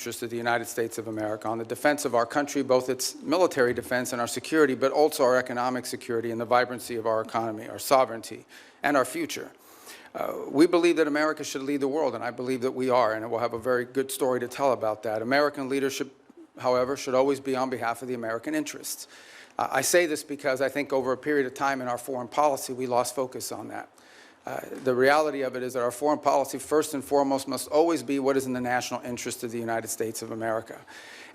interest of the United States of America, on the defense of our country, both its military defense and our security, but also our economic security and the vibrancy of our economy, our sovereignty, and our future. We believe that America should lead the world, and I believe that we are, and we'll have a very good story to tell about that. American leadership, however, should always be on behalf of the American interests. I say this because I think over a period of time in our foreign policy, we lost focus on that. The reality of it is that our foreign policy, first and foremost, must always be what is in the national interest of the United States of America.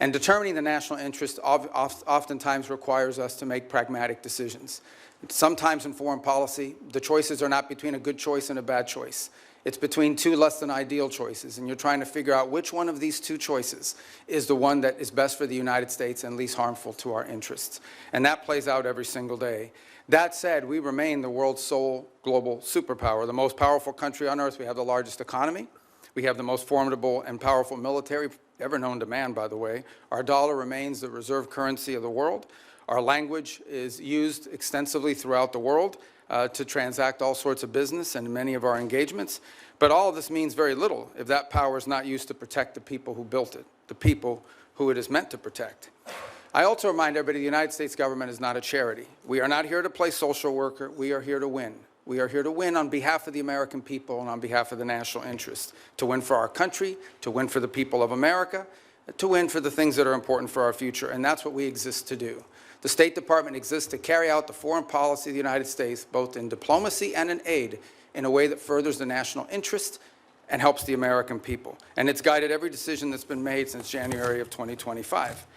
And determining the national interest oftentimes requires us to make pragmatic decisions. Sometimes in foreign policy, the choices are not between a good choice and a bad choice. It's between two less than ideal choices, and you're trying to figure out which one of these two choices is the one that is best for the United States and least harmful to our interests. And that plays out every single day. That said, we remain the world's sole global superpower, the most powerful country on earth. We have the largest economy. We have the most formidable and powerful military ever known to man, by the way. Our dollar remains the reserve currency of the world. Our language is used extensively throughout the world to transact all sorts of business and many of our engagements. But all of this means very little if that power is not used to protect the people who built it, the people who it is meant to protect. I also remind everybody the United States government is not a charity. We are not here to play social worker. We are here to win. We are here to win on behalf of the American people and on behalf of the national interest, to win for our country, to win for the people of America, to win for the things that are important for our future, and that's what we exist to do. The State Department exists to carry out the foreign policy of the United States, both in diplomacy and in aid, in a way that furthers the national interest and helps the American people. And it's guided every decision that's been made since January of 2025.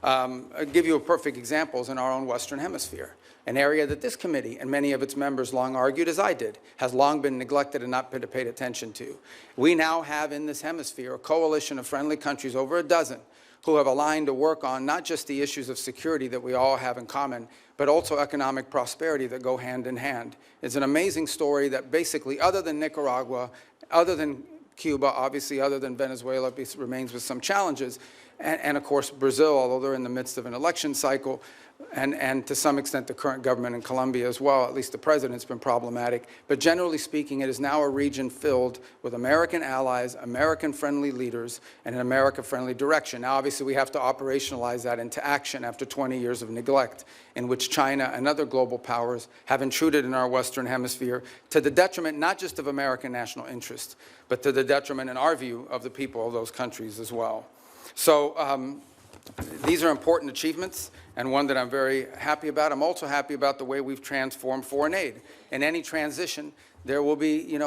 I'll give you a perfect example in our own Western Hemisphere, an area that this committee and many of its members long argued, as I did, has long been neglected and not been paid attention to. We now have in this hemisphere a coalition of friendly countries, over a dozen, who have aligned to work on not just the issues of security that we all have in common, but also economic prosperity that go hand in hand. It's an amazing story that basically, other than Nicaragua, other than Cuba, obviously other than Venezuela, remains with some challenges, and of course Brazil, although they're in the midst of an election cycle, and to some extent the current government in Colombia as well, at least the president's been problematic. But generally speaking, it is now a region filled with American allies, American-friendly leaders, and an America-friendly direction. Now, obviously, we have to operationalize that into action after 20 years of neglect, in which China and other global powers have intruded in our Western Hemisphere to the detriment not just of American national interest, but to the detriment, in our view, of the people of those countries as well. So these are important achievements, and one that I'm very happy about. I'm also happy about the way we've transformed foreign aid. In any transition, there will be,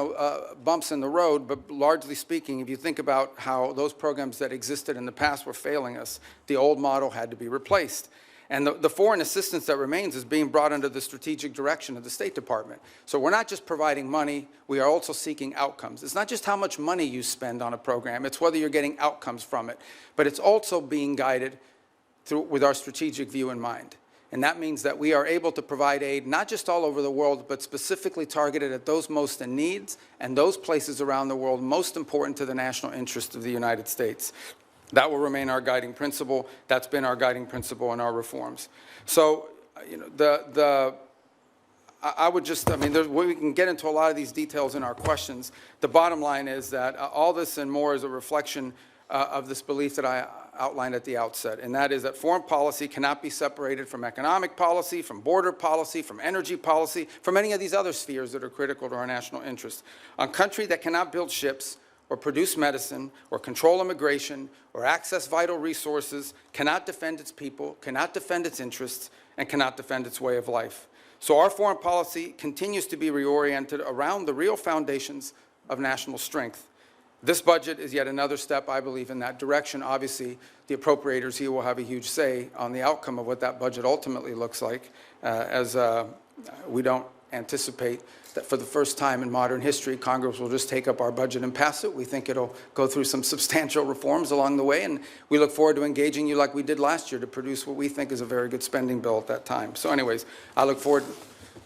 bumps in the road, but largely speaking, if you think about how those programs that existed in the past were failing us, the old model had to be replaced. And the foreign assistance that remains is being brought under the strategic direction of the State Department. So we're not just providing money, we are also seeking outcomes. It's not just how much money you spend on a program, it's whether you're getting outcomes from it. But it's also being guided with our strategic view in mind. And that means that we are able to provide aid not just all over the world, but specifically targeted at those most in need and those places around the world most important to the national interest of the United States. That will remain our guiding principle. That's been our guiding principle in our reforms. So, we can get into a lot of these details in our questions. The bottom line is that all this and more is a reflection of this belief that I outlined at the outset, and that is that foreign policy cannot be separated from economic policy, from border policy, from energy policy, from any of these other spheres that are critical to our national interests. A country that cannot build ships, or produce medicine, or control immigration, or access vital resources, cannot defend its people, cannot defend its interests, and cannot defend its way of life. So our foreign policy continues to be reoriented around the real foundations of national strength. This budget is yet another step, I believe, in that direction. Obviously, the appropriators here will have a huge say on the outcome of what that budget ultimately looks like, as we don't anticipate that for the first time in modern history, Congress will just take up our budget and pass it. We think it'll go through some substantial reforms along the way, and we look forward to engaging you like we did last year to produce what we think is a very good spending bill at that time. So anyways, I look forward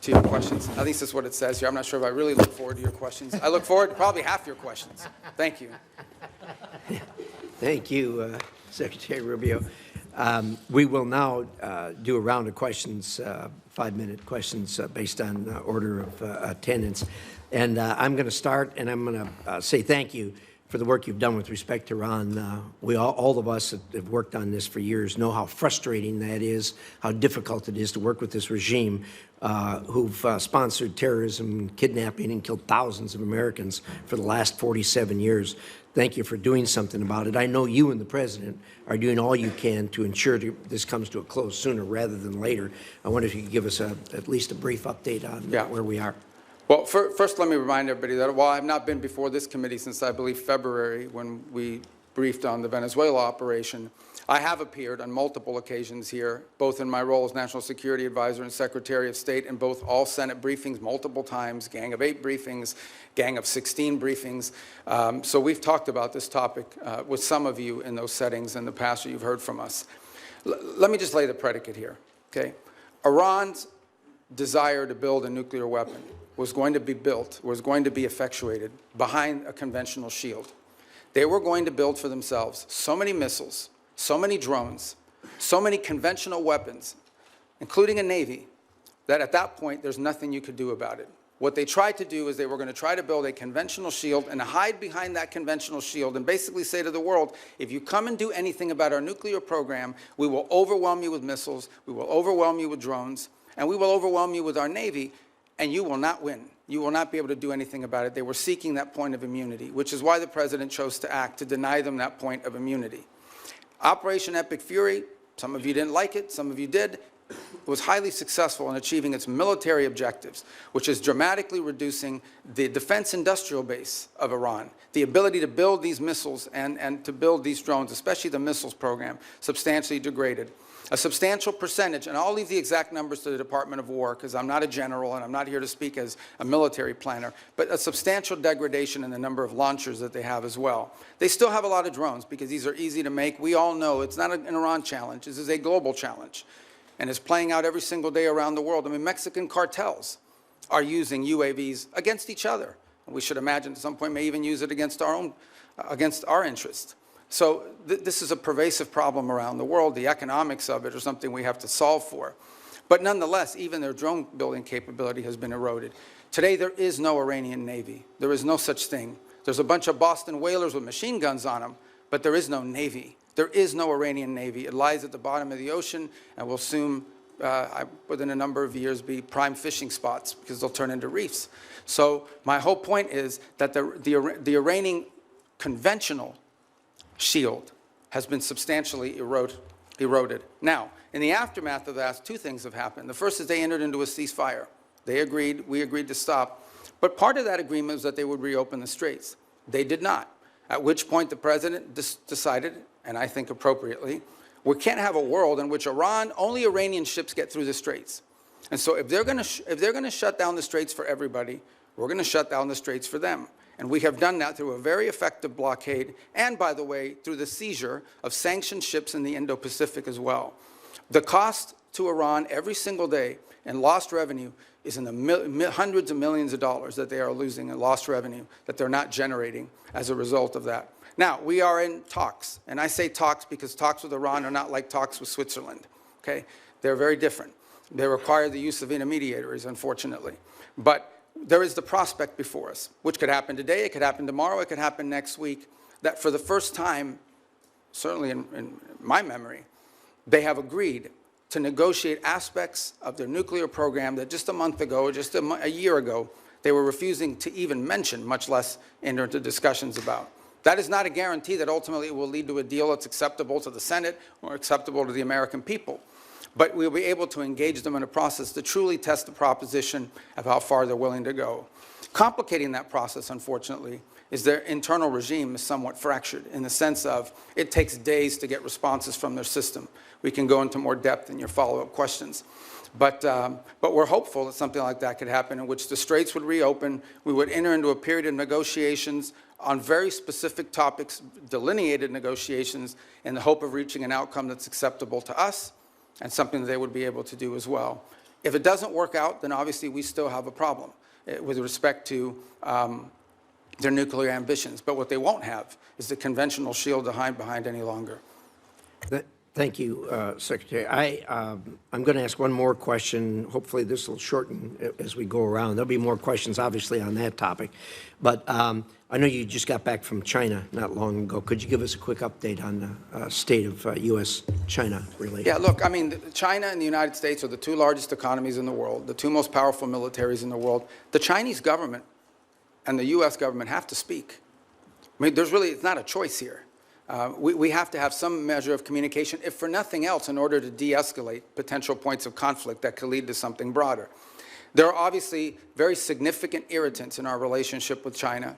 to your questions. At least that's what it says here. I'm not sure if I really look forward to your questions. I look forward to probably half your questions. Thank you. Thank you, Secretary Rubio. We will now do a round of questions, 5-minute questions based on order of attendance. And I'm going to start, and I'm going to say thank you for the work you've done with respect to Iran. All of us that have worked on this for years know how frustrating that is, how difficult it is to work with this regime who've sponsored terrorism, kidnapping, and killed thousands of Americans for the last 47 years. Thank you for doing something about it. I know you and the President are doing all you can to ensure this comes to a close sooner rather than later. I wonder if you could give us at least a brief update on where we are. Well, first let me remind everybody that while I've not been before this committee since, I believe, February, when we briefed on the Venezuela operation, I have appeared on multiple occasions here, both in my role as National Security Advisor and Secretary of State, in both all Senate briefings multiple times, Gang of 8 briefings, Gang of 16 briefings. So we've talked about this topic with some of you in those settings in the past, or you've heard from us. Let me just lay the predicate here, okay? Iran's desire to build a nuclear weapon was going to be built, was going to be effectuated behind a conventional shield. They were going to build for themselves so many missiles, so many drones, so many conventional weapons, including a Navy, that at that point there's nothing you could do about it. What they tried to do is they were going to try to build a conventional shield and hide behind that conventional shield and basically say to the world, if you come and do anything about our nuclear program, we will overwhelm you with missiles, we will overwhelm you with drones, and we will overwhelm you with our Navy, and you will not win. You will not be able to do anything about it. They were seeking that point of immunity, which is why the President chose to act, to deny them that point of immunity. Operation Epic Fury, some of you didn't like it, some of you did, was highly successful in achieving its military objectives, which is dramatically reducing the defense industrial base of Iran. The ability to build these missiles and to build these drones, especially the missiles program, substantially degraded. A substantial percentage, and I'll leave the exact numbers to the Department of War because I'm not a general and I'm not here to speak as a military planner, but a substantial degradation in the number of launchers that they have as well. They still have a lot of drones because these are easy to make. We all know it's not an Iran challenge. This is a global challenge, and it's playing out every single day around the world. I mean, Mexican cartels are using UAVs against each other. We should imagine at some point may even use it against our interests. So this is a pervasive problem around the world. The economics of it are something we have to solve for. But nonetheless, even their drone building capability has been eroded. Today, there is no Iranian Navy. There is no such thing. There's a bunch of Boston whalers with machine guns on them, but there is no Navy. There is no Iranian Navy. It lies at the bottom of the ocean and will soon, within a number of years, be prime fishing spots because they'll turn into reefs. So my whole point is that the Iranian conventional shield has been substantially eroded. Now, in the aftermath of that, two things have happened. The first is they entered into a ceasefire. They agreed, we agreed to stop. But part of that agreement was that they would reopen the straits. They did not, at which point the President decided, and I think appropriately, we can't have a world in which only Iranian ships get through the straits. And so if they're going to shut down the straits for everybody, we're going to shut down the straits for them. And we have done that through a very effective blockade and, by the way, through the seizure of sanctioned ships in the Indo-Pacific as well. The cost to Iran every single day in lost revenue is in the hundreds of millions of dollars that they are losing in lost revenue that they're not generating as a result of that. Now, we are in talks, and I say talks because talks with Iran are not like talks with Switzerland, okay? They're very different. They require the use of intermediaries, unfortunately. But there is the prospect before us, which could happen today, it could happen tomorrow, it could happen next week, that for the first time, certainly in my memory, they have agreed to negotiate aspects of their nuclear program that just a month ago, or just a year ago, they were refusing to even mention, much less enter into discussions about. That is not a guarantee that ultimately it will lead to a deal that's acceptable to the Senate or acceptable to the American people. But we'll be able to engage them in a process to truly test the proposition of how far they're willing to go. Complicating that process, unfortunately, is their internal regime is somewhat fractured in the sense of it takes days to get responses from their system. We can go into more depth in your follow-up questions. But we're hopeful that something like that could happen in which the straits would reopen, we would enter into a period of negotiations on very specific topics, delineated negotiations, in the hope of reaching an outcome that's acceptable to us and something that they would be able to do as well. If it doesn't work out, then obviously we still have a problem with respect to their nuclear ambitions. But what they won't have is the conventional shield to hide behind any longer. Thank you, Secretary. I'm going to ask one more question. Hopefully, this will shorten as we go around. There'll be more questions, obviously, on that topic. But I know you just got back from China not long ago. Could you give us a quick update on the state of U.S.-China relations? Yeah, look, I mean, China and the United States are the two largest economies in the world, the two most powerful militaries in the world. The Chinese government and the U.S. government have to speak. I mean, it's not a choice here. We have to have some measure of communication, if for nothing else, in order to de-escalate potential points of conflict that could lead to something broader. There are obviously very significant irritants in our relationship with China.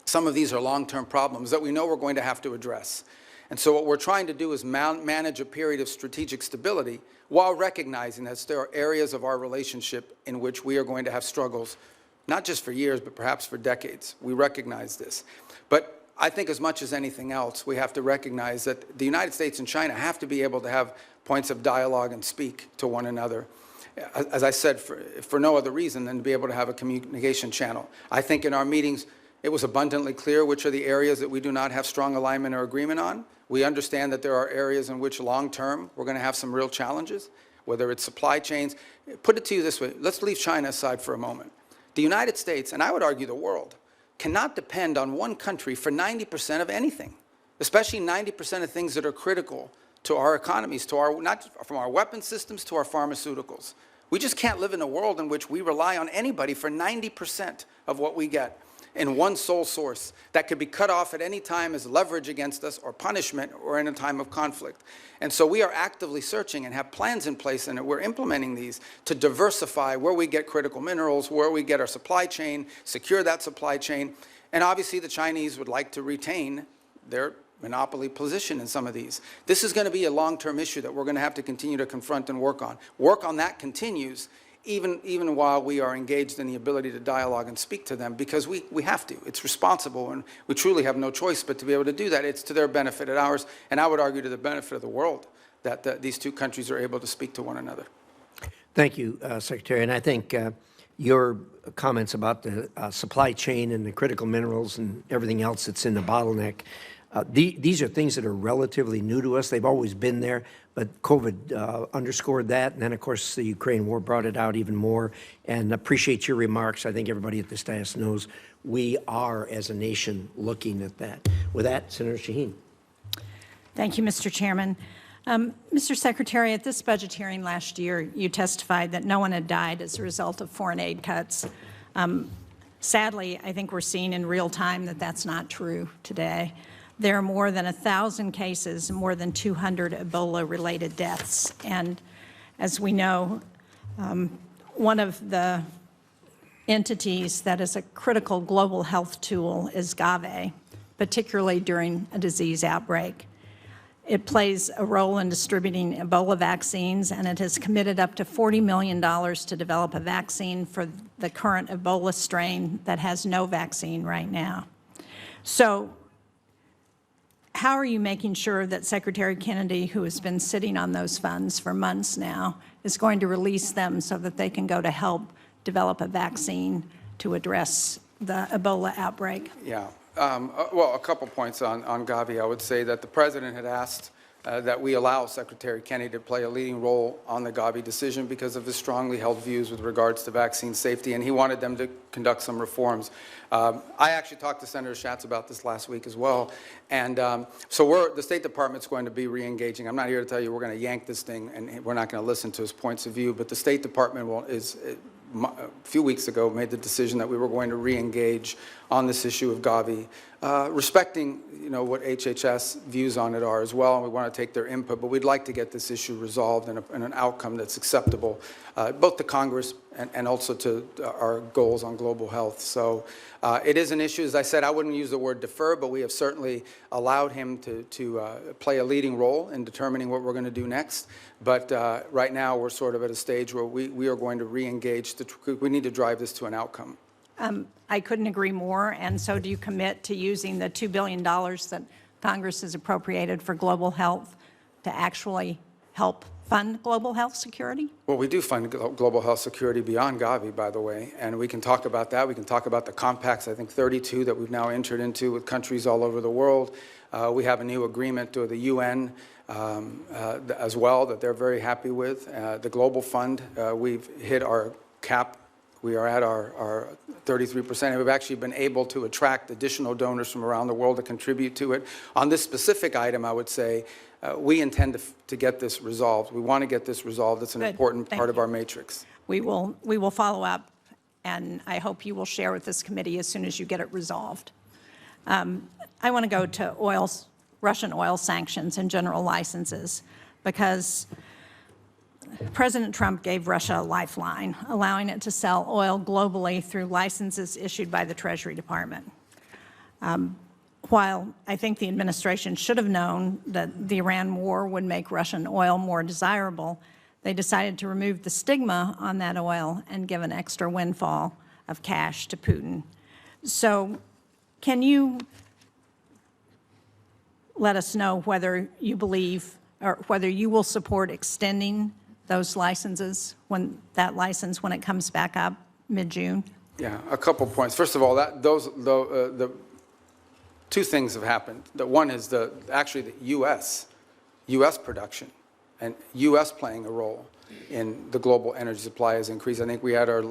Some of these are long-term problems that we know we're going to have to address. And so what we're trying to do is manage a period of strategic stability while recognizing that there are areas of our relationship in which we are going to have struggles, not just for years, but perhaps for decades. We recognize this. But I think as much as anything else, we have to recognize that the United States and China have to be able to have points of dialogue and speak to one another. As I said, for no other reason than to be able to have a communication channel. I think in our meetings, it was abundantly clear which are the areas that we do not have strong alignment or agreement on. We understand that there are areas in which long-term we're going to have some real challenges, whether it's supply chains. Put it to you this way. Let's leave China aside for a moment. The United States, and I would argue the world, cannot depend on one country for 90% of anything, especially 90% of things that are critical to our economies, not from our weapon systems to our pharmaceuticals. We just can't live in a world in which we rely on anybody for 90% of what we get in one sole source that could be cut off at any time as leverage against us or punishment or in a time of conflict. And so we are actively searching and have plans in place, and we're implementing these to diversify where we get critical minerals, where we get our supply chain, secure that supply chain. And obviously the Chinese would like to retain their monopoly position in some of these. This is going to be a long-term issue that we're going to have to continue to confront and work on. Work on that continues even while we are engaged in the ability to dialogue and speak to them, because we have to. It's responsible, and we truly have no choice but to be able to do that. It's to their benefit and ours, and I would argue to the benefit of the world, that these two countries are able to speak to one another. Thank you, Secretary. And I think your comments about the supply chain and the critical minerals and everything else that's in the bottleneck, these are things that are relatively new to us. They've always been there, but COVID underscored that. And then, of course, the Ukraine war brought it out even more. And appreciate your remarks. I think everybody at this dais knows we are, as a nation, looking at that. With that, Senator Shaheen. Thank you, Mr. Chairman. Mr. Secretary, at this budget hearing last year, you testified that no one had died as a result of foreign aid cuts. Sadly, I think we're seeing in real time that that's not true today. There are more than 1,000 cases and more than 200 Ebola-related deaths. And as we know, one of the entities that is a critical global health tool is Gavi, particularly during a disease outbreak. It plays a role in distributing Ebola vaccines, and it has committed up to $40 million to develop a vaccine for the current Ebola strain that has no vaccine right now. So, how are you making sure that Secretary Kennedy, who has been sitting on those funds for months now, is going to release them so that they can go to help develop a vaccine to address the Ebola outbreak? Yeah. Well, a couple points on Gavi. I would say that the President had asked that we allow Secretary Kennedy to play a leading role on the Gavi decision because of his strongly held views with regards to vaccine safety, and he wanted them to conduct some reforms. I actually talked to Senator Schatz about this last week as well, and so the State Department's going to be re-engaging. I'm not here to tell you we're going to yank this thing and we're not going to listen to his points of view, but the State Department a few weeks ago made the decision that we were going to re-engage on this issue of Gavi, respecting what HHS views on it are as well, and we want to take their input, but we'd like to get this issue resolved in an outcome that's acceptable, both to Congress and also to our goals on global health. So it is an issue. As I said, I wouldn't use the word defer, but we have certainly allowed him to play a leading role in determining what we're going to do next. But right now we're sort of at a stage where we are going to re-engage. We need to drive this to an outcome. I couldn't agree more, and so do you commit to using the $2 billion that Congress has appropriated for global health to actually help fund global health security? Well, we do fund global health security beyond Gavi, by the way, and we can talk about that. We can talk about the compacts, I think 32 that we've now entered into with countries all over the world. We have a new agreement with the UN as well that they're very happy with. The Global Fund, we've hit our cap. We are at our 33%, and we've actually been able to attract additional donors from around the world to contribute to it. On this specific item, I would say, we intend to get this resolved. We want to get this resolved. It's an Good. important Thank part of you. our matrix. We will follow up, and I hope you will share with this committee as soon as you get it resolved. I want to go to Russian oil sanctions and general licenses, because President Trump gave Russia a lifeline, allowing it to sell oil globally through licenses issued by the Treasury Department. While I think the administration should have known that the Iran war would make Russian oil more desirable, they decided to remove the stigma on that oil and give an extra windfall of cash to Putin. So can you let us know whether you believe or whether you will support extending those licenses, when it comes back up mid-June? Yeah, a couple points. First of all, the two things have happened. The one is actually the U.S. production and U.S. playing a role in the global energy supply has increased. I think we had our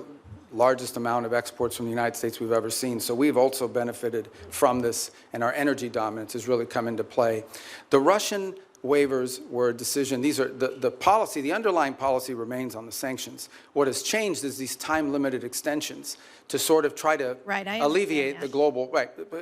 largest amount of exports from the United States we've ever seen. So we've also benefited from this, and our energy dominance has really come into play. The Russian waivers were a decision. These are the policy, the underlying policy remains on the sanctions. What has changed is these time-limited extensions to sort of try to alleviate the global,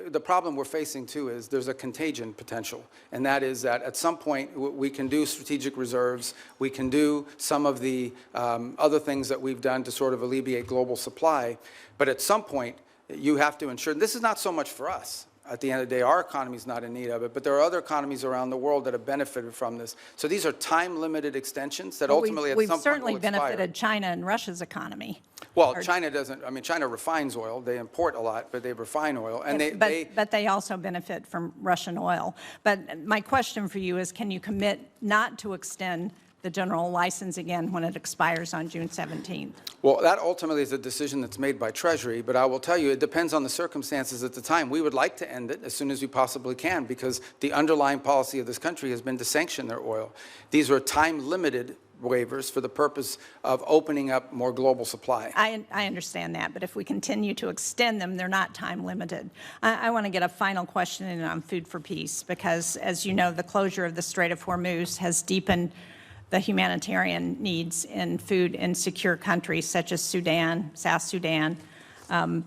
the problem we're facing too is there's a contagion potential, and that is that at some point we can do strategic reserves, we can do some of the other things that we've done to sort of alleviate global supply, but at some point you have to ensure, and this is not so much for us. At the end of the day, our economy is not in need of it, but there are other economies around the world that have benefited from this. So these are time-limited extensions that ultimately at some point will expire. We've certainly benefited China and Russia's economy. Well, China doesn't. I mean, China refines oil. They import a lot, but they refine oil, and but they also benefit from Russian oil. But my question for you is, can you commit not to extend the general license again when it expires on June 17th? Well, that ultimately is a decision that's made by Treasury, but I will tell you, it depends on the circumstances at the time. We would like to end it as soon as we possibly can, because the underlying policy of this country has been to sanction their oil. These are time-limited waivers for the purpose of opening up more global supply. I understand that, but if we continue to extend them, they're not time-limited. I want to get a final question in on Food for Peace, because, as you know, the closure of the Strait of Hormuz has deepened the humanitarian needs in food insecure countries such as Sudan, South Sudan. And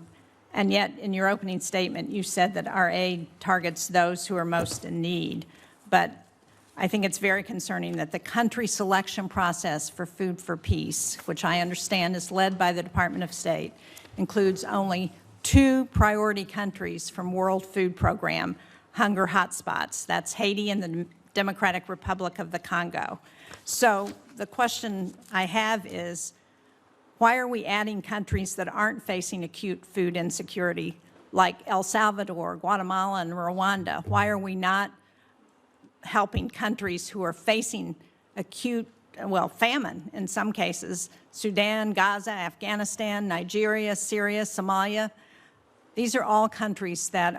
yet, in your opening statement, you said that our aid targets those who are most in need. But I think it's very concerning that the country selection process for Food for Peace, which I understand is led by the Department of State, includes only 2 priority countries from World Food Program hunger hotspots. That's Haiti and the Democratic Republic of the Congo. So the question I have is, why are we adding countries that aren't facing acute food insecurity, like El Salvador, Guatemala, and Rwanda? Why are we not helping countries who are facing acute, famine in some cases? Sudan, Gaza, Afghanistan, Nigeria, Syria, Somalia. These are all countries that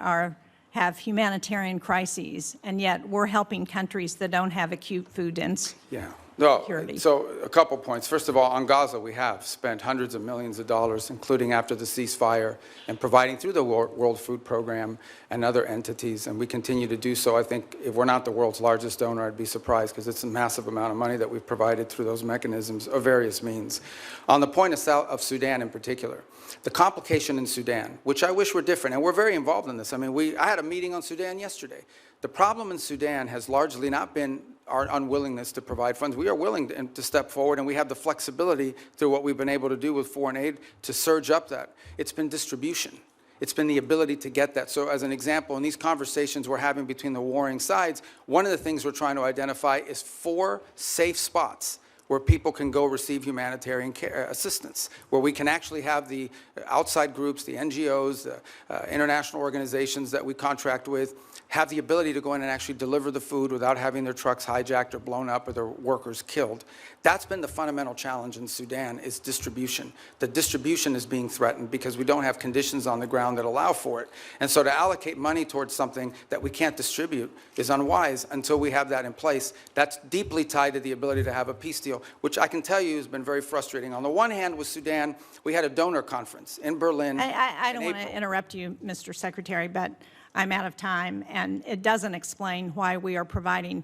have humanitarian crises, and yet we're helping countries that don't have acute food insecurity. So a couple points. First of all, on Gaza, we have spent hundreds of millions of dollars, including after the ceasefire, and providing through the World Food Program and other entities, and we continue to do so. I think if we're not the world's largest donor, I'd be surprised, because it's a massive amount of money that we've provided through those mechanisms of various means. On the point of Sudan in particular, the complication in Sudan, which I wish were different, and we're very involved in this. I mean, I had a meeting on Sudan yesterday. The problem in Sudan has largely not been our unwillingness to provide funds. We are willing to step forward, and we have the flexibility through what we've been able to do with foreign aid to surge up that. It's been distribution. It's been the ability to get that. So as an example, in these conversations we're having between the warring sides, one of the things we're trying to identify is 4 safe spots where people can go receive humanitarian care, assistance, where we can actually have the outside groups, the NGOs, the international organizations that we contract with, have the ability to go in and actually deliver the food without having their trucks hijacked or blown up or their workers killed. That's been the fundamental challenge in Sudan, is distribution. The distribution is being threatened because we don't have conditions on the ground that allow for it. And so to allocate money towards something that we can't distribute is unwise until we have that in place. That's deeply tied to the ability to have a peace deal, which I can tell you has been very frustrating. On the one hand, with Sudan, we had a donor conference in Berlin. I don't want to interrupt you, Mr. Secretary, but I'm out of time, and it doesn't explain why we are providing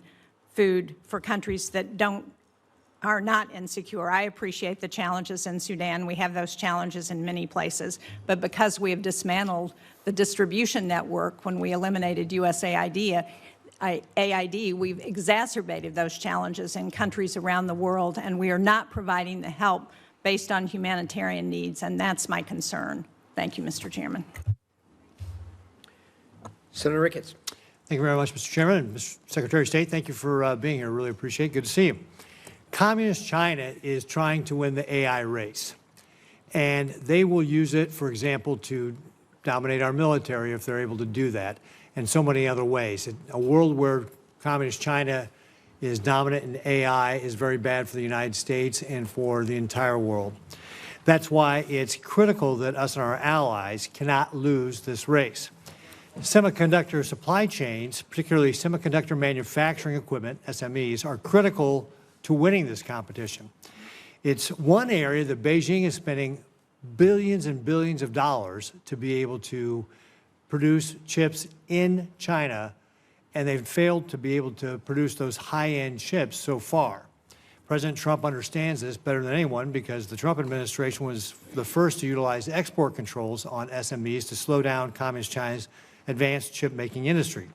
food for countries that are not insecure. I appreciate the challenges in Sudan. We have those challenges in many places, but because we have dismantled the distribution network when we eliminated USAID, we've exacerbated those challenges in countries around the world, and we are not providing the help based on humanitarian needs, and that's my concern. Thank you, Mr. Chairman. Senator Ricketts. Thank you very much, Mr. Chairman. And Mr. Secretary of State, thank you for being here. Really appreciate it. Good to see you. Communist China is trying to win the AI race, and they will use it, for example, to dominate our military if they're able to do that, and so many other ways. A world where Communist China is dominant in AI is very bad for the United States and for the entire world. That's why it's critical that us and our allies cannot lose this race. Semiconductor supply chains, particularly semiconductor manufacturing equipment, SMEs, are critical to winning this competition. It's one area that Beijing is spending billions and billions of dollars to be able to produce chips in China, and they've failed to be able to produce those high-end chips so far. President Trump understands this better than anyone because the Trump administration was the first to utilize export controls on SMEs to slow down Communist China's advanced chip-making industry.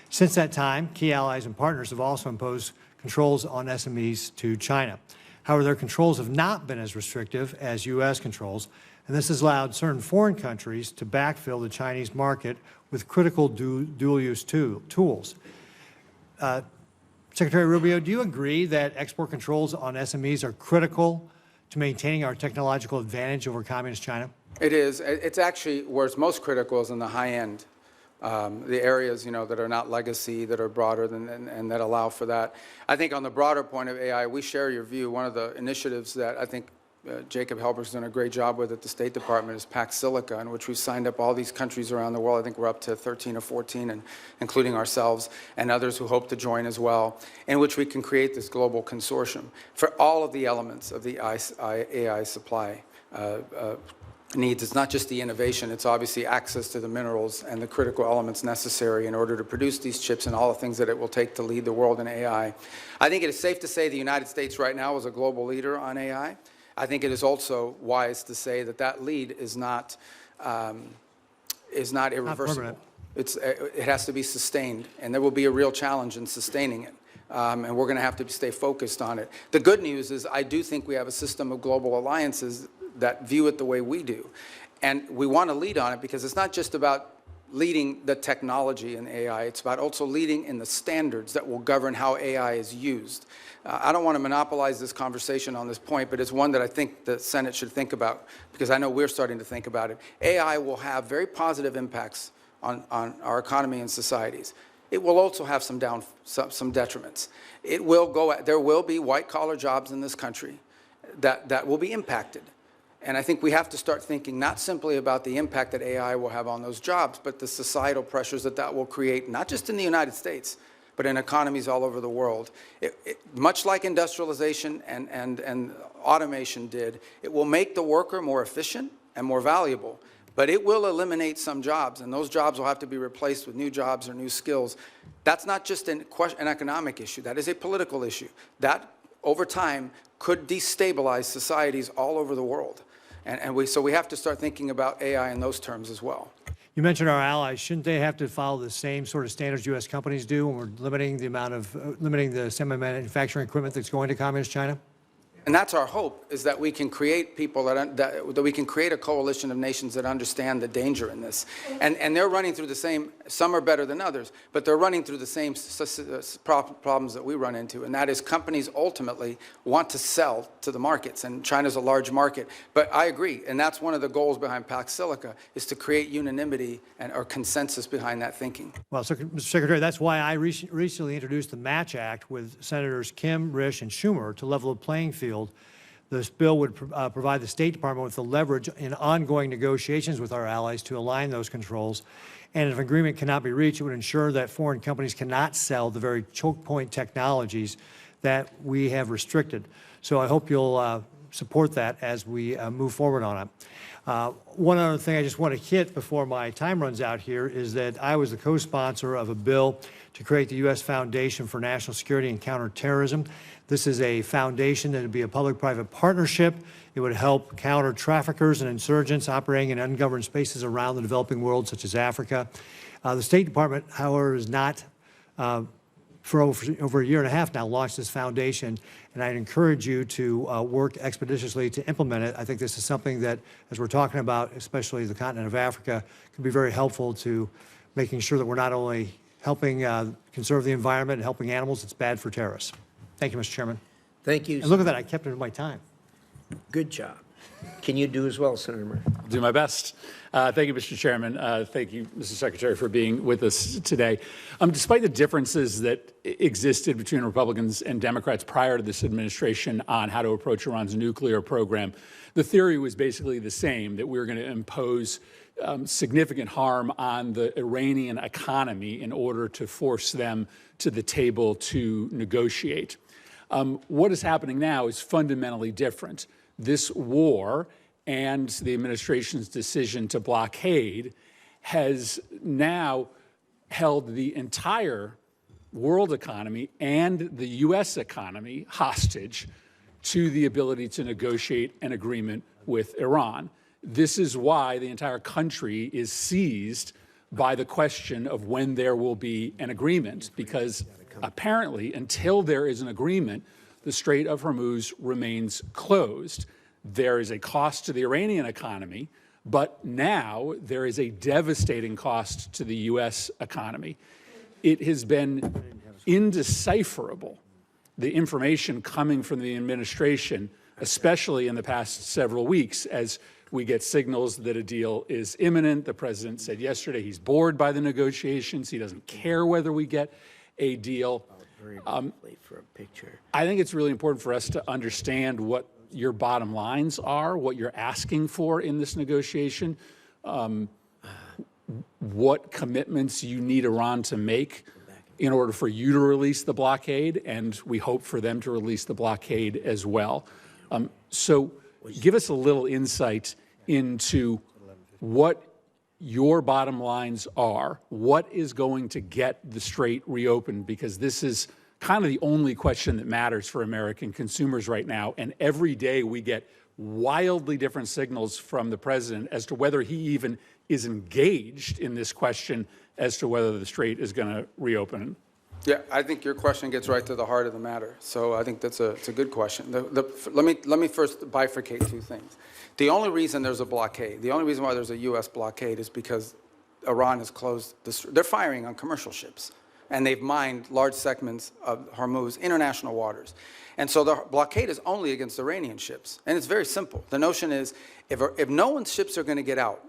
Since that time, key allies and partners have also imposed controls on SMEs to China. However, their controls have not been as restrictive as U.S. controls, and this has allowed certain foreign countries to backfill the Chinese market with critical dual-use tools. Secretary Rubio, do you agree that export controls on SMEs are critical to maintaining our technological advantage over Communist China? It is. It's actually where it's most critical is in the high end. The areas, that are not legacy, that are broader and that allow for that. I think on the broader point of AI, we share your view. One of the initiatives that I think Jacob Helberg's done a great job with at the State Department is Pax Silica, in which we've signed up all these countries around the world. I think we're up to 13 or 14, and including ourselves and others who hope to join as well, in which we can create this global consortium for all of the elements of the AI supply needs. It's not just the innovation, it's obviously access to the minerals and the critical elements necessary in order to produce these chips and all the things that it will take to lead the world in AI. I think it is safe to say the United States right now is a global leader on AI. I think it is also wise to say that that lead is not irreversible. It has to be sustained, and there will be a real challenge in sustaining it. And we're going to have to stay focused on it. The good news is I do think we have a system of global alliances that view it the way we do. And we want to lead on it because it's not just about leading the technology in AI, it's about also leading in the standards that will govern how AI is used. I don't want to monopolize this conversation on this point, but it's one that I think the Senate should think about because I know we're starting to think about it. AI will have very positive impacts on our economy and societies. It will also have some detriments. There will be white-collar jobs in this country that will be impacted. And I think we have to start thinking not simply about the impact that AI will have on those jobs, but the societal pressures that will create, not just in the United States, but in economies all over the world. Much like industrialization and automation did, it will make the worker more efficient and more valuable, but it will eliminate some jobs, and those jobs will have to be replaced with new jobs or new skills. That's not just an economic issue. That is a political issue. That, over time, could destabilize societies all over the world. So we have to start thinking about AI in those terms as well. You mentioned our allies. Shouldn't they have to follow the same sort of standards U.S. companies do when we're limiting the semi-manufacturing equipment that's going to Communist China? And that's our hope, is that we can create people that we can create a coalition of nations that understand the danger in this. And they're running through the same, some are better than others, but they're running through the same problems that we run into. And that is companies ultimately want to sell to the markets, and China's a large market. But I agree, and that's one of the goals behind Pax Silica, is to create unanimity or consensus behind that thinking. Well, Mr. Secretary, that's why I recently introduced the Match Act with Senators Kim, Risch, and Schumer to level the playing field. This bill would provide the State Department with the leverage in ongoing negotiations with our allies to align those controls. And if an agreement cannot be reached, it would ensure that foreign companies cannot sell the very choke point technologies that we have restricted. So I hope you'll support that as we move forward on it. One other thing I just want to hit before my time runs out here is that I was the co-sponsor of a bill to create the U.S. Foundation for National Security and Counterterrorism. This is a foundation that would be a public-private partnership. It would help counter traffickers and insurgents operating in ungoverned spaces around the developing world, such as Africa. The State Department, however, is not, for over a year and a half now, launched this foundation, and I'd encourage you to work expeditiously to implement it. I think this is something that, as we're talking about, especially the continent of Africa, can be very helpful to making sure that we're not only helping conserve the environment and helping animals, it's bad for terrorists. Thank you, Mr. Chairman. Thank you. And look at that, I kept it in my time. Good job. Can you do as well, Senator Murphy? I'll do my best. Thank you, Mr. Chairman. Thank you, Mr. Secretary, for being with us today. Despite the differences that existed between Republicans and Democrats prior to this administration on how to approach Iran's nuclear program, the theory was basically the same, that we were going to impose significant harm on the Iranian economy in order to force them to the table to negotiate. What is happening now is fundamentally different. This war and the administration's decision to blockade has now held the entire world economy and the U.S. economy hostage to the ability to negotiate an agreement with Iran. This is why the entire country is seized by the question of when there will be an agreement, because apparently until there is an agreement, the Strait of Hormuz remains closed. There is a cost to the Iranian economy, but now there is a devastating cost to the U.S. economy. It has been indecipherable, the information coming from the administration, especially in the past several weeks, as we get signals that a deal is imminent. The president said yesterday he's bored by the negotiations. He doesn't care whether we get a deal. For a picture. I think it's really important for us to understand what your bottom lines are, what you're asking for in this negotiation, what commitments you need Iran to make in order for you to release the blockade, and we hope for them to release the blockade as well. So give us a little insight into what your bottom lines are, what is going to get the strait reopened, because this is kind of the only question that matters for American consumers right now. And every day we get wildly different signals from the president as to whether he even is engaged in this question as to whether the strait is going to reopen. Yeah, I think your question gets right to the heart of the matter. So I think it's a good question. Let me first bifurcate two things. The only reason there's a blockade, the only reason why there's a U.S. blockade is because Iran has closed they're firing on commercial ships, and they've mined large segments of Hormuz, international waters. And so the blockade is only against Iranian ships. And it's very simple. The notion is if no one's ships are going to get out,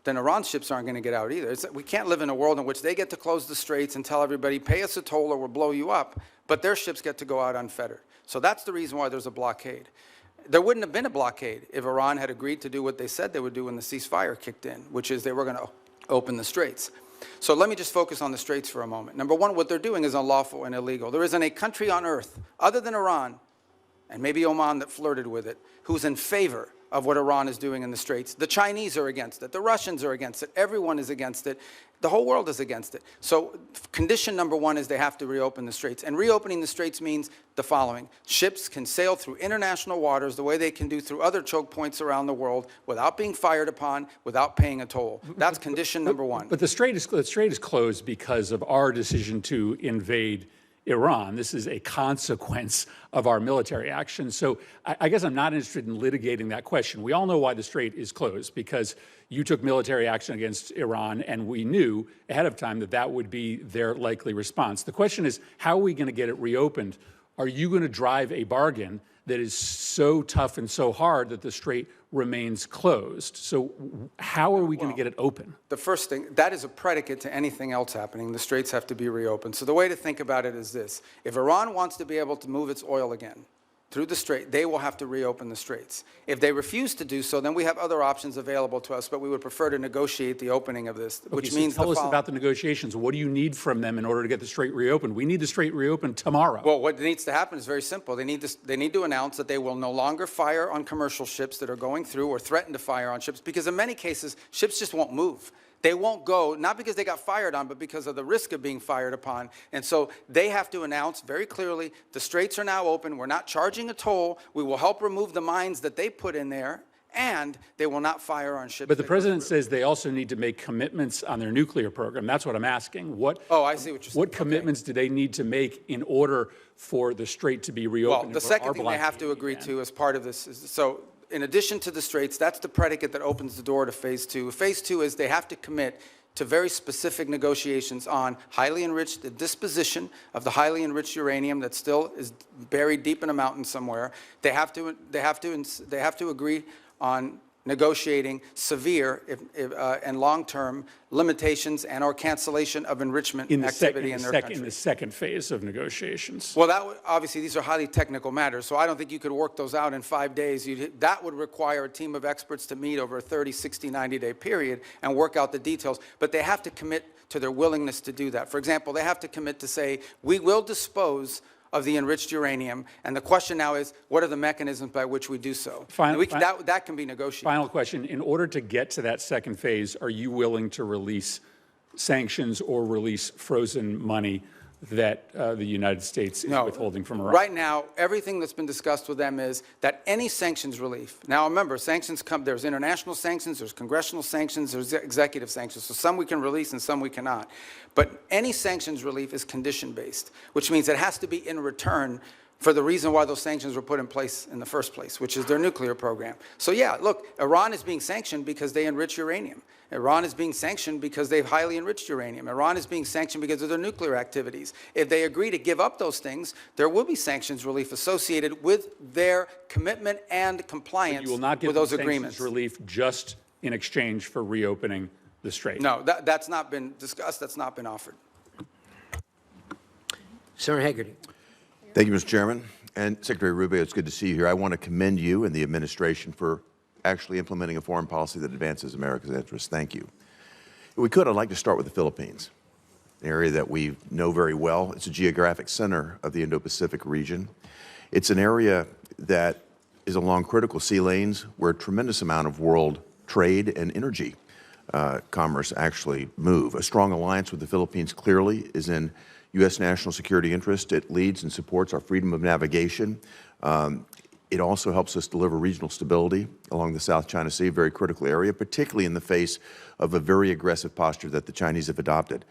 then Iran's ships aren't going to get out either. We can't live in a world in which they get to close the straits and tell everybody, pay us a toll or we'll blow you up, but their ships get to go out unfettered. So that's the reason why there's a blockade. There wouldn't have been a blockade if Iran had agreed to do what they said they would do when the ceasefire kicked in, which is they were going to open the straits. So let me just focus on the straits for a moment. Number one, what they're doing is unlawful and illegal. There isn't a country on earth, other than Iran, and maybe Oman that flirted with it, who's in favor of what Iran is doing in the straits. The Chinese are against it. The Russians are against it. Everyone is against it. The whole world is against it. So condition number one is they have to reopen the straits. And reopening the straits means the following. Ships can sail through international waters the way they can do through other choke points around the world without being fired upon, without paying a toll. That's condition number one. But the strait is closed because of our decision to invade Iran. This is a consequence of our military action. So I guess I'm not interested in litigating that question. We all know why the strait is closed, because you took military action against Iran, and we knew ahead of time that that would be their likely response. The question is, how are we going to get it reopened? Are you going to drive a bargain that is so tough and so hard that the strait remains closed? So how are we going to get it open? The first thing, that is a predicate to anything else happening. The straits have to be reopened. So the way to think about it is this. If Iran wants to be able to move its oil again through the strait, they will have to reopen the straits. If they refuse to do so, then we have other options available to us, but we would prefer to negotiate the opening of this, which Okay, means so tell us about the negotiations. What do you need from them in order to get the strait reopened? We need the strait reopened tomorrow. Well, what needs to happen is very simple. They need to announce that they will no longer fire on commercial ships that are going through or threaten to fire on ships, because in many cases, ships just won't move. They won't go, not because they got fired on, but because of the risk of being fired upon. And so they have to announce very clearly, the straits are now open. We're not charging a toll. We will help remove the mines that they put in there, and they will not fire on ships. But the president says they also need to make commitments on their nuclear program. That's what I'm asking. Oh, I see what you're saying. What commitments do they need to make in order for the strait to be reopened? Well, the second thing they have to agree to as part of this is, so in addition to the straits, that's the predicate that opens the door to phase two. Phase two is they have to commit to very specific negotiations on highly enriched, the disposition of the highly enriched uranium that still is buried deep in a mountain somewhere. They have to agree on negotiating severe and long-term limitations and or cancellation of enrichment activity in their country. In the second phase of negotiations. Well, obviously, these are highly technical matters, so I don't think you could work those out in 5 days. That would require a team of experts to meet over a 30, 60, 90-day period and work out the details. But they have to commit to their willingness to do that. For example, they have to commit to say, we will dispose of the enriched uranium, and the question now is, what are the mechanisms by which we do so? That can be negotiated. Final question. In order to get to that second phase, are you willing to release sanctions or release frozen money that the United States is withholding from Iran? Right now, everything that's been discussed with them is that any sanctions relief. Now, remember, sanctions come, there's international sanctions, there's congressional sanctions, there's executive sanctions. So some we can release and some we cannot. But any sanctions relief is condition-based, which means it has to be in return for the reason why those sanctions were put in place in the first place, which is their nuclear program. So yeah, look, Iran is being sanctioned because they enrich uranium. Iran is being sanctioned because they've highly enriched uranium. Iran is being sanctioned because of their nuclear activities. If they agree to give up those things, there will be sanctions relief associated with their commitment and compliance with those agreements. You will not give them sanctions relief just in exchange for reopening the strait? No, that's not been discussed. That's not been offered. Senator Hagerty. Thank you, Mr. Chairman. And Secretary Rubio, it's good to see you here. I want to commend you and the administration for actually implementing a foreign policy that advances America's interests. Thank you. If we could, I'd like to start with the Philippines, an area that we know very well. It's a geographic center of the Indo-Pacific region. It's an area that is along critical sea lanes where a tremendous amount of world trade and energy commerce actually move. A strong alliance with the Philippines clearly is in U.S. national security interest. It leads and supports our freedom of navigation. It also helps us deliver regional stability along the South China Sea, a very critical area, particularly in the face of a very aggressive posture that the Chinese have adopted.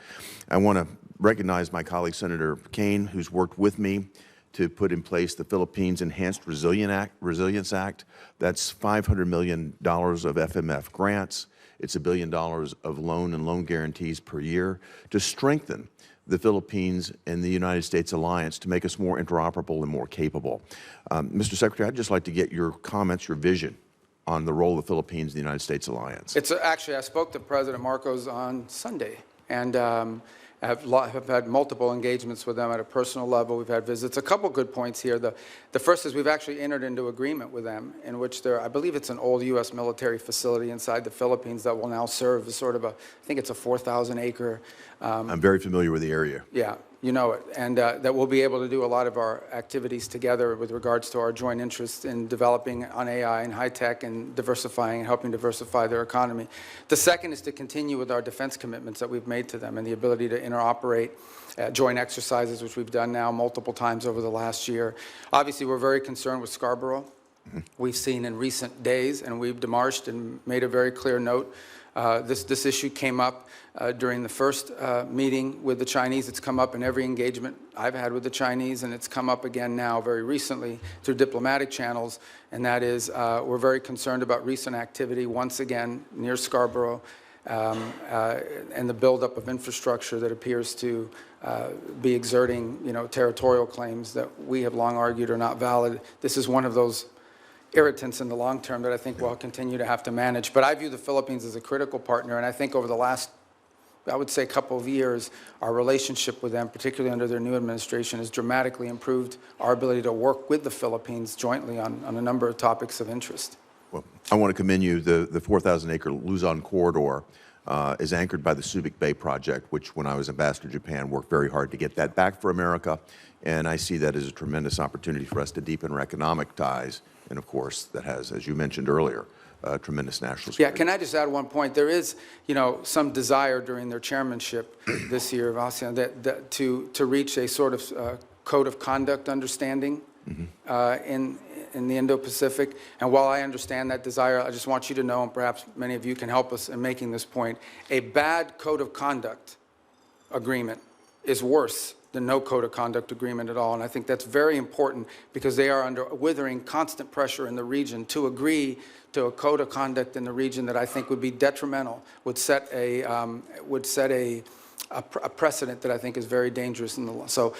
I want to recognize my colleague, Senator Kaine, who's worked with me to put in place the Philippines Enhanced Resilience Act. That's $500 million of FMF grants. It's $1 billion of loan guarantees per year to strengthen the Philippines and the United States alliance to make us more interoperable and more capable. Mr. Secretary, I'd just like to get your comments, your vision on the role of the Philippines in the United States alliance. Actually, I spoke to President Marcos on Sunday, and have had multiple engagements with them at a personal level. We've had visits. A couple good points here. The first is we've actually entered into agreement with them in which I believe it's an old U.S. military facility inside the Philippines that will now serve as sort of I think it's a 4,000-acre. I'm very familiar with the area. Yeah, you know it. And that we'll be able to do a lot of our activities together with regards to our joint interests in developing on AI and high tech and diversifying and helping diversify their economy. The second is to continue with our defense commitments that we've made to them and the ability to interoperate joint exercises, which we've done now multiple times over the last year. Obviously, we're very concerned with Scarborough. We've seen in recent days, and we've demarched and made a very clear note This issue came up during the first meeting with the Chinese. It's come up in every engagement I've had with the Chinese, and it's come up again now very recently through diplomatic channels, and that is we're very concerned about recent activity once again near Scarborough and the buildup of infrastructure that appears to be exerting, territorial claims that we have long argued are not valid. This is one of those irritants in the long term that I think we'll continue to have to manage. But I view the Philippines as a critical partner, and I think over the last, I would say, couple of years, our relationship with them, particularly under their new administration, has dramatically improved our ability to work with the Philippines jointly on a number of topics of interest. Well, I want to commend you. The 4,000-acre Luzon corridor is anchored by the Subic Bay project, which, when I was ambassador to Japan, worked very hard to get that back for America. And I see that as a tremendous opportunity for us to deepen our economic ties. And of course, that has, as you mentioned earlier, tremendous national security. Yeah, can I just add one point? There is, some desire during their chairmanship this year of ASEAN that to reach a sort of code of conduct understanding in the Indo-Pacific. And while I understand that desire, I just want you to know, and perhaps many of you can help us in making this point, a bad code of conduct agreement is worse than no code of conduct agreement at all. And I think that's very important because they are under withering constant pressure in the region to agree to a code of conduct in the region that I think would be detrimental, would set a precedent that I think is very dangerous in the law. So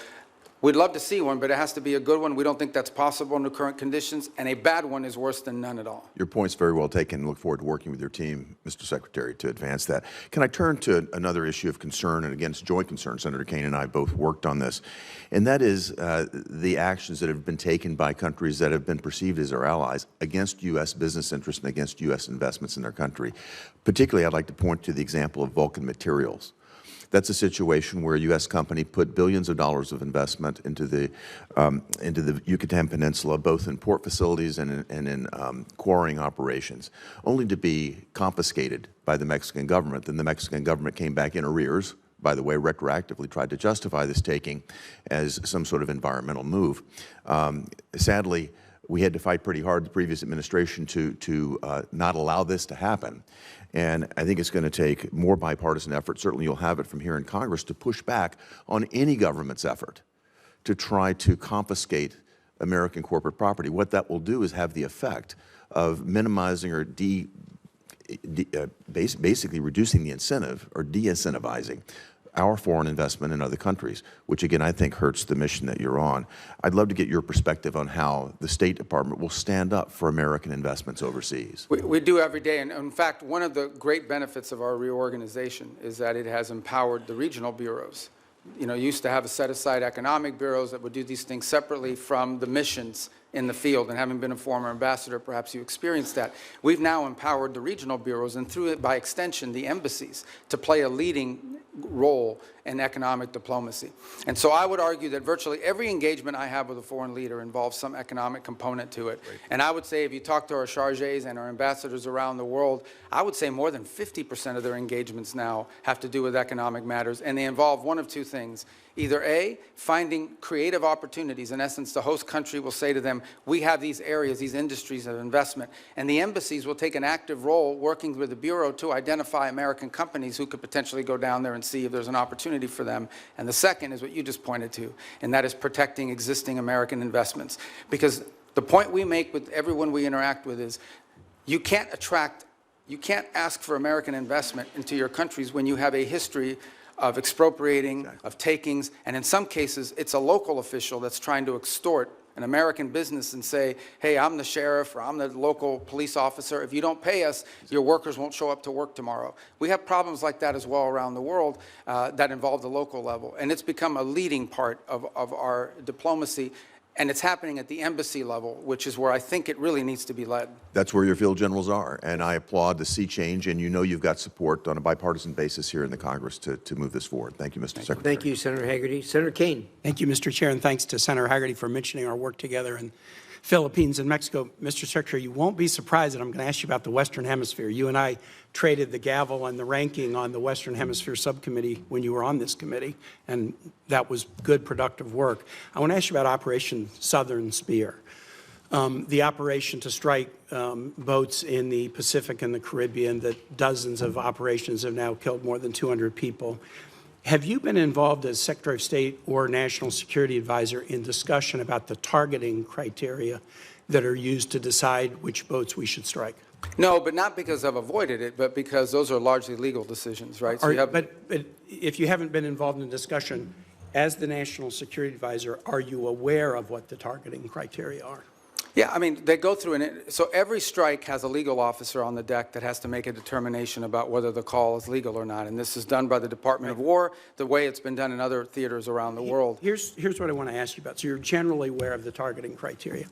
we'd love to see one, but it has to be a good one. We don't think that's possible under current conditions, and a bad one is worse than none at all. Your point's very well taken. Look forward to working with your team, Mr. Secretary, to advance that. Can I turn to another issue of concern, and again, it's joint concern. Senator Kaine and I both worked on this, and that is the actions that have been taken by countries that have been perceived as our allies against U.S. business interests and against U.S. investments in their country. Particularly, I'd like to point to the example of Vulcan Materials. That's a situation where a U.S. company put billions of dollars of investment into the Yucatan Peninsula, both in port facilities and in quarrying operations, only to be confiscated by the Mexican government. Then the Mexican government came back in arrears, by the way, retroactively tried to justify this taking as some sort of environmental move. Sadly, we had to fight pretty hard, the previous administration, to not allow this to happen. And I think it's going to take more bipartisan effort, certainly you'll have it from here in Congress, to push back on any government's effort to try to confiscate American corporate property. What that will do is have the effect of minimizing or basically reducing the incentive or de-incentivizing our foreign investment in other countries, which again I think hurts the mission that you're on. I'd love to get your perspective on how the State Department will stand up for American investments overseas. We do every day, and in fact, one of the great benefits of our reorganization is that it has empowered the regional bureaus. You used to have a set-aside economic bureaus that would do these things separately from the missions in the field, and having been a former ambassador, perhaps you experienced that. We've now empowered the regional bureaus, and through it, by extension, the embassies, to play a leading role in economic diplomacy. And so I would argue that virtually every engagement I have with a foreign leader involves some economic component to it. Right. And I would say if you talk to our chargés and our ambassadors around the world, I would say more than 50% of their engagements now have to do with economic matters, and they involve one of two things. Either A, finding creative opportunities. In essence, the host country will say to them, we have these areas, these industries of investment, and the embassies will take an active role working with the Bureau to identify American companies who could potentially go down there and see if there's an opportunity for them. And the second is what you just pointed to, and that is protecting existing American investments. Because the point we make with everyone we interact with is you can't ask for American investment into your countries when you have a history of expropriating, of takings, and in some cases, it's a local official that's trying to extort an American business and say, hey, I'm the sheriff or I'm the local police officer. If you don't pay us, your workers won't show up to work tomorrow. We have problems like that as well around the world that involve the local level, and it's become a leading part of our diplomacy. And it's happening at the embassy level, which is where I think it really needs to be led. That's where your field generals are, and I applaud the sea change, and you've got support on a bipartisan basis here in the Congress to move this forward. Thank you, Mr. Secretary. Thank you, Senator Hagerty. Senator Kaine. Thank you, Mr. Chair, and thanks to Senator Hagerty for mentioning our work together in Philippines and Mexico. Mr. Secretary, you won't be surprised that I'm going to ask you about the Western Hemisphere. You and I traded the gavel and the ranking on the Western Hemisphere subcommittee when you were on this committee, and that was good, productive work. I want to ask you about Operation Southern Spear. the operation to strike boats in the Pacific and the Caribbean, that dozens of operations have now killed more than 200 people. Have you been involved as Secretary of State or National Security Advisor in discussion about the targeting criteria that are used to decide which boats we should strike? No, but not because I've avoided it, but because those are largely legal decisions, right? So you have- But if you haven't been involved in discussion, as the National Security Advisor, are you aware of what the targeting criteria are? Yeah, I mean, they go through, so every strike has a legal officer on the deck that has to make a determination about whether the call is legal or not. And this is done by the Department of War, the way it's been done in other theaters around the world. Here's what I want to ask you about. So you're generally aware of the targeting criteria.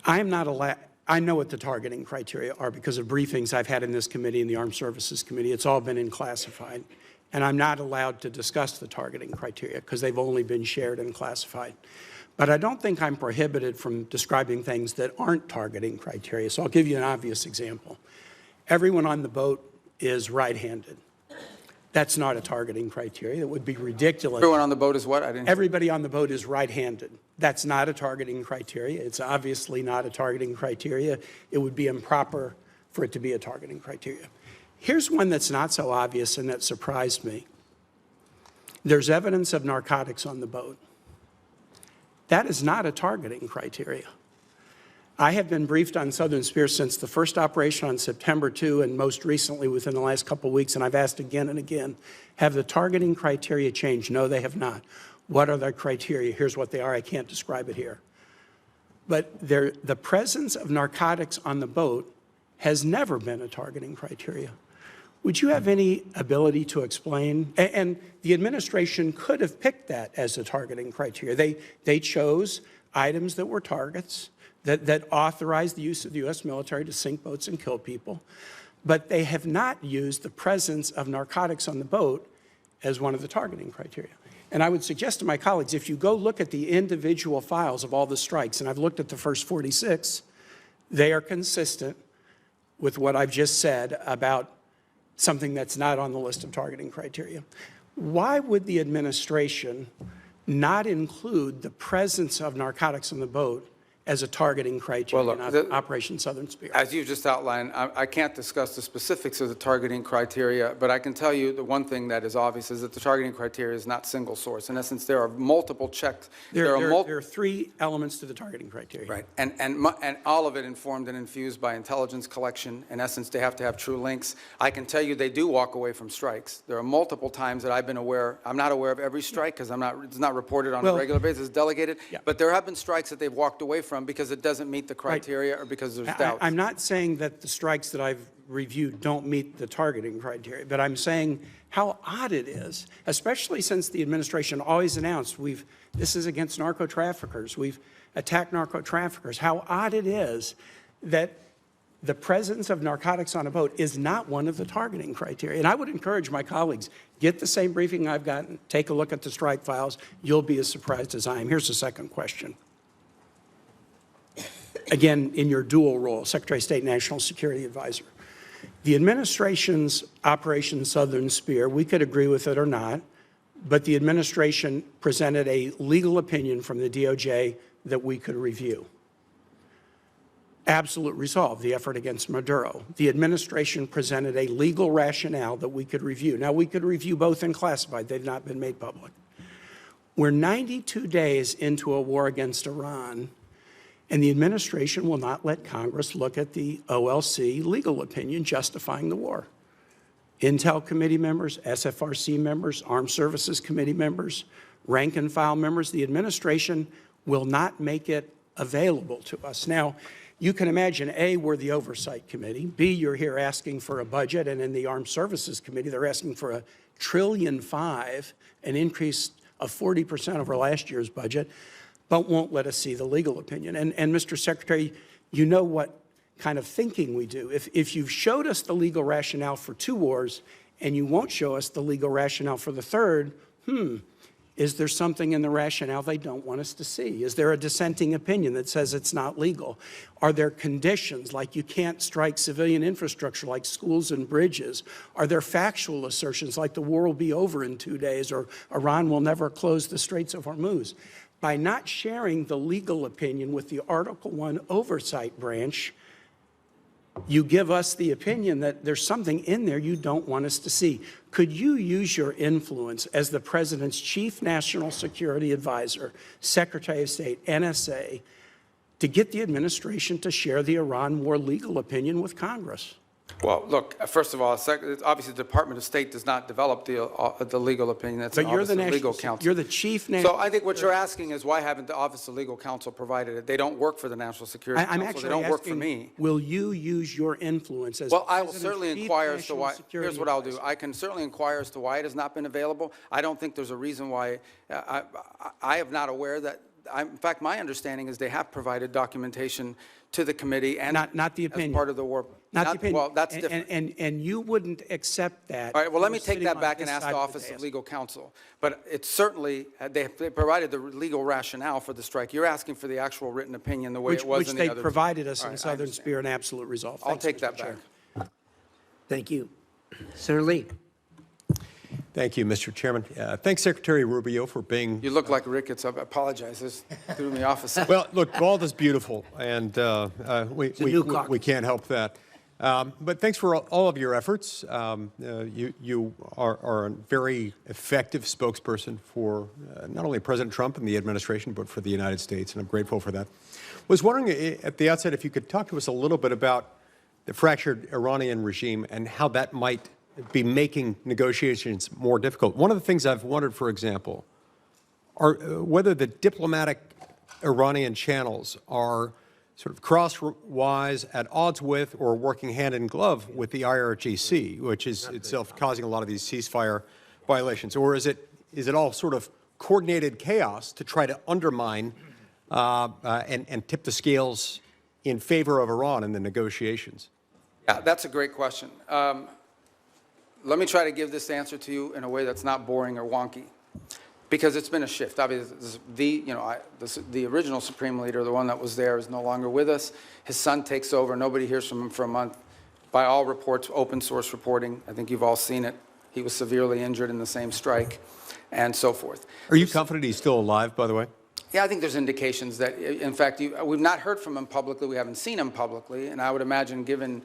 I am not allowed, I know what the targeting criteria are because of briefings I've had in this committee and the Armed Services Committee. It's all been in classified. And I'm not allowed to discuss the targeting criteria because they've only been shared and classified. But I don't think I'm prohibited from describing things that aren't targeting criteria. So I'll give you an obvious example. Everyone on the boat is right-handed. That's not a targeting criteria. That would be ridiculous. Everyone on the boat is what? I didn't. Everybody on the boat is right-handed. That's not a targeting criteria. It's obviously not a targeting criteria. It would be improper for it to be a targeting criteria. Here's one that's not so obvious and that surprised me. There's evidence of narcotics on the boat. That is not a targeting criteria. I have been briefed on Southern Spear since the first operation on September 2 and most recently within the last couple of weeks, and I've asked again and again, have the targeting criteria changed? No, they have not. What are the criteria? Here's what they are. I can't describe it here. But the presence of narcotics on the boat has never been a targeting criteria. Would you have any ability to explain? And the administration could have picked that as a targeting criteria. They chose items that were targets, that authorized the use of the U.S. military to sink boats and kill people, but they have not used the presence of narcotics on the boat as one of the targeting criteria. And I would suggest to my colleagues, if you go look at the individual files of all the strikes, and I've looked at the first 46, they are consistent with what I've just said about something that's not on the list of targeting criteria. Why would the administration not include the presence of narcotics on the boat as a targeting criteria in Operation Southern Spear? As you just outlined, I can't discuss the specifics of the targeting criteria, but I can tell you the one thing that is obvious is that the targeting criteria is not single source. In essence, there are multiple checks. There are three elements to the targeting criteria. Right, and all of it informed and infused by intelligence collection. In essence, they have to have true links. I can tell you they do walk away from strikes. There are multiple times that I've been aware. I'm not aware of every strike because it's not reported on a regular basis, it's delegated. Yeah. But there have been strikes that they've walked away from because it doesn't meet the criteria or because there's doubts. I'm not saying that the strikes that I've reviewed don't meet the targeting criteria, but I'm saying how odd it is, especially since the administration always announced this is against narco-traffickers. We've attacked narco-traffickers. How odd it is that the presence of narcotics on a boat is not one of the targeting criteria. And I would encourage my colleagues, get the same briefing I've gotten, take a look at the strike files. You'll be as surprised as I am. Here's the second question. Again, in your dual role, Secretary of State, National Security Advisor. The administration's Operation Southern Spear, we could agree with it or not, but the administration presented a legal opinion from the DOJ that we could review. Absolute resolve, the effort against Maduro. The administration presented a legal rationale that we could review. Now, we could review both in classified. They've not been made public. We're 92 days into a war against Iran, and the administration will not let Congress look at the OLC legal opinion justifying the war. Intel committee members, SFRC members, Armed Services Committee members, rank and file members, the administration will not make it available to us. Now, you can imagine, A, we're the Oversight Committee. B, you're here asking for a budget, and in the Armed Services Committee, they're asking for $1.5 trillion, an increase of 40% over last year's budget, but won't let us see the legal opinion. And Mr. Secretary, you know what kind of thinking we do. If you've showed us the legal rationale for 2 wars and you won't show us the legal rationale for the third, is there something in the rationale they don't want us to see? Is there a dissenting opinion that says it's not legal? Are there conditions like you can't strike civilian infrastructure like schools and bridges? Are there factual assertions like the war will be over in 2 days or Iran will never close the Straits of Hormuz? by not sharing the legal opinion with the Article 1 Oversight Branch, you give us the opinion that there's something in there you don't want us to see. Could you use your influence as the President's Chief National Security Advisor, Secretary of State, NSA, to get the administration to share the Iran war legal opinion with Congress? Well, look, first of all, obviously the Department of State does not develop the legal opinion. That's the But you're Office the of national, Legal Counsel. you're the Chief National. So I think what you're asking is why haven't the Office of Legal Counsel provided it? They don't work for the National Security I'm Council. actually They don't work for asking, me. will you use your influence as Well, I will President's certainly Chief inquire as to National why. Security Here's what I'll do. Advisor? I can certainly inquire as to why it has not been available. I don't think there's a reason why. I am not aware that. In fact, my understanding is they have provided documentation to the committee and Not the opinion. as part of the war. Not the opinion. Well, that's And- different. And you wouldn't accept that. All right, well, let me if you were take sitting that on back this and ask side the of Office of dais. Legal Counsel. But it's certainly, they provided the legal rationale for the strike. You're asking for the actual written opinion the way it was Which in they the other. provided us All in right, I Southern understand. Spirit and Absolute Resolve. I'll Thanks, take Mr. that Chair. back. Thank you. Senator Lee. Thank you, Mr. Chairman. Thanks, Secretary Rubio, for being. You look like Ricketts. I apologize. This threw me off a second. Well, look, bald is beautiful, and we new caucus. can't help that. But thanks for all of your efforts. You are a very effective spokesperson for not only President Trump and the administration, but for the United States, and I'm grateful for that. Was wondering at the outset if you could talk to us a little bit about the fractured Iranian regime and how that might be making negotiations more difficult. One of the things I've wondered, for example, are whether the diplomatic Iranian channels are sort of crosswise, at odds with, or working hand in glove with the IRGC, which is itself causing a lot of these ceasefire violations, or is it all sort of coordinated chaos to try to undermine and tip the scales in favor of Iran in the negotiations? Yeah, that's a great question. Let me try to give this answer to you in a way that's not boring or wonky, because it's been a shift. Obviously, the original Supreme Leader, the one that was there, is no longer with us. His son takes over. Nobody hears from him for a month. By all reports, open source reporting, I think you've all seen it. He was severely injured in the same strike, and so forth. Are you confident he's still alive, by the way? Yeah, I think there's indications that, in fact, we've not heard from him publicly. We haven't seen him publicly, and I would imagine, given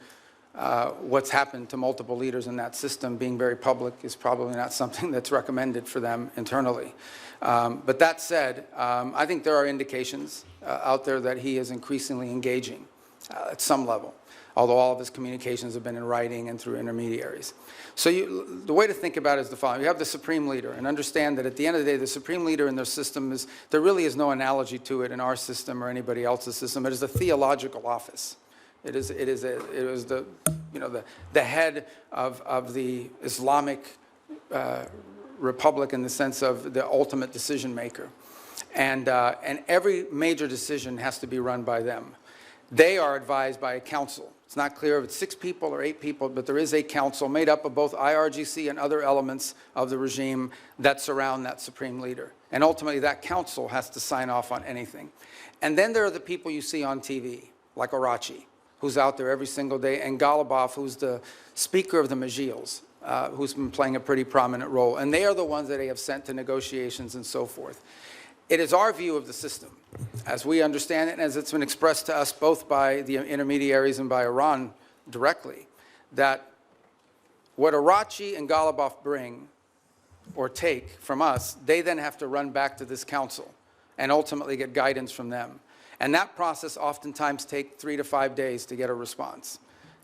what's happened to multiple leaders in that system, being very public is probably not something that's recommended for them internally. But that said, I think there are indications out there that he is increasingly engaging at some level, although all of his communications have been in writing and through intermediaries. So the way to think about it is the following. You have the Supreme Leader, and understand that at the end of the day, the Supreme Leader in their system there really is no analogy to it in our system or anybody else's system. It is a theological office. It was the head of the Islamic Republic in the sense of the ultimate decision maker, and every major decision has to be run by them. They are advised by a council. It's not clear if it's 6 people or 8 people, but there is a council made up of both IRGC and other elements of the regime that surround that Supreme Leader. And ultimately, that council has to sign off on anything. And then there are the people you see on TV, like Arachi, who's out there every single day, and Ghalibaf, who's the Speaker of the Majils, who's been playing a pretty prominent role. And they are the ones that they have sent to negotiations and so forth. It is our view of the system, as we understand it, and as it's been expressed to us both by the intermediaries and by Iran directly, that what Arachi and Ghalibaf bring or take from us, they then have to run back to this council and ultimately get guidance from them. And that process oftentimes takes 3 to 5 days to get a response.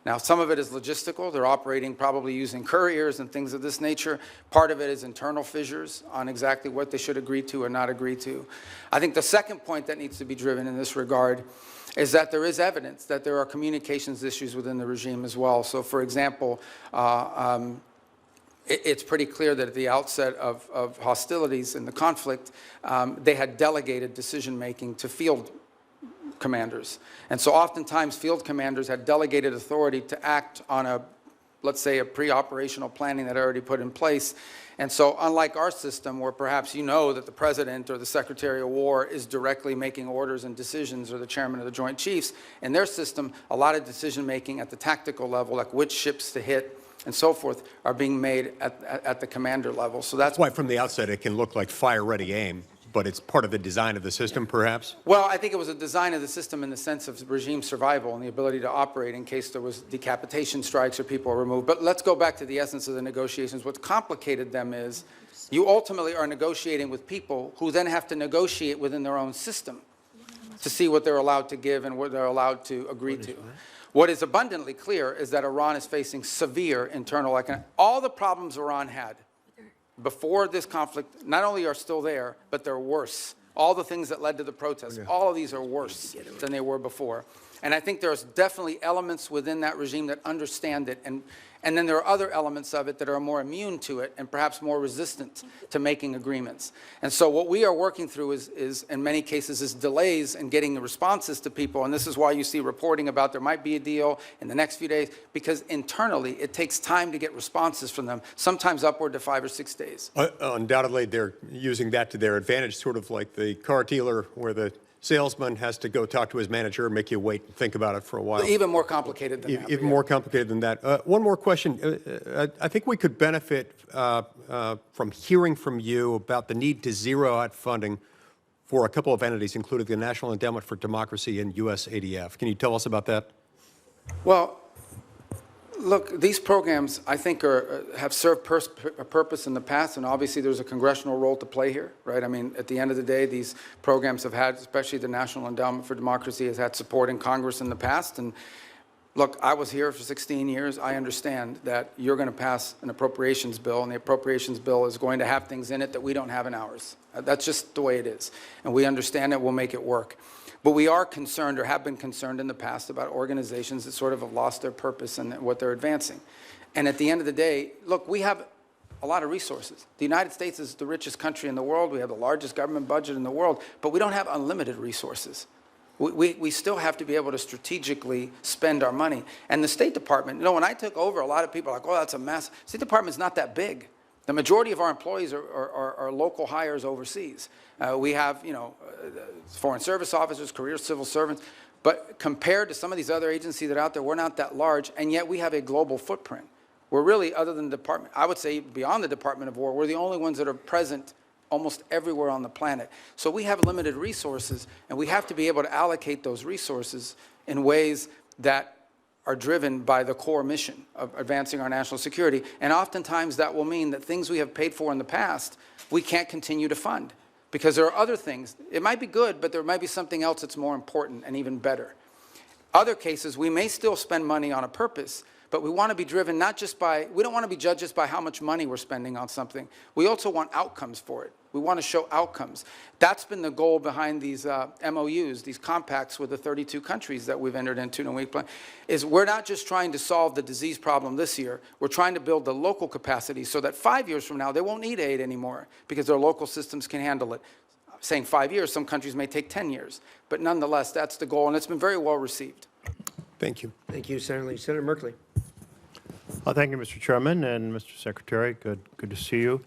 Now, some of it is logistical. They're operating probably using couriers and things of this nature. Part of it is internal fissures on exactly what they should agree to or not agree to. I think the second point that needs to be driven in this regard is that there is evidence that there are communications issues within the regime as well. So, for example, it's pretty clear that at the outset of hostilities and the conflict, they had delegated decision-making to field commanders. And so oftentimes field commanders had delegated authority to act on let's say, a pre-operational planning that already put in place. And so unlike our system, where perhaps you know that the president or the secretary of war is directly making orders and decisions, or the chairman of the Joint Chiefs, in their system, a lot of decision-making at the tactical level, like which ships to hit and so forth, are being made at the commander level. So that's Why, from the outset, it can look like fire-ready aim, but it's part of the design of the system, perhaps? Well, I think it was a design of the system in the sense of regime survival and the ability to operate in case there was decapitation strikes or people were removed. But let's go back to the essence of the negotiations. What's complicated them is you ultimately are negotiating with people who then have to negotiate within their own system to see what they're allowed to give and what they're allowed to agree to. What is abundantly clear is that Iran is facing severe internal economic. All the problems Iran had before this conflict not only are still there, but they're worse. All the things that led to the protests, all of these are worse than they were before. And I think there's definitely elements within that regime that understand it. And then there are other elements of it that are more immune to it and perhaps more resistant to making agreements. And so what we are working through is in many cases, is delays in getting the responses to people. And this is why you see reporting about there might be a deal in the next few days, because internally it takes time to get responses from them, sometimes upward to 5 or 6 days. Undoubtedly, they're using that to their advantage, sort of like the car dealer where the salesman has to go talk to his manager and make you wait and think about it for a while. Even more complicated than that. Even more complicated than that. One more question. I think we could benefit from hearing from you about the need to zero out funding for a couple of entities, including the National Endowment for Democracy and USADF. Can you tell us about that? Well, look, these programs, I think, have served a purpose in the past, and obviously there's a congressional role to play here, right? I mean, at the end of the day, these programs have had, especially the National Endowment for Democracy, has had support in Congress in the past. And look, I was here for 16 years. I understand that you're going to pass an appropriations bill, and the appropriations bill is going to have things in it that we don't have in ours. That's just the way it is. And we understand it. We'll make it work. But we are concerned, or have been concerned in the past, about organizations that sort of have lost their purpose and what they're advancing. And at the end of the day, look, we have a lot of resources. The United States is the richest country in the world. We have the largest government budget in the world, but we don't have unlimited resources. We still have to be able to strategically spend our money. And the State Department, you know, when I took over, a lot of people are like, oh, that's a mess. State Department's not that big. The majority of our employees are local hires overseas. We have, you know, foreign service officers, career civil servants, but compared to some of these other agencies that are out there, we're not that large, and yet we have a global footprint. We're really, other than the department, I would say beyond the Department of War, we're the only ones that are present almost everywhere on the planet. So we have limited resources, and we have to be able to allocate those resources in ways that are driven by the core mission of advancing our national security. And oftentimes that will mean that things we have paid for in the past, we can't continue to fund. Because there are other things. It might be good, but there might be something else that's more important and even better. Other cases, we may still spend money on a purpose, but we want to be driven not just by, we don't want to be judged just by how much money we're spending on something. We also want outcomes for it. We want to show outcomes. That's been the goal behind these MOUs, these compacts with the 32 countries that we've entered into in a week plan, is we're not just trying to solve the disease problem this year. We're trying to build the local capacity so that 5 years from now, they won't need aid anymore because their local systems can handle it. Saying 5 years, some countries may take 10 years. But nonetheless, that's the goal, and it's been very well received. Thank you. Thank you, Senator Lee. Senator Merkley. Thank you, Mr. Chairman and Mr. Secretary. Good to see you.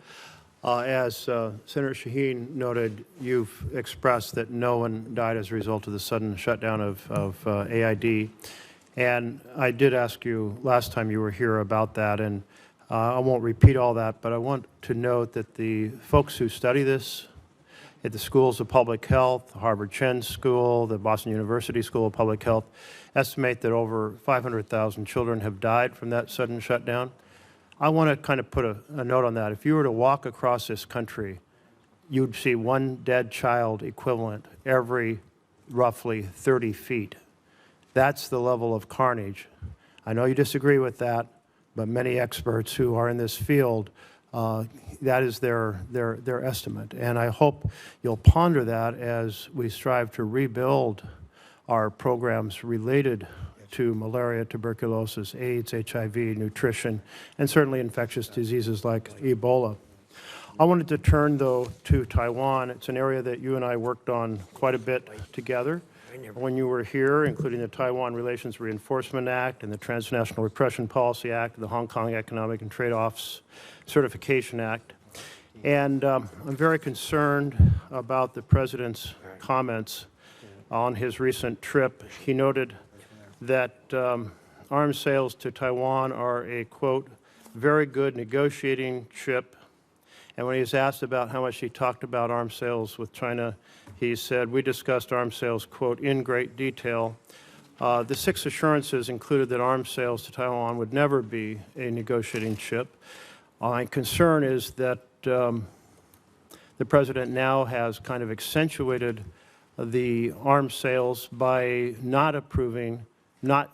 As Senator Shaheen noted, you've expressed that no one died as a result of the sudden shutdown of AID. And I did ask you last time you were here about that, and I won't repeat all that, but I want to note that the folks who study this at the schools of public health, the Harvard Chen School, the Boston University School of Public Health, estimate that over 500,000 children have died from that sudden shutdown. I want to kind of put a note on that. If you were to walk across this country, you'd see one dead child equivalent every roughly 30 feet. That's the level of carnage. I know you disagree with that, but many experts who are in this field, that is their estimate. And I hope you'll ponder that as we strive to rebuild our programs related to malaria, tuberculosis, AIDS, HIV, nutrition, and certainly infectious diseases like Ebola. I wanted to turn, though, to Taiwan. It's an area that you and I worked on quite a bit together when you were here, including the Taiwan Relations Reinforcement Act and the Transnational Repression Policy Act, the Hong Kong Economic and Trade Offs Certification Act. And I'm very concerned about the President's comments on his recent trip. He noted that arms sales to Taiwan are a, quote, very good negotiating chip And when he was asked about how much he talked about arms sales with China, he said, "We discussed arms sales, quote, in great detail. The 6 assurances included that arms sales to Taiwan would never be a negotiating chip. My concern is that the President now has kind of accentuated the arms sales by not approving, not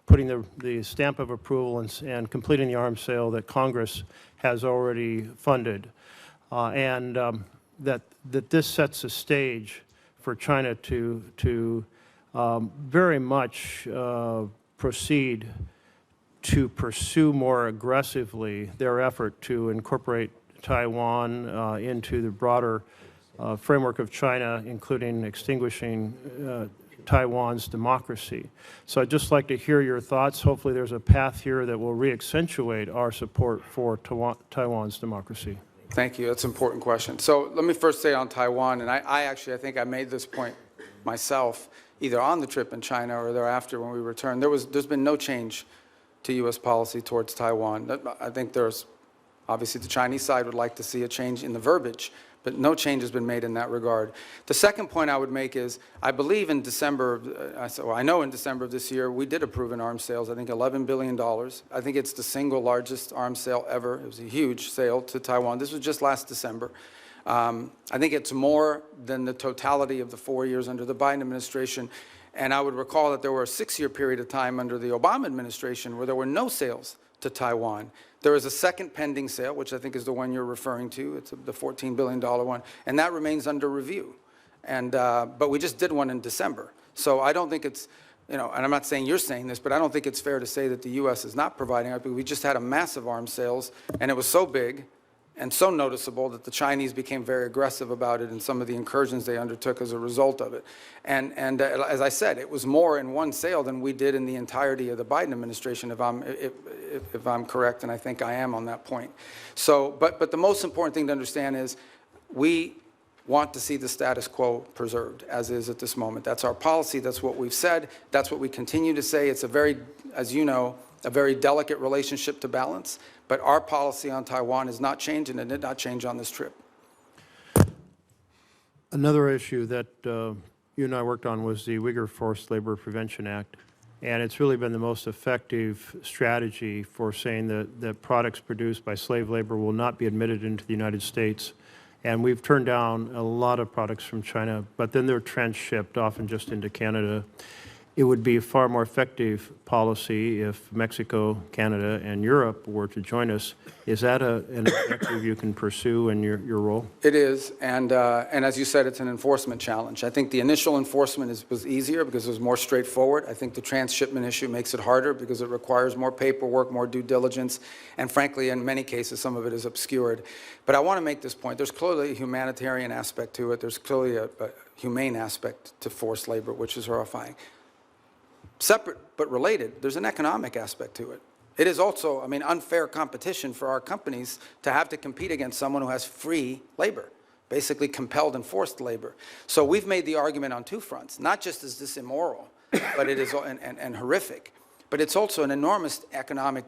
putting the stamp of approval and completing the arms sale that Congress has already funded. That this sets a stage for China to very much proceed to pursue more aggressively their effort to incorporate Taiwan into the broader framework of China, including extinguishing Taiwan's democracy. So I'd just like to hear your thoughts. Hopefully there's a path here that will re-accentuate our support for Taiwan's democracy. Thank you. That's an important question. So let me first say on Taiwan, and I think I made this point myself, either on the trip in China or thereafter when we returned. There's been no change to U.S. policy towards Taiwan. I think there's, obviously the Chinese side would like to see a change in the verbiage, but no change has been made in that regard. The second point I would make is, I believe in December, I know in December of this year, we did approve an arms sales, I think $11 billion. I think it's the single largest arms sale ever. It was a huge sale to Taiwan. This was just last December. I think it's more than the totality of the 4 years under the Biden administration. And I would recall that there were a 6-year period of time under the Obama administration where there were no sales to Taiwan. There is a second pending sale, which I think is the one you're referring to. It's the $14 billion one, and that remains under review. And but we just did one in December. So I don't think it's, and I'm not saying you're saying this, but I don't think it's fair to say that the U.S. is not providing it. We just had a massive arms sales, and it was so big and so noticeable that the Chinese became very aggressive about it and some of the incursions they undertook as a result of it. And as I said, it was more in one sale than we did in the entirety of the Biden administration, if I'm correct, and I think I am on that point. So, but the most important thing to understand is we want to see the status quo preserved as is at this moment. That's our policy. That's what we've said. That's what we continue to say. It's a very, as you know, a very delicate relationship to balance. But our policy on Taiwan has not changed, and it did not change on this trip. Another issue that you and I worked on was the Uyghur Forced Labor Prevention Act. And it's really been the most effective strategy for saying that products produced by slave labor will not be admitted into the United States. And we've turned down a lot of products from China, but then they're transshipped, often just into Canada. It would be a far more effective policy if Mexico, Canada, and Europe were to join us. Is that an objective you can pursue in your role? It is, and as you said, it's an enforcement challenge. I think the initial enforcement was easier because it was more straightforward. I think the transshipment issue makes it harder because it requires more paperwork, more due diligence, and frankly, in many cases, some of it is obscured. But I want to make this point. There's clearly a humanitarian aspect to it. There's clearly a humane aspect to forced labor, which is horrifying. Separate but related, there's an economic aspect to it. It is also, unfair competition for our companies to have to compete against someone who has free labor, basically compelled and forced labor. So we've made the argument on two fronts. Not just is this immoral, but it is and horrific, but it's also an enormous economic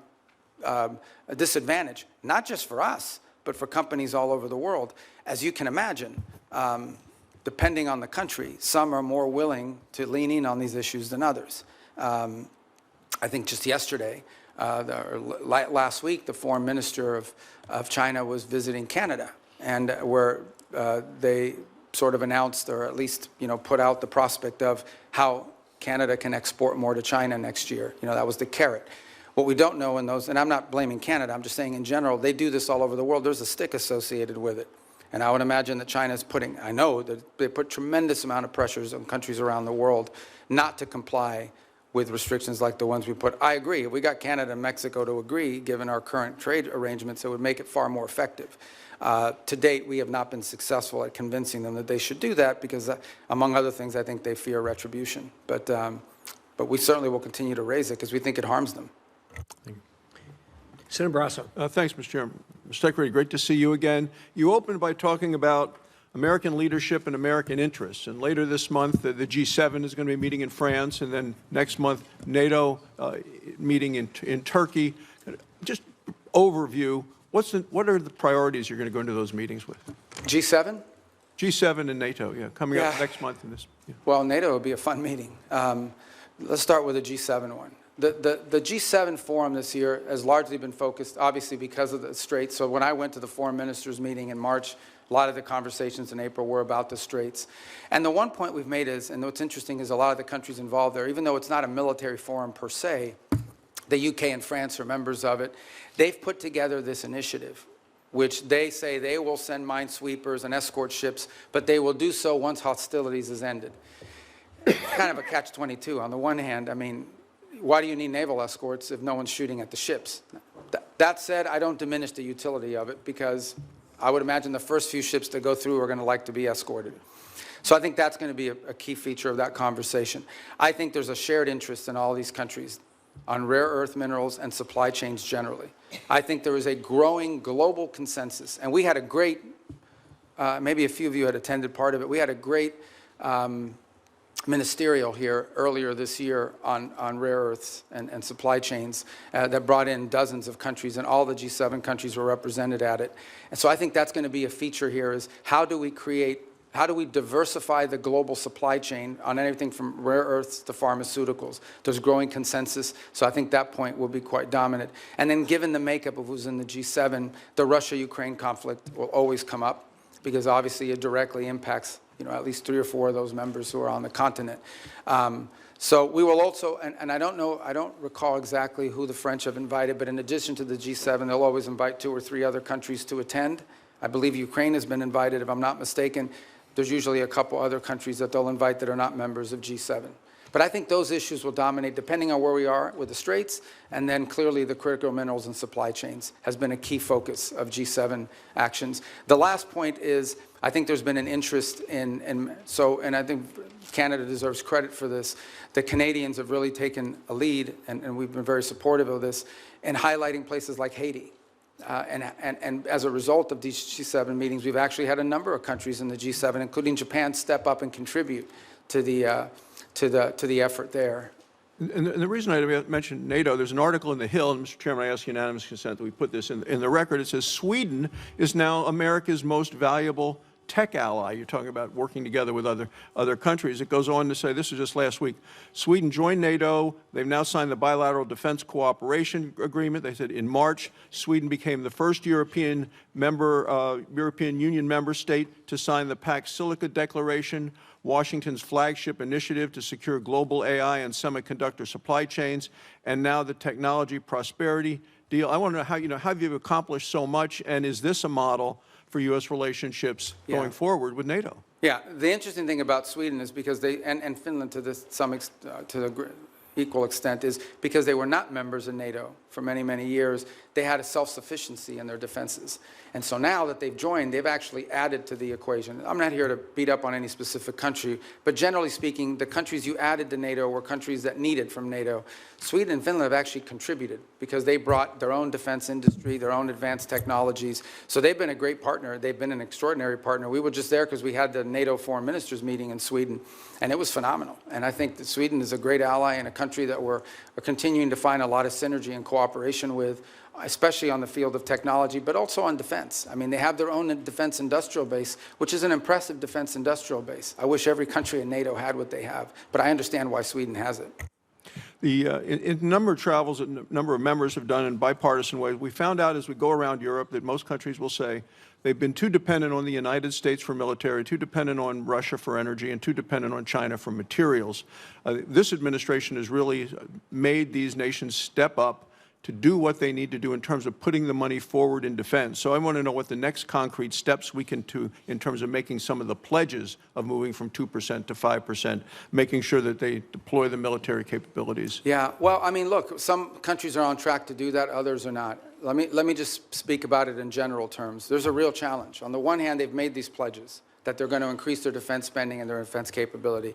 disadvantage, not just for us, but for companies all over the world. As you can imagine, depending on the country, some are more willing to lean in on these issues than others. I think just yesterday, last week, the foreign minister of China was visiting Canada, and where they sort of announced, or at least put out the prospect of how Canada can export more to China next year. That was the carrot. What we don't know in those, and I'm not blaming Canada, I'm just saying in general, they do this all over the world. There's a stick associated with it. And I would imagine that China's putting, I know that they put tremendous amount of pressures on countries around the world not to comply with restrictions like the ones we put. I agree. If we got Canada and Mexico to agree, given our current trade arrangements, it would make it far more effective. To date, we have not been successful at convincing them that they should do that because, among other things, I think they fear retribution. But we certainly will continue to raise it because we think it harms them. Senator Barrasso. Thanks, Mr. Chairman. Mr. Secretary, great to see you again. You opened by talking about American leadership and American interests. And later this month, the G7 is going to be meeting in France, and then next month, NATO meeting in Turkey. Just overview, What are the priorities you're going to go into those meetings with? G7? G7 and NATO, coming up Yeah. next month in this. Yeah. Well, NATO would be a fun meeting. Let's start with the G7 one. The G7 forum this year has largely been focused, obviously, because of the Straits. So when I went to the foreign ministers meeting in March, a lot of the conversations in April were about the Straits. And the one point we've made is, and what's interesting is a lot of the countries involved there, even though it's not a military forum per se, the UK and France are members of it, they've put together this initiative, which they say they will send minesweepers and escort ships, but they will do so once hostilities is ended. It's kind of a catch-22. On the one hand, I mean, why do you need naval escorts if no one's shooting at the ships? That said, I don't diminish the utility of it, because I would imagine the first few ships to go through are going to like to be escorted. So I think that's going to be a key feature of that conversation. I think there's a shared interest in all these countries on rare earth minerals and supply chains generally. I think there is a growing global consensus, and we had a great, maybe a few of you had attended part of it, we had a great ministerial here earlier this year on rare earths and supply chains that brought in dozens of countries, and all the G7 countries were represented at it. And so I think that's going to be a feature here, is how do we diversify the global supply chain on anything from rare earths to pharmaceuticals? There's growing consensus, so I think that point will be quite dominant. And then given the makeup of who's in the G7, the Russia-Ukraine conflict will always come up, because obviously it directly impacts at least 3 or 4 of those members who are on the continent. So we will also, and I don't recall exactly who the French have invited, but in addition to the G7, they'll always invite 2 or 3 other countries to attend. I believe Ukraine has been invited, if I'm not mistaken. There's usually a couple other countries that they'll invite that are not members of G7. But I think those issues will dominate depending on where we are with the Straits, and then clearly the critical minerals and supply chains has been a key focus of G7 actions. The last point is, I think there's been an interest and I think Canada deserves credit for this. The Canadians have really taken a lead, and we've been very supportive of this, in highlighting places like Haiti. And as a result of these G7 meetings, we've actually had a number of countries in the G7, including Japan, step up and contribute to the effort there. And the reason I mentioned NATO, there's an article in The Hill, and Mr. Chairman, I ask unanimous consent that we put this in the record. It says Sweden is now America's most valuable tech ally. You're talking about working together with other countries. It goes on to say, this is just last week, Sweden joined NATO. They've now signed the bilateral defense cooperation agreement. They said in March, Sweden became the first European Union member state to sign the Pax Silica Declaration, Washington's flagship initiative to secure global AI and semiconductor supply chains, and now the technology prosperity deal. I want to know how you've accomplished so much, and is this a model for U.S. relationships going forward with NATO? Yeah, the interesting thing about Sweden is because they, and Finland to the equal extent, is because they were not members of NATO for many, many years, they had a self-sufficiency in their defenses. And so now that they've joined, they've actually added to the equation. I'm not here to beat up on any specific country, but generally speaking, the countries you added to NATO were countries that needed from NATO. Sweden and Finland have actually contributed because they brought their own defense industry, their own advanced technologies. So they've been a great partner. They've been an extraordinary partner. We were just there because we had the NATO foreign ministers meeting in Sweden, and it was phenomenal. And I think that Sweden is a great ally and a country that we're continuing to find a lot of synergy and cooperation with, especially on the field of technology, but also on defense. I mean, they have their own defense industrial base, which is an impressive defense industrial base. I wish every country in NATO had what they have, but I understand why Sweden has it. In a number of travels that a number of members have done in bipartisan ways, we found out as we go around Europe that most countries will say they've been too dependent on the United States for military, too dependent on Russia for energy, and too dependent on China for materials. This administration has really made these nations step up to do what they need to do in terms of putting the money forward in defense. So I want to know what the next concrete steps we can do in terms of making some of the pledges of moving from 2% to 5%, making sure that they deploy the military capabilities. Yeah, well, I mean, look, some countries are on track to do that, others are not. Let me just speak about it in general terms. There's a real challenge. On the one hand, they've made these pledges that they're going to increase their defense spending and their defense capability.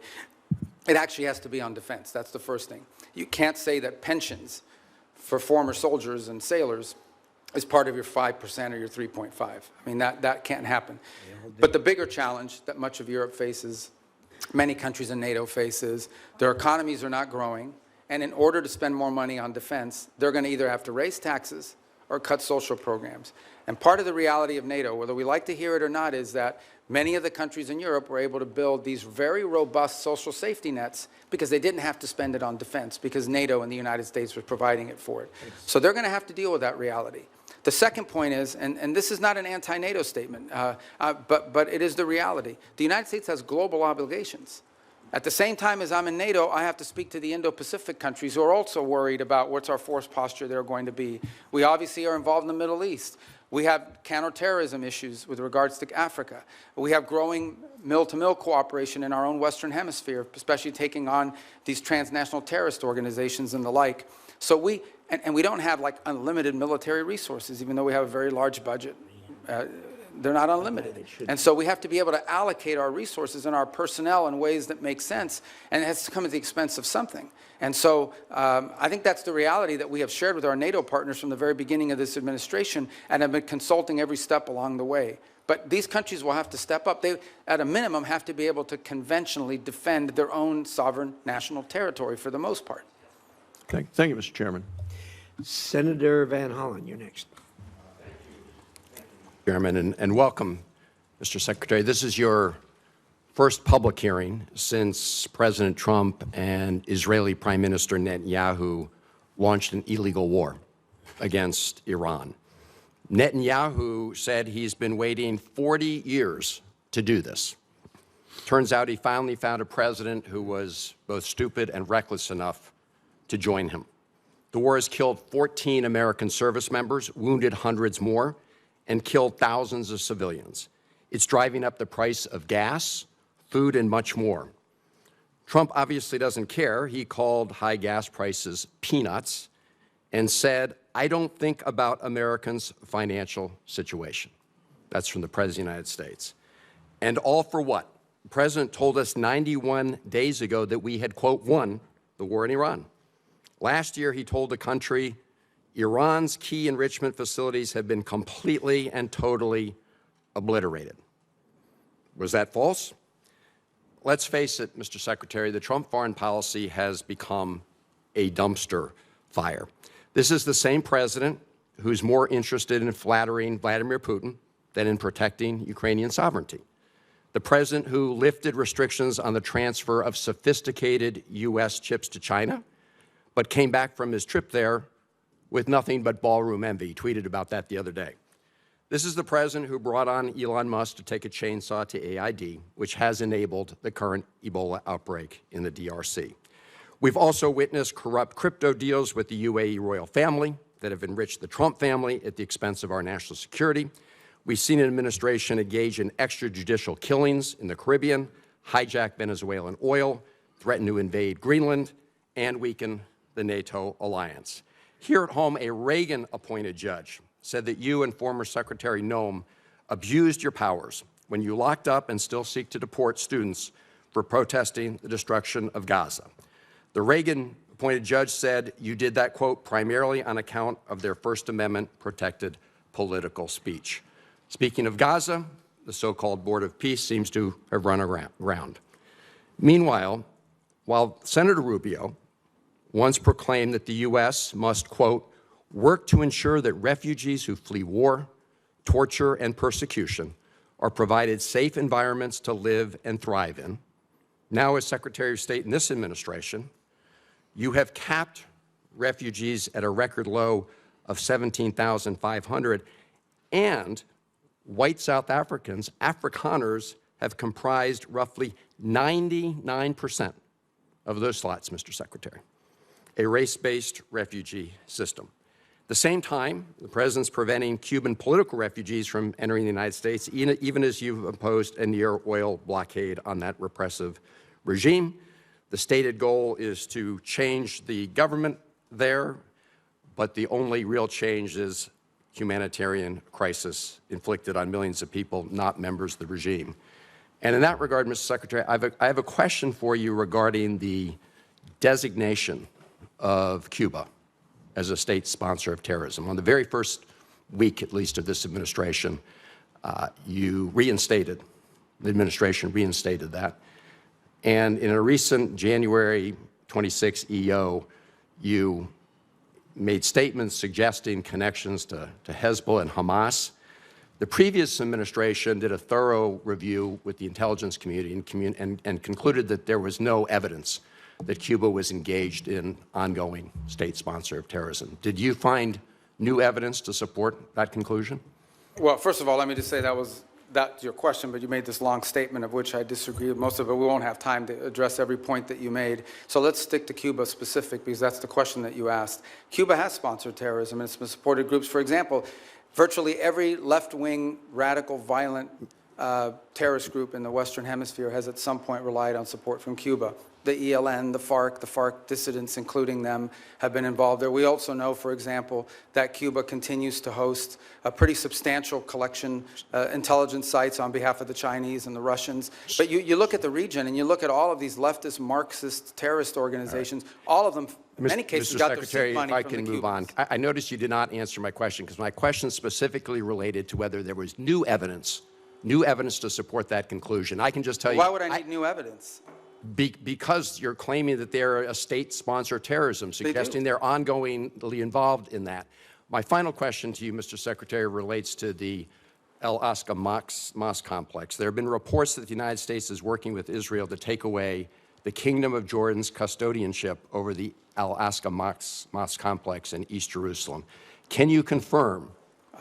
It actually has to be on defense. That's the first thing. You can't say that pensions for former soldiers and sailors is part of your 5% or your 3.5. I mean, that can't happen. But the bigger challenge that much of Europe faces, many countries in NATO faces, their economies are not growing, and in order to spend more money on defense, they're going to either have to raise taxes or cut social programs. And part of the reality of NATO, whether we like to hear it or not, is that many of the countries in Europe were able to build these very robust social safety nets because they didn't have to spend it on defense, because NATO and the United States was providing it for it. So they're going to have to deal with that reality. The second point is, and this is not an anti-NATO statement, but it is the reality. The United States has global obligations. At the same time as I'm in NATO, I have to speak to the Indo-Pacific countries who are also worried about what's our force posture they're going to be. We obviously are involved in the Middle East. We have counterterrorism issues with regards to Africa. We have growing mill-to-mill cooperation in our own Western Hemisphere, especially taking on these transnational terrorist organizations and the like. So we don't have like unlimited military resources, even though we have a very large budget. They're not unlimited. And so we have to be able to allocate our resources and our personnel in ways that make sense, and it has to come at the expense of something. And so I think that's the reality that we have shared with our NATO partners from the very beginning of this administration, and have been consulting every step along the way. But these countries will have to step up. They, at a minimum, have to be able to conventionally defend their own sovereign national territory for the most part. Thank you, Mr. Chairman. Senator Van Hollen, you're next. Chairman, and welcome, Mr. Secretary. This is your first public hearing since President Trump and Israeli Prime Minister Netanyahu launched an illegal war against Iran. Netanyahu said he's been waiting 40 years to do this. Turns out he finally found a president who was both stupid and reckless enough to join him. The war has killed 14 American service members, wounded hundreds more, and killed thousands of civilians. It's driving up the price of gas, food, and much more. Trump obviously doesn't care. He called high gas prices peanuts and said, "I don't think about Americans' financial situation." That's from the President of the United States. And all for what? The President told us 91 days ago that we had, quote, won the war in Iran. Last year, he told the country, Iran's key enrichment facilities have been completely and totally obliterated. Was that false? Let's face it, Mr. Secretary, the Trump foreign policy has become a dumpster fire. This is the same president who's more interested in flattering Vladimir Putin than in protecting Ukrainian sovereignty. The president who lifted restrictions on the transfer of sophisticated U.S. chips to China, but came back from his trip there with nothing but ballroom envy. He tweeted about that the other day. This is the president who brought on Elon Musk to take a chainsaw to AID, which has enabled the current Ebola outbreak in the DRC. We've also witnessed corrupt crypto deals with the UAE royal family that have enriched the Trump family at the expense of our national security. We've seen an administration engage in extrajudicial killings in the Caribbean, hijack Venezuelan oil, threaten to invade Greenland, and weaken the NATO alliance. Here at home, a Reagan-appointed judge said that you and former Secretary Noem abused your powers when you locked up and still seek to deport students for protesting the destruction of Gaza. The Reagan-appointed judge said you did that, quote, primarily on account of their First Amendment-protected political speech. Speaking of Gaza, the so-called Board of Peace seems to have run aground. Meanwhile, while Senator Rubio once proclaimed that the U.S. must, quote, work to ensure that refugees who flee war, torture, and persecution are provided safe environments to live and thrive in. Now, as Secretary of State in this administration, you have capped refugees at a record low of 17,500, and white South Africans, Afrikaners, have comprised roughly 99% of those slots, Mr. Secretary. A race-based refugee system. At the same time, the president's preventing Cuban political refugees from entering the United States, even as you've imposed a near oil blockade on that repressive regime. The stated goal is to change the government there, but the only real change is humanitarian crisis inflicted on millions of people, not members of the regime. And in that regard, Mr. Secretary, I have a question for you regarding the designation of Cuba as a state sponsor of terrorism. On the very first week, at least, of this administration, you reinstated, the administration reinstated that. And in a recent January 26 EO, you made statements suggesting connections to Hezbollah and Hamas. The previous administration did a thorough review with the intelligence community and concluded that there was no evidence that Cuba was engaged in ongoing state sponsor of terrorism. Did you find new evidence to support that conclusion? Well, first of all, let me just say that's your question, but you made this long statement of which I disagree with most of it. We won't have time to address every point that you made. So let's stick to Cuba specific, because that's the question that you asked. Cuba has sponsored terrorism, and it's been supported groups. For example, virtually every left-wing, radical, violent terrorist group in the Western Hemisphere has at some point relied on support from Cuba. The ELN, the FARC dissidents, including them, have been involved there. We also know, for example, that Cuba continues to host a pretty substantial collection intelligence sites on behalf of the Chinese and the Russians. But you look at the region and you look at all of these leftist Marxist terrorist organizations, all of them, in many cases, Mr. got their Secretary, seed money if I from can the move on. Cubans. I noticed you did not answer my question, because my question specifically related to whether there was new evidence to support that conclusion. I can just tell you. Why would I need new evidence? Because you're claiming that they're a state-sponsored terrorism, suggesting they're ongoingly involved in that. My final question to you, Mr. Secretary, relates to the Al-Aqsa Mosque complex. There have been reports that the United States is working with Israel to take away the Kingdom of Jordan's custodianship over the Al-Aqsa Mosque complex in East Jerusalem. Can you confirm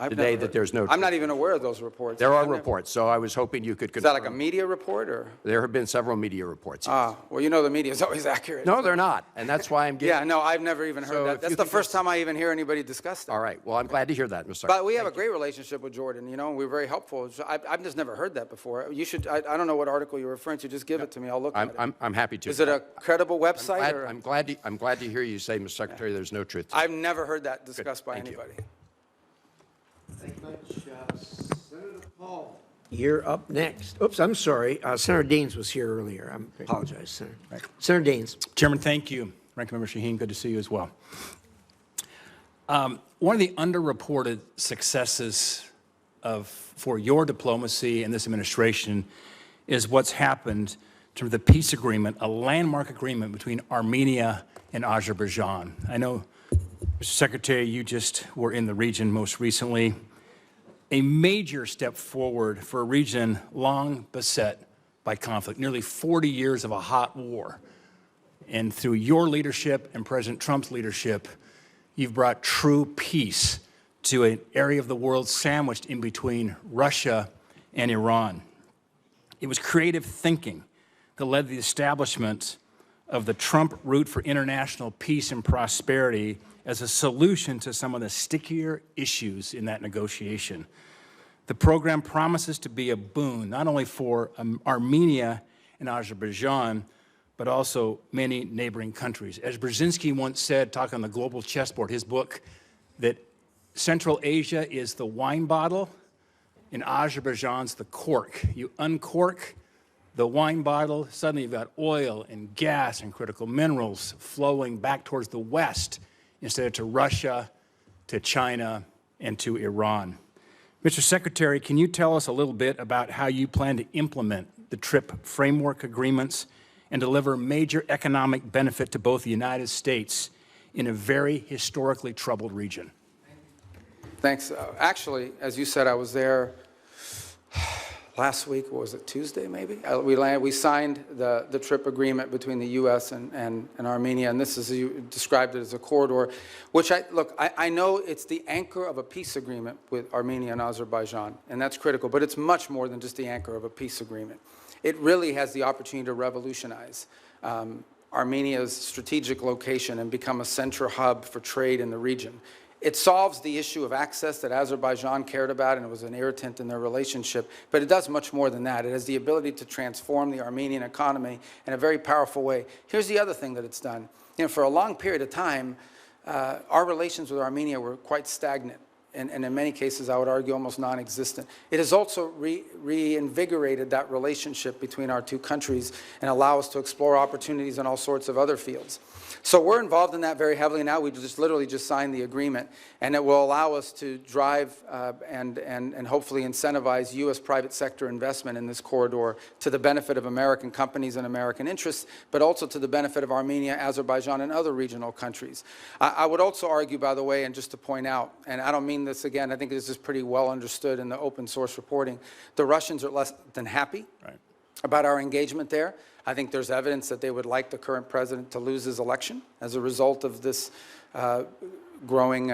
today that there's no truth? I'm not even aware of those reports. There are reports, so I was hoping you could confirm. Is that like a media report, or? There have been several media reports. Well, you know the media is always accurate. No, they're not, and that's why I'm getting. Yeah, no, I've never even So heard if that. That's you the could first just- time I even hear anybody discuss that. All right, well, I'm glad to hear that, Mr. Secretary. But we have a great relationship with Jordan, and we're very helpful. So I've just never heard that before. You should, I don't know what article you're referring to, just give it to me, I'll look at it. I'm happy to. Is it a credible website? or? I'm glad to hear you say, Mr. Secretary, there's no truth. I've never heard that discussed by Thank you. anybody. Thank you much. Senator Paul. You're up next. Oops, I'm sorry. Senator Daines was here earlier. I apologize, Senator. Senator Daines. Chairman, thank you. Ranking Member Shaheen, good to see you as well. One of the underreported successes for your diplomacy and this administration is what's happened in terms of the peace agreement, a landmark agreement between Armenia and Azerbaijan. I know, Mr. Secretary, you just were in the region most recently. A major step forward for a region long beset by conflict, nearly 40 years of a hot war. And through your leadership and President Trump's leadership, you've brought true peace to an area of the world sandwiched in between Russia and Iran. It was creative thinking that led to the establishment of the Trump Route for International Peace and Prosperity as a solution to some of the stickier issues in that negotiation. The program promises to be a boon, not only for Armenia and Azerbaijan, but also many neighboring countries. As Brzezinski once said, talking on the Global Chessboard, his book, that Central Asia is the wine bottle and Azerbaijan's the cork. You uncork the wine bottle, suddenly you've got oil and gas and critical minerals flowing back towards the West instead of to Russia, to China, and to Iran. Mr. Secretary, can you tell us a little bit about how you plan to implement the TRIP framework agreements and deliver major economic benefit to both the United States in a very historically troubled region? Thanks. Actually, as you said, I was there last week. What was it, Tuesday maybe? We signed the TRIP agreement between the U.S. and Armenia, and this is, you described it as a corridor, which I know it's the anchor of a peace agreement with Armenia and Azerbaijan, and that's critical, but it's much more than just the anchor of a peace agreement. It really has the opportunity to revolutionize Armenia's strategic location and become a central hub for trade in the region. It solves the issue of access that Azerbaijan cared about, and it was an irritant in their relationship, but it does much more than that. It has the ability to transform the Armenian economy in a very powerful way. Here's the other thing that it's done. For a long period of time, our relations with Armenia were quite stagnant. and in many cases, I would argue, almost non-existent. It has also reinvigorated that relationship between our two countries and allow us to explore opportunities in all sorts of other fields. So we're involved in that very heavily now. We just literally just signed the agreement, and it will allow us to drive and hopefully incentivize U.S. private sector investment in this corridor to the benefit of American companies and American interests, but also to the benefit of Armenia, Azerbaijan, and other regional countries. I would also argue, by the way, and just to point out, and I don't mean this again, I think this is pretty well understood in the open source reporting, the Russians are less than happy about our engagement there. I think there's evidence that they would like the current president to lose his election as a result of this growing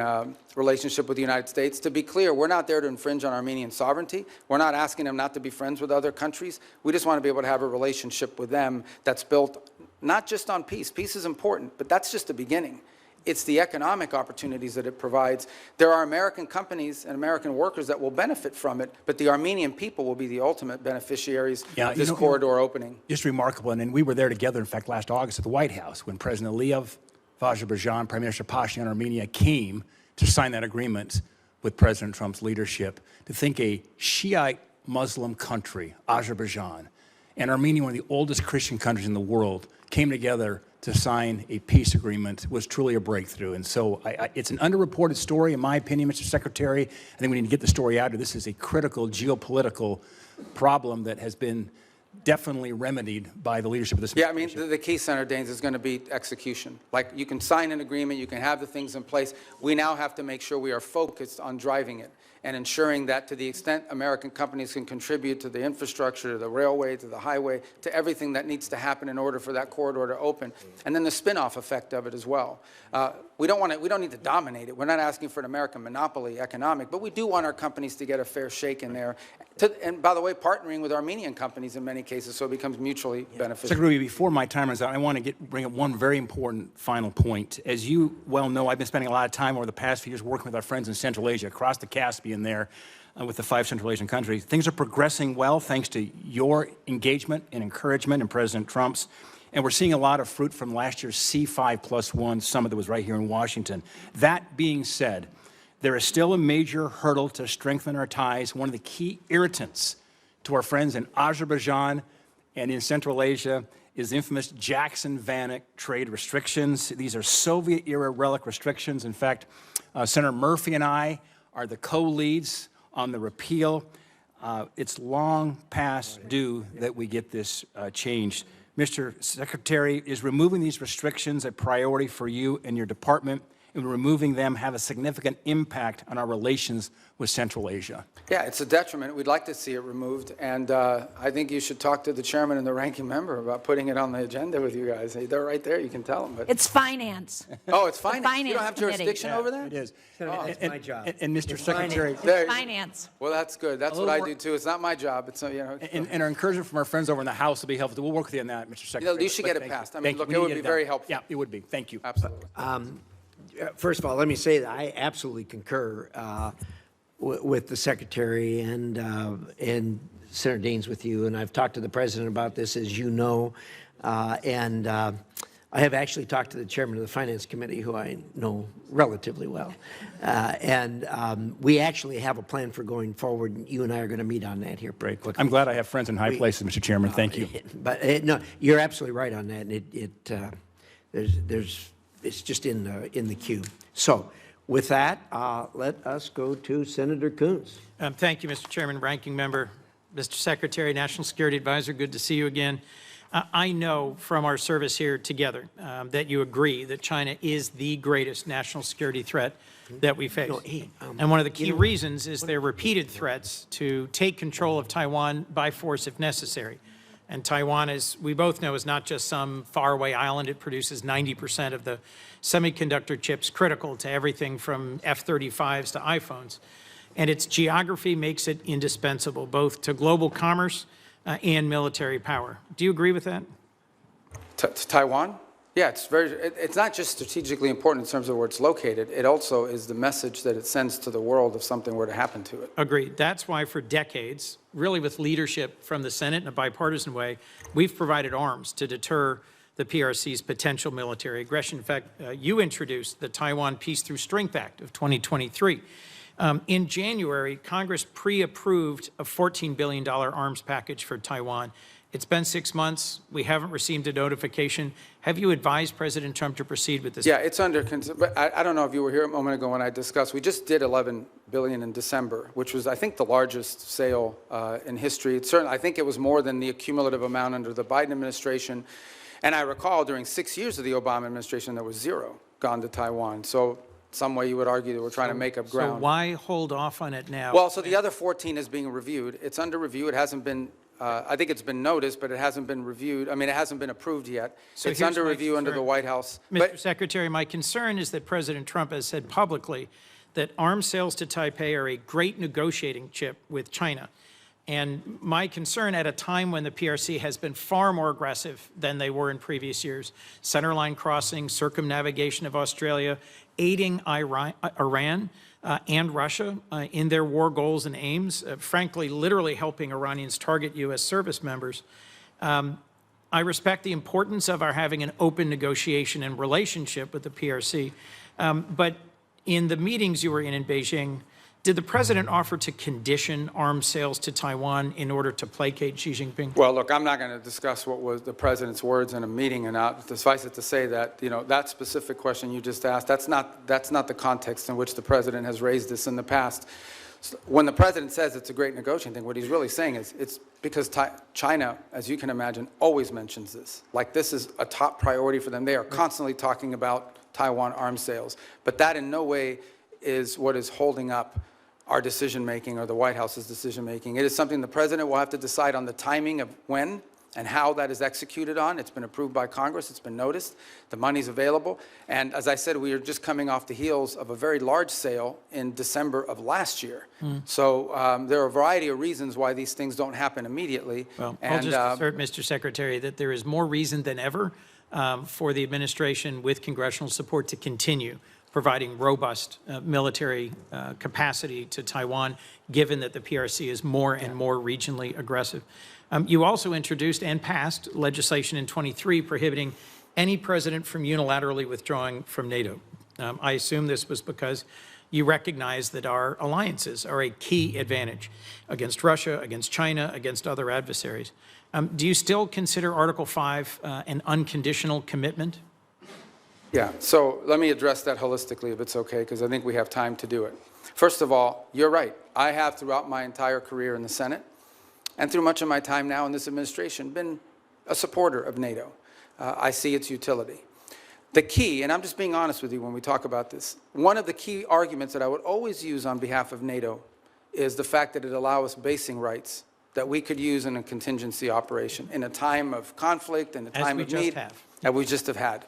relationship with the United States. To be clear, we're not there to infringe on Armenian sovereignty. We're not asking them not to be friends with other countries. We just want to be able to have a relationship with them that's built not just on peace. Peace is important, but that's just the beginning. It's the economic opportunities that it provides. There are American companies and American workers that will benefit from it, but the Armenian people will be the ultimate beneficiaries of this corridor opening. Just remarkable. And we were there together, in fact, last August at the White House when President Aliyev of Azerbaijan, Prime Minister Pashinyan of Armenia came to sign that agreement with President Trump's leadership. To think a Shiite Muslim country, Azerbaijan, and Armenia, one of the oldest Christian countries in the world, came together to sign a peace agreement was truly a breakthrough. And so it's an underreported story, in my opinion, Mr. Secretary. I think we need to get the story out. This is a critical geopolitical problem that has been definitely remedied by the leadership of this administration. Yeah, I mean, the key, Senator Daines, is going to be execution. Like, you can sign an agreement, you can have the things in place. We now have to make sure we are focused on driving it and ensuring that to the extent American companies can contribute to the infrastructure, to the railway, to the highway, to everything that needs to happen in order for that corridor to open, and then the spin-off effect of it as well. We don't need to dominate it. We're not asking for an American monopoly economic, but we do want our companies to get a fair shake in there. And by the way, partnering with Armenian companies in many cases, so it becomes mutually beneficial. Secretary, before my time runs out, I want to bring up one very important final point. As you well know, I've been spending a lot of time over the past few years working with our friends in Central Asia, across the Caspian there, with the 5 Central Asian countries. Things are progressing well thanks to your engagement and encouragement and President Trump's. And we're seeing a lot of fruit from last year's C5+1 summit that was right here in Washington. That being said, there is still a major hurdle to strengthen our ties. One of the key irritants to our friends in Azerbaijan and in Central Asia is the infamous Jackson-Vanik trade restrictions. These are Soviet-era relic restrictions. In fact, Senator Murphy and I are the co-leads on the repeal. It's long past due that we get this changed. Mr. Secretary, is removing these restrictions a priority for you and your department? And removing them have a significant impact on our relations with Central Asia? Yeah, it's a detriment. We'd like to see it removed, and I think you should talk to the chairman and the ranking member about putting it on the agenda with you guys. They're right there. You can tell them. But It's finance. oh, it's finance. finance You don't have jurisdiction committee. over that? It is. That's my job. And Mr. Secretary, There- Finance. Well, that's good. That's what I do too. It's not my job. It's and our encouragement from our friends over in the House will be helpful. We'll work with you on that, Mr. Secretary. you should But get it thank you. passed. I mean, Thank you. look, We it need would to be get very done. helpful. Yeah, it would be. Thank you. Absolutely. First of all, let me say that I absolutely concur with the Secretary and Senator Daines with you, and I've talked to the President about this, as you know, and I have actually talked to the Chairman of the Finance Committee, who I know relatively well, and we actually have a plan for going forward, and you and I are going to meet on that here pretty quickly. I'm glad I have friends in high places, Mr. Chairman. Thank you. But no, you're absolutely right on that, and it's just in the queue. So with that, let us go to Senator Coons. Thank you, Mr. Chairman, Ranking Member, Mr. Secretary, National Security Advisor, good to see you again. I know from our service here together that you agree that China is the greatest national security threat that we face. And one of the key reasons is their repeated threats to take control of Taiwan by force if necessary. And Taiwan, as we both know, is not just some faraway island. It produces 90% of the semiconductor chips critical to everything from F-35s to iPhones. And its geography makes it indispensable, both to global commerce and military power. Do you agree with that? To Taiwan? Yeah, it's not just strategically important in terms of where it's located. It also is the message that it sends to the world if something were to happen to it. Agreed. That's why for decades, really with leadership from the Senate in a bipartisan way, we've provided arms to deter the PRC's potential military aggression. In fact, you introduced the Taiwan Peace Through Strength Act of 2023. In January, Congress pre-approved a $14 billion arms package for Taiwan. It's been 6 months. We haven't received a notification. Have you advised President Trump to proceed with this? Yeah, it's under, but I don't know if you were here a moment ago when I discussed, we just did $11 billion in December, which was, I think, the largest sale in history. It's certainly, I think it was more than the cumulative amount under the Biden administration. And I recall during 6 years of the Obama administration, there was zero gone to Taiwan. So some way you would argue that we're trying to make up ground. So why hold off on it now? Well, so the other 14 is being reviewed. It's under review. It hasn't been, I think it's been noticed, but it hasn't been reviewed. I mean, it hasn't been approved yet. So it's here's under my review under the concern. White House. Mr. Secretary, my concern is that President Trump has said publicly that arms sales to Taipei are a great negotiating chip with China. And my concern at a time when the PRC has been far more aggressive than they were in previous years, centerline crossing, circumnavigation of Australia, aiding Iran and Russia in their war goals and aims, frankly, literally helping Iranians target U.S. service members. I respect the importance of our having an open negotiation and relationship with the PRC, but in the meetings you were in Beijing, did the president offer to condition arms sales to Taiwan in order to placate Xi Jinping? Well, look, I'm not going to discuss what was the president's words in a meeting and not. Suffice it to say that, you know, that specific question you just asked, that's not the context in which the president has raised this in the past. When the president says it's a great negotiating thing, what he's really saying is it's because China, as you can imagine, always mentions this. Like, this is a top priority for them. They are constantly talking about Taiwan arms sales. But that in no way is what is holding up our decision-making or the White House's decision-making. It is something the president will have to decide on the timing of when and how that is executed on. It's been approved by Congress. It's been noticed. The money's available. And as I said, we are just coming off the heels of a very large sale in December of last year. So there are a variety of reasons why these things don't happen immediately. Well, I'll just assert, Mr. Secretary, that there is more reason than ever for the administration with congressional support to continue providing robust military capacity to Taiwan, given that the PRC is more and more regionally aggressive. You also introduced and passed legislation in 23 prohibiting any president from unilaterally withdrawing from NATO. I assume this was because you recognize that our alliances are a key advantage against Russia, against China, against other adversaries. Do you still consider Article 5 an unconditional commitment? Yeah, so let me address that holistically, if it's okay, because I think we have time to do it. First of all, you're right. I have, throughout my entire career in the Senate, and through much of my time now in this administration, been a supporter of NATO. I see its utility. The key, and I'm just being honest with you when we talk about this, one of the key arguments that I would always use on behalf of NATO is the fact that it allows us basing rights that we could use in a contingency operation in a time of conflict, in a time of need, that we just have had.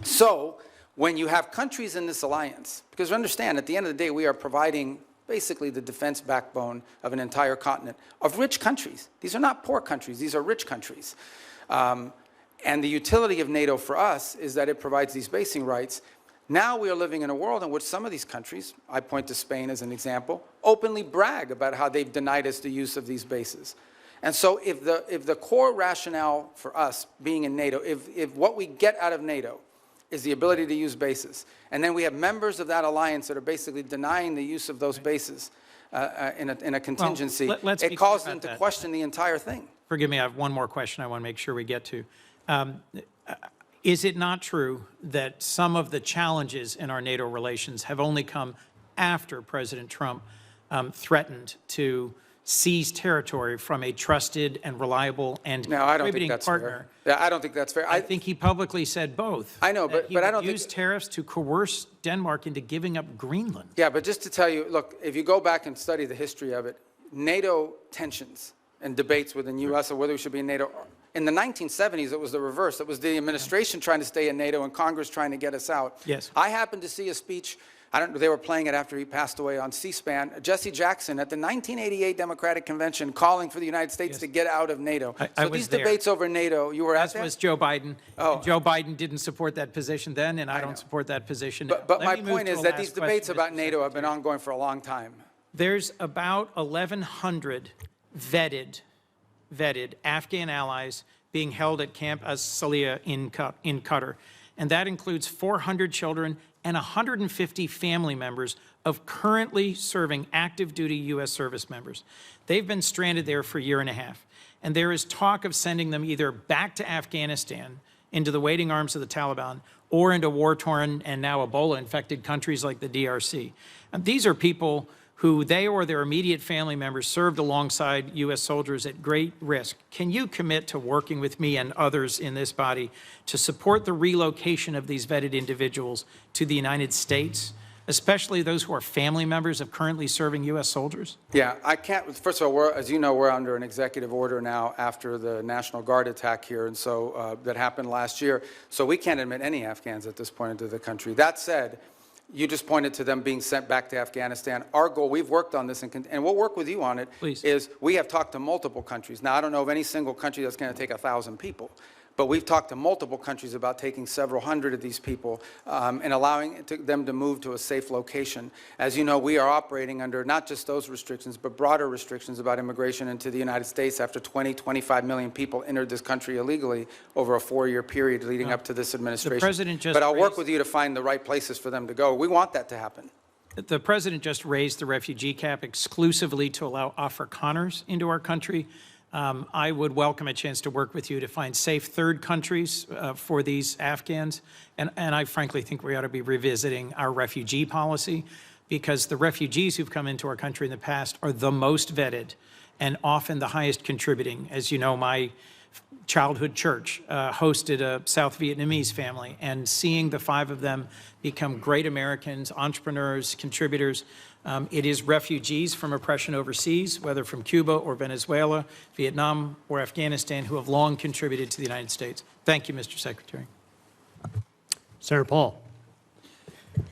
So when you have countries in this alliance, because understand, at the end of the day, we are providing basically the defense backbone of an entire continent of rich countries. These are not poor countries. These are rich countries. And the utility of NATO for us is that it provides these basing rights. Now we are living in a world in which some of these countries, I point to Spain as an example, openly brag about how they've denied us the use of these bases. And so if the core rationale for us being in NATO, if what we get out of NATO is the ability to use bases, and then we have members of that alliance that are basically denying the use of those bases in a contingency, it calls them to question the entire thing. Forgive me, I have one more question I want to make sure we get to. Is it not true that some of the challenges in our NATO relations have only come after President Trump threatened to seize territory from a trusted and reliable and contributing partner? Yeah, I don't think that's fair. I think he publicly said both. I know, but I don't think... use tariffs to coerce Denmark into giving up Greenland. Yeah, but just to tell you, look, if you go back and study the history of it, NATO tensions and debates within U.S. or whether we should be in NATO, in the 1970s, it was the reverse. It was the administration trying to stay in NATO and Congress trying to get us out. Yes. I happened to see a speech, they were playing it after he passed away on C-SPAN, Jesse Jackson at the 1988 Democratic Convention calling for the United States to get out of NATO. So these debates over NATO, you were at that? As was Joe Biden. Oh. Joe Biden didn't support that position then, and I don't support that position now. But my point is that these debates about NATO have been ongoing for a long time. There's about 1,100 vetted Afghan allies being held at Camp As-Salia in Qatar. And that includes 400 children and 150 family members of currently serving active duty U.S. service members. They've been stranded there for a year and a half, and there is talk of sending them either back to Afghanistan into the waiting arms of the Taliban or into war-torn and now Ebola-infected countries like the DRC. And these are people who they or their immediate family members served alongside U.S. soldiers at great risk. Can you commit to working with me and others in this body to support the relocation of these vetted individuals to the United States, especially those who are family members of currently serving U.S. soldiers? Yeah, I can't. First of all, as you know, we're under an executive order now after the National Guard attack here, and so that happened last year. So we can't admit any Afghans at this point into the country. That said, you just pointed to them being sent back to Afghanistan. Our goal, we've worked on this, and we'll work with you on it, Please. is we have talked to multiple countries. Now, I don't know of any single country that's going to take 1,000 people. But we've talked to multiple countries about taking several hundred of these people and allowing them to move to a safe location. As you know, we are operating under not just those restrictions, but broader restrictions about immigration into the United States after 25 million people entered this country illegally over a 4-year period leading up to this administration. The president just but I'll work raised- with you to find the right places for them to go. We want that to happen. The president just raised the refugee cap exclusively to allow Afrikaners into our country. I would welcome a chance to work with you to find safe third countries for these Afghans. And I frankly think we ought to be revisiting our refugee policy, because the refugees who've come into our country in the past are the most vetted and often the highest contributing. As you know, my childhood church hosted a South Vietnamese family, and seeing the 5 of them become great Americans, entrepreneurs, contributors. It is refugees from oppression overseas, whether from Cuba or Venezuela, Vietnam or Afghanistan, who have long contributed to the United States. Thank you, Mr. Secretary. Senator Paul.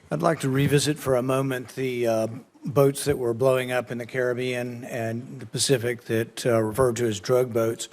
I'd like to revisit for a moment the boats that were blowing up in the Caribbean and the Pacific that referred to as drug boats.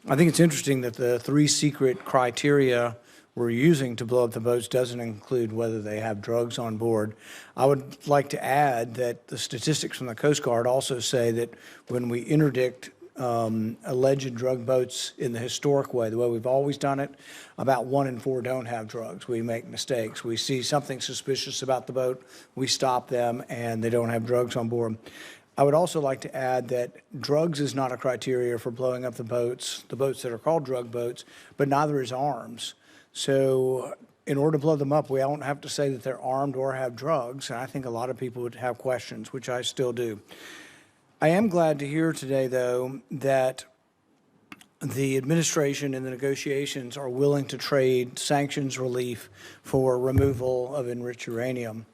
I think it's interesting that the 3 secret criteria we're using to blow up the boats doesn't include whether they have drugs on board. I would like to add that the statistics from the Coast Guard also say that when we interdict alleged drug boats in the historic way, the way we've always done it, about 1 in 4 don't have drugs. We make mistakes. We see something suspicious about the boat, we stop them, and they don't have drugs on board. I would also like to add that drugs is not a criteria for blowing up the boats that are called drug boats, but neither is arms. So in order to blow them up, we don't have to say that they're armed or have drugs, and I think a lot of people would have questions, which I still do. I am glad to hear today, though, that the administration and the negotiations are willing to trade sanctions relief for removal of enriched uranium.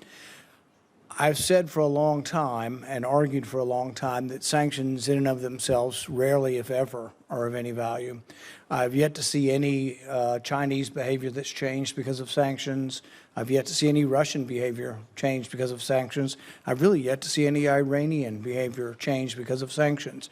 I've said for a long time and argued for a long time that sanctions in and of themselves rarely, if ever, are of any value. I've yet to see any Chinese behavior that's changed because of sanctions. I've yet to see any Russian behavior change because of sanctions. I've really yet to see any Iranian behavior change because of sanctions.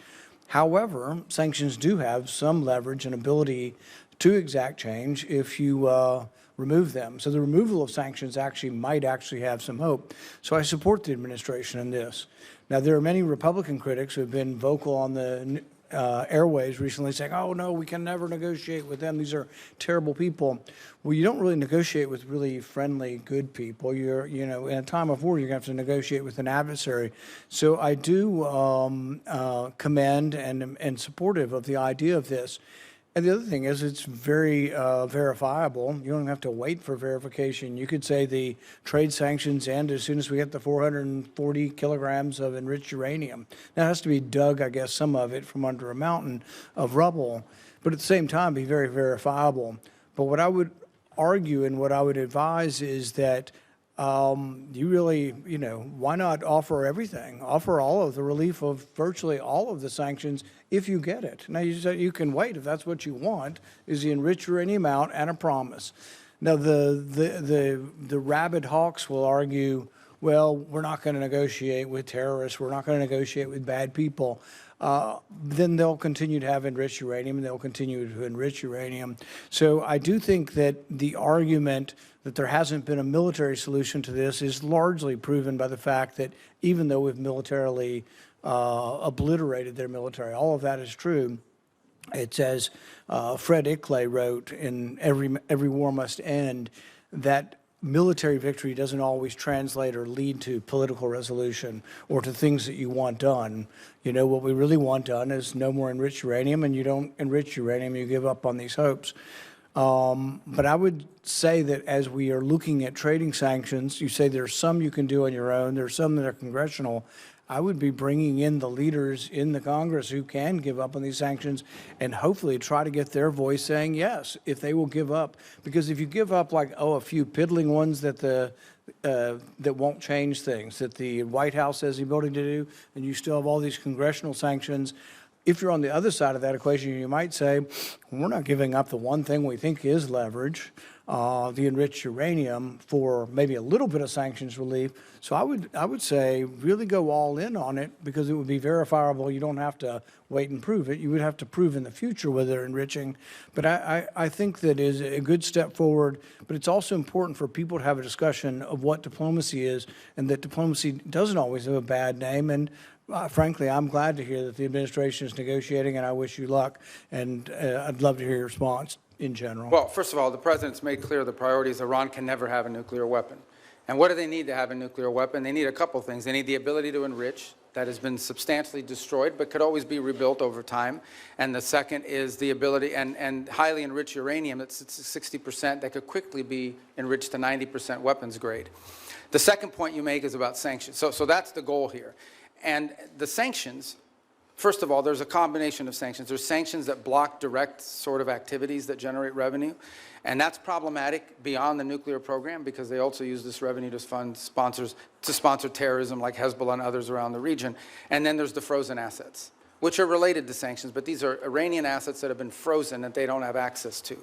However, sanctions do have some leverage and ability to exact change if you remove them. So the removal of sanctions might actually have some hope. So I support the administration in this. Now, there are many Republican critics who have been vocal on the airways recently saying, oh, no, we can never negotiate with them. These are terrible people. Well, you don't really negotiate with really friendly, good people. In a time of war, you're going to have to negotiate with an adversary. So I do commend and supportive of the idea of this. And the other thing is it's very verifiable. You don't have to wait for verification. You could say the trade sanctions end as soon as we get the 440 kilograms of enriched uranium. Now, it has to be dug, I guess, some of it from under a mountain of rubble, but at the same time be very verifiable. But what I would argue and what I would advise is that you really, why not offer everything? Offer all of the relief of virtually all of the sanctions if you get it. Now, you can wait if that's what you want, is the enriched uranium out and a promise. Now, the rabid hawks will argue, well, we're not going to negotiate with terrorists. We're not going to negotiate with bad people. Then they'll continue to have enriched uranium, and they'll continue to enrich uranium. So I do think that the argument that there hasn't been a military solution to this is largely proven by the fact that even though we've militarily obliterated their military, all of that is true. It's as Fred Ickley wrote in Every War Must End, that military victory doesn't always translate or lead to political resolution or to things that you want done. You know, what we really want done is no more enriched uranium, and you don't enrich uranium, you give up on these hopes. But I would say that as we are looking at trading sanctions, you say there's some you can do on your own, there's some that are congressional. I would be bringing in the leaders in the Congress who can give up on these sanctions and hopefully try to get their voice saying yes, if they will give up. Because if you give up like, a few piddling ones that that won't change things, that the White House says they're voting to do, and you still have all these congressional sanctions. If you're on the other side of that equation, you might say, we're not giving up the one thing we think is leverage, the enriched uranium, for maybe a little bit of sanctions relief. So I would say really go all in on it, because it would be verifiable. You don't have to wait and prove it. You would have to prove in the future whether they're enriching. But I think that is a good step forward. But it's also important for people to have a discussion of what diplomacy is, and that diplomacy doesn't always have a bad name. And frankly, I'm glad to hear that the administration is negotiating, and I wish you luck. And I'd love to hear your response in general. Well, first of all, the president's made clear the priority is Iran can never have a nuclear weapon. And what do they need to have a nuclear weapon? They need a couple things. They need the ability to enrich. That has been substantially destroyed, but could always be rebuilt over time. And the second is the ability, and highly enriched uranium, it's 60%, that could quickly be enriched to 90% weapons grade. The second point you make is about sanctions. So that's the goal here. And the sanctions, first of all, there's a combination of sanctions. There's sanctions that block direct sort of activities that generate revenue. And that's problematic beyond the nuclear program, because they also use this revenue to fund sponsors, to sponsor terrorism like Hezbollah and others around the region. And then there's the frozen assets, which are related to sanctions, but these are Iranian assets that have been frozen that they don't have access to.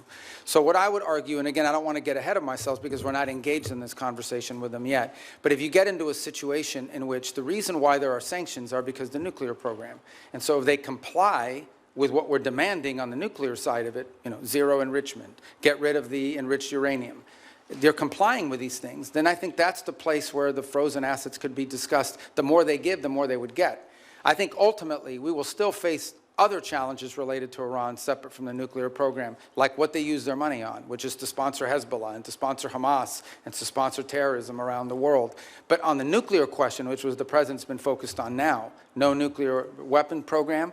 So what I would argue, and again, I don't want to get ahead of myself because we're not engaged in this conversation with them yet, but if you get into a situation in which the reason why there are sanctions are because of the nuclear program, and so if they comply with what we're demanding on the nuclear side of it, zero enrichment, get rid of the enriched uranium, they're complying with these things, then I think that's the place where the frozen assets could be discussed. The more they give, the more they would get. I think ultimately we will still face other challenges related to Iran separate from the nuclear program, like what they use their money on, which is to sponsor Hezbollah and to sponsor Hamas and to sponsor terrorism around the world. But on the nuclear question, which was the president's been focused on now, no nuclear weapon program,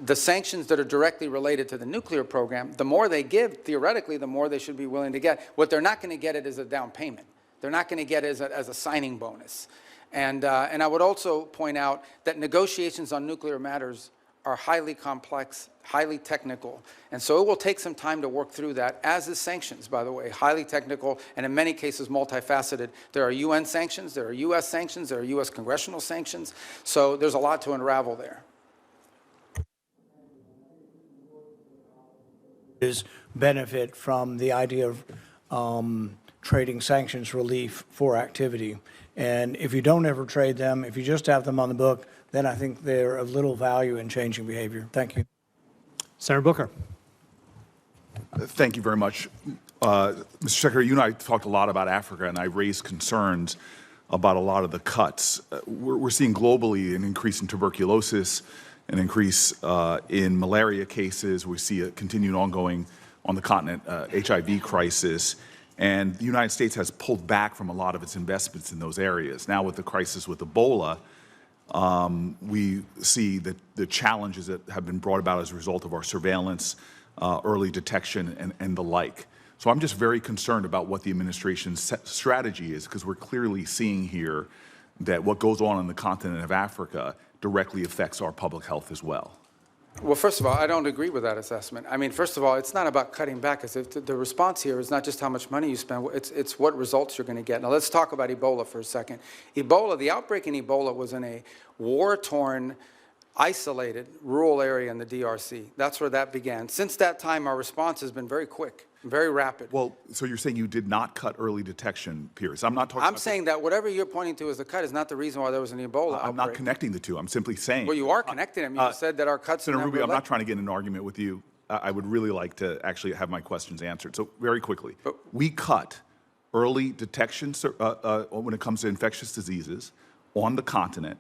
the sanctions that are directly related to the nuclear program, the more they give, theoretically, the more they should be willing to get. What they're not going to get it as a down payment. They're not going to get it as a signing bonus. And I would also point out that negotiations on nuclear matters are highly complex, highly technical. And so it will take some time to work through that, as is sanctions, by the way, highly technical and in many cases multifaceted. There are UN sanctions, there are US sanctions, there are US congressional sanctions. So there's a lot to unravel there. Is benefit from the idea of trading sanctions relief for activity. And if you don't ever trade them, if you just have them on the book, then I think they're of little value in changing behavior. Thank you. Senator Booker. Thank you very much. Mr. Secretary, you and I talked a lot about Africa, and I raised concerns about a lot of the cuts. We're seeing globally an increase in tuberculosis, an increase in malaria cases. We see a continued ongoing on the continent HIV crisis. And the United States has pulled back from a lot of its investments in those areas. Now with the crisis with Ebola, we see that the challenges that have been brought about as a result of our surveillance, early detection, and the like. So I'm just very concerned about what the administration's strategy is, because we're clearly seeing here that what goes on the continent of Africa directly affects our public health as well. Well, first of all, I don't agree with that assessment. I mean, first of all, it's not about cutting back. The response here is not just how much money you spend, it's what results you're going to get. Now, let's talk about Ebola for a second. Ebola, the outbreak in Ebola was in a war-torn, isolated, rural area in the DRC. That's where that began. Since that time, our response has been very quick, very rapid. Well, so you're saying you did not cut early detection, Pierce. I'm not talking I'm saying that whatever you're pointing to as a cut is not the reason why there was an Ebola outbreak. I'm not connecting the two. I'm simply saying. Well, you are connecting them. You said that our cuts... Senator Rubio, I'm not trying to get in an argument with you. I would really like to actually have my questions answered. So very quickly, we cut early detection when it comes to infectious diseases on the continent.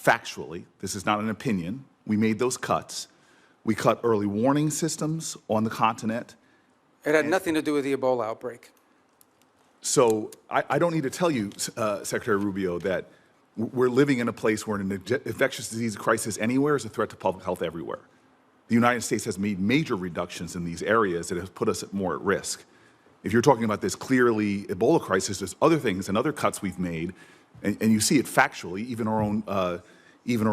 Factually, this is not an opinion. We made those cuts. We cut early warning systems on the continent. It had nothing to do with the Ebola outbreak. So I don't need to tell you, Secretary Rubio, that we're living in a place where an infectious disease crisis anywhere is a threat to public health everywhere. The United States has made major reductions in these areas that have put us more at risk. If you're talking about this clearly Ebola crisis, there's other things and other cuts we've made, and you see it factually. Even our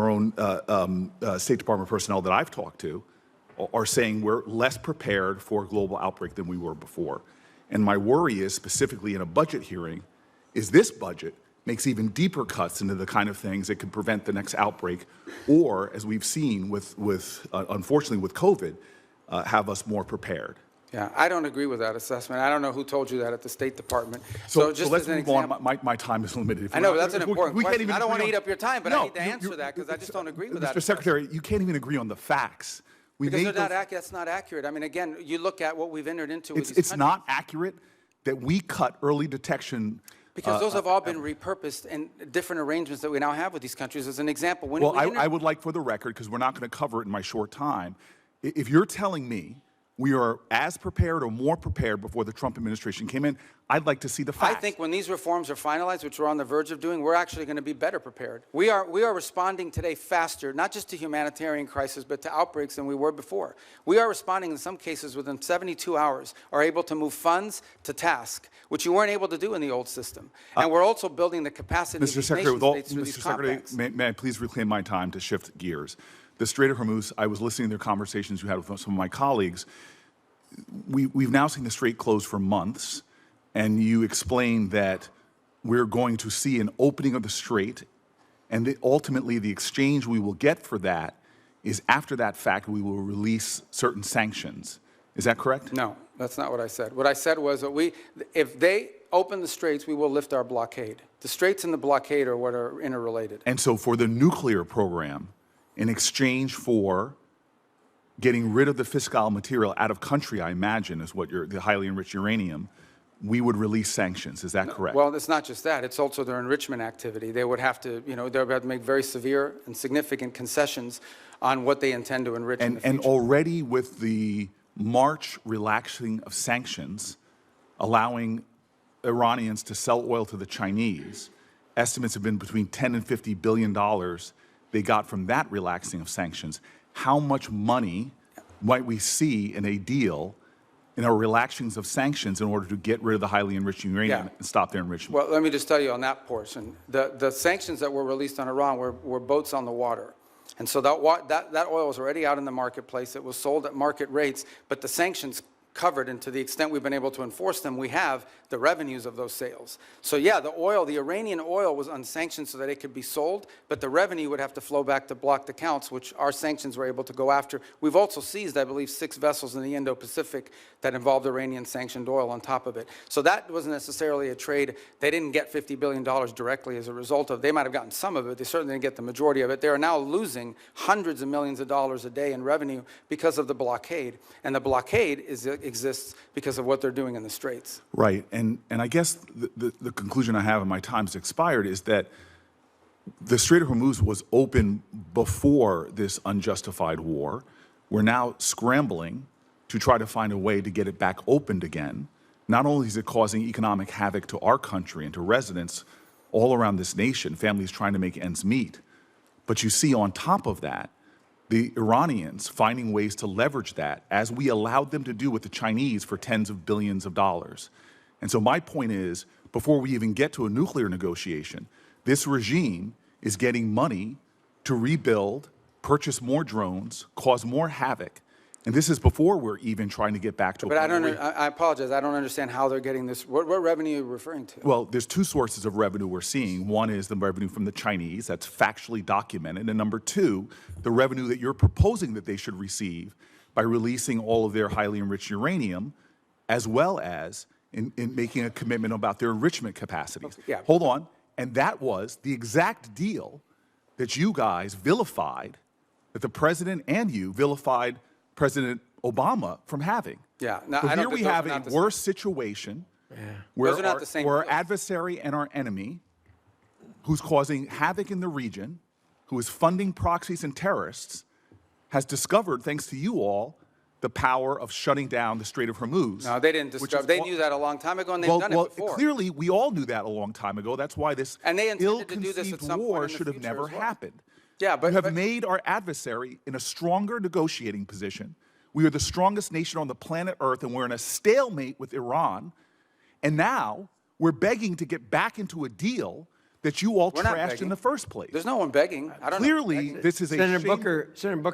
own State Department personnel that I've talked to are saying we're less prepared for a global outbreak than we were before. And my worry is, specifically in a budget hearing, is this budget makes even deeper cuts into the kind of things that could prevent the next outbreak, or, as we've seen unfortunately with COVID, have us more prepared. Yeah, I don't agree with that assessment. I don't know who told you that at the State Department. So just let's as an move on. example, My time is limited. I know, but that's an important we can't question. even I don't want to agree eat on- up your time, but No, I need to answer that because I just don't agree with that. Mr. Secretary, you can't even agree on the facts. Because that's not accurate. I mean, again, you look at what we've entered into with these It's countries. not accurate that we cut early detection. Because those have all been repurposed in different arrangements that we now have with these countries. As an example, when Well, we I would like, for the record, because we're not going to cover it in my short time, if you're telling me we are as prepared or more prepared before the Trump administration came in, I'd like to see the facts. I think when these reforms are finalized, which we're on the verge of doing, we're actually going to be better prepared. We are responding today faster, not just to humanitarian crisis, but to outbreaks than we were before. We are responding in some cases within 72 hours, are able to move funds to task, which you weren't able to do in the old system. And we're also building the capacity of Mr. these Secretary, nation states through Mr. these Secretary, compacts. may I please reclaim my time to shift gears? The Strait of Hormuz, I was listening to their conversations you had with some of my colleagues. We've now seen the Strait closed for months, and you explained that we're going to see an opening of the Strait, and ultimately the exchange we will get for that is, after that fact, we will release certain sanctions. Is that correct? No, that's not what I said. What I said was that if they open the straits, we will lift our blockade. The straits and the blockade are what are interrelated. And so for the nuclear program, in exchange for getting rid of the fissile material out of country, I imagine, is what the highly enriched uranium, we would release sanctions. Is that correct? Well, it's not just that. It's also their enrichment activity. They would have to, they would have to make very severe and significant concessions on what they intend to enrich in the future. And already with the March relaxing of sanctions, allowing Iranians to sell oil to the Chinese, estimates have been between $10 and $50 billion they got from that relaxing of sanctions. How much money might we see in a deal in our relaxings of sanctions in order to get rid of the highly enriched uranium and stop their enrichment? Well, let me just tell you on that portion. The sanctions that were released on Iran were boats on the water. And so that oil was already out in the marketplace. It was sold at market rates, but the sanctions covered, and to the extent we've been able to enforce them, we have the revenues of those sales. So yeah, the Iranian oil was unsanctioned so that it could be sold, but the revenue would have to flow back to blocked accounts, which our sanctions were able to go after. We've also seized, I believe, 6 vessels in the Indo-Pacific that involved Iranian sanctioned oil on top of it. So that wasn't necessarily a trade. They didn't get $50 billion directly as a result of. They might have gotten some of it. They certainly didn't get the majority of it. They are now losing hundreds of millions of dollars a day in revenue because of the blockade. And the blockade exists because of what they're doing in the Straits. Right, and I guess the conclusion I have, and my time's expired, is that the Strait of Hormuz was open before this unjustified war. We're now scrambling to try to find a way to get it back opened again. Not only is it causing economic havoc to our country and to residents all around this nation, families trying to make ends meet, but you see on top of that, the Iranians finding ways to leverage that, as we allowed them to do with the Chinese for tens of billions of dollars. And so my point is, before we even get to a nuclear negotiation, this regime is getting money to rebuild, purchase more drones, cause more havoc. And this is before we're even trying to get back to a But point I apologize. I don't understand how they're getting this. What revenue are you referring to? Well, there's 2 sources of revenue we're seeing. One is the revenue from the Chinese, that's factually documented. And number 2, the revenue that you're proposing that they should receive by releasing all of their highly enriched uranium, as well as in making a commitment about their enrichment capacities. Okay, yeah. Hold on. And that was the exact deal that you guys vilified, that the president and you vilified President Obama from having. Yeah. No, So I don't here think we those are have not a the worse situation where Those are not the same our deals. adversary and our enemy, who's causing havoc in the region, who is funding proxies and terrorists, has discovered, thanks to you all, the power of shutting down the Strait of Hormuz. No, they didn't discover. They knew that a long time ago, and they've done it before. Clearly, we all knew that a long time ago. That's why this and they intended to do this at ill-conceived some point war in the should have future never as well. happened. Yeah, but you have made our adversary in a stronger negotiating position. We are the strongest nation on the planet Earth, and we're in a stalemate with Iran. And now we're begging to get back into a deal that you all We're not trashed begging. in the first place. There's no one begging. I don't know. Clearly, this is a Senator Booker,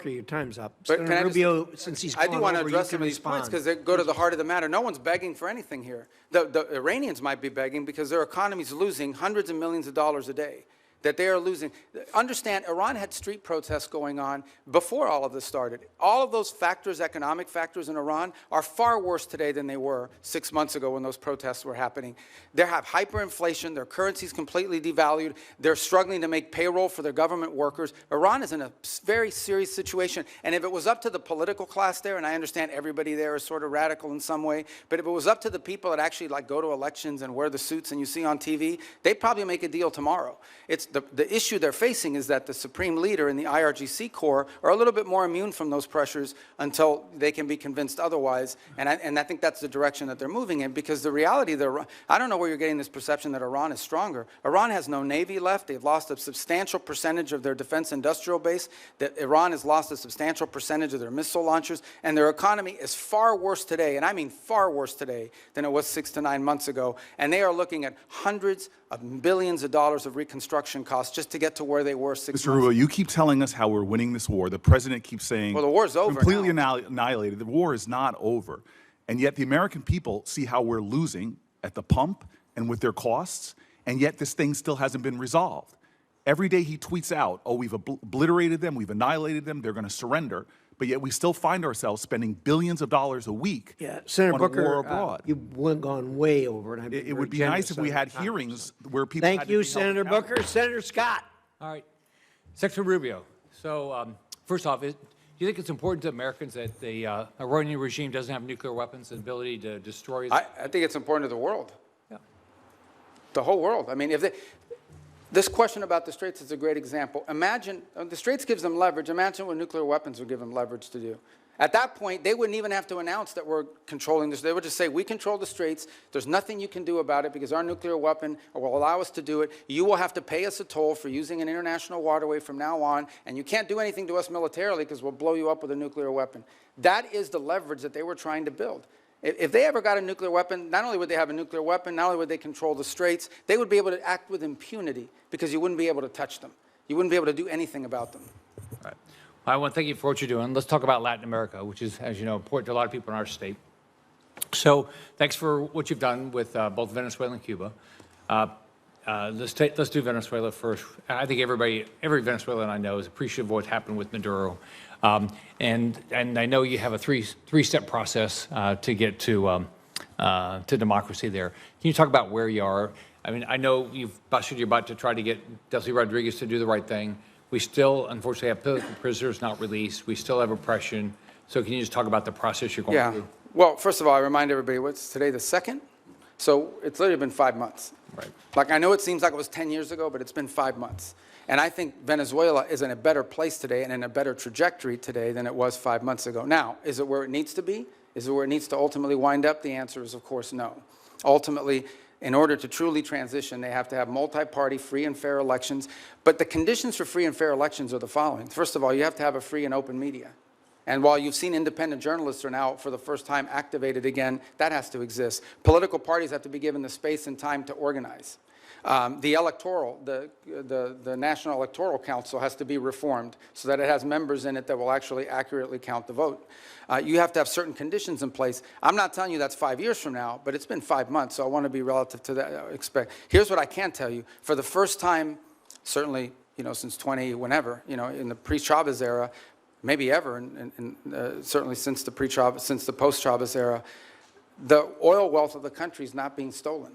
your time's up. But can Senator I just- Rubio, since he's I do gone want to over, you address can some of these points respond. because they go to the heart of the matter. No one's begging for anything here. The Iranians might be begging because their economy's losing hundreds of millions of dollars a day. That they are losing. Understand, Iran had street protests going on before all of this started. All of those factors, economic factors in Iran, are far worse today than they were 6 months ago when those protests were happening. They have hyperinflation. Their currency's completely devalued. They're struggling to make payroll for their government workers. Iran is in a very serious situation. And if it was up to the political class there, and I understand everybody there is sort of radical in some way, but if it was up to the people that actually like go to elections and wear the suits and you see on TV, they'd probably make a deal tomorrow. It's the issue they're facing is that the supreme leader and the IRGC Corps are a little bit more immune from those pressures until they can be convinced otherwise. And I think that's the direction that they're moving in, because the reality, I don't know where you're getting this perception that Iran is stronger. Iran has no navy left. They've lost a substantial percentage of their defense industrial base. That Iran has lost a substantial percentage of their missile launchers. And their economy is far worse today, and I mean far worse today, than it was 6 to 9 months ago. And they are looking at hundreds of billions of dollars of reconstruction costs just to get to where they were 6 months Mr. Rubio, you keep telling us how we're winning this war. The president keeps saying, well, the war's over completely now. annihilated. The war is not over. And yet the American people see how we're losing at the pump and with their costs, and yet this thing still hasn't been resolved. Every day he tweets out, oh, we've obliterated them, we've annihilated them, they're going to surrender. But yet we still find ourselves spending billions of dollars a week Senator on Booker, a war abroad. you've gone way over, and I've been It would be very nice if we generous had on hearings where people had Thank to you, be held Senator accountable. Booker. Senator Scott. All right. Secretary Rubio, so first off, do you think it's important to Americans that the Iranian regime doesn't have nuclear weapons and ability to destroy? I think it's important to the world. Yeah. The whole world. I mean, this question about the Straits is a great example. Imagine, the Straits gives them leverage. Imagine what nuclear weapons would give them leverage to do. At that point, they wouldn't even have to announce that we're controlling this. They would just say, we control the Straits. There's nothing you can do about it because our nuclear weapon will allow us to do it. You will have to pay us a toll for using an international waterway from now on, and you can't do anything to us militarily because we'll blow you up with a nuclear weapon. That is the leverage that they were trying to build. If they ever got a nuclear weapon, not only would they have a nuclear weapon, not only would they control the Straits, they would be able to act with impunity because you wouldn't be able to touch them. You wouldn't be able to do anything about them. All right. I want to thank you for what you're doing. Let's talk about Latin America, which is, as you know, important to a lot of people in our state. So thanks for what you've done with both Venezuela and Cuba. Let's do Venezuela first. I think every Venezuelan I know is appreciative of what happened with Maduro. And I know you have a three-step process to get to democracy there. Can you talk about where you are? I mean, I know you've busted your butt to try to get Delcy Rodriguez to do the right thing. We still, unfortunately, have political prisoners not released. We still have oppression. So can you just talk about the process you're going through? Well, first of all, I remind everybody, what's today, the 2nd? So it's literally been 5 months. Right. Like, I know it seems like it was 10 years ago, but it's been 5 months. And I think Venezuela is in a better place today and in a better trajectory today than it was 5 months ago. Now, is it where it needs to be? Is it where it needs to ultimately wind up? The answer is, of course, no. Ultimately, in order to truly transition, they have to have multi-party, free and fair elections. But the conditions for free and fair elections are the following. First of all, you have to have a free and open media. And while you've seen independent journalists are now, for the first time, activated again, that has to exist. Political parties have to be given the space and time to organize. The National Electoral Council has to be reformed so that it has members in it that will actually accurately count the vote. You have to have certain conditions in place. I'm not telling you that's 5 years from now, but it's been 5 months, so I want to be relative to that. Here's what I can tell you. For the first time, certainly, since whenever, in the pre-Chavez era, maybe ever, and certainly since the post-Chavez era, the oil wealth of the country is not being stolen.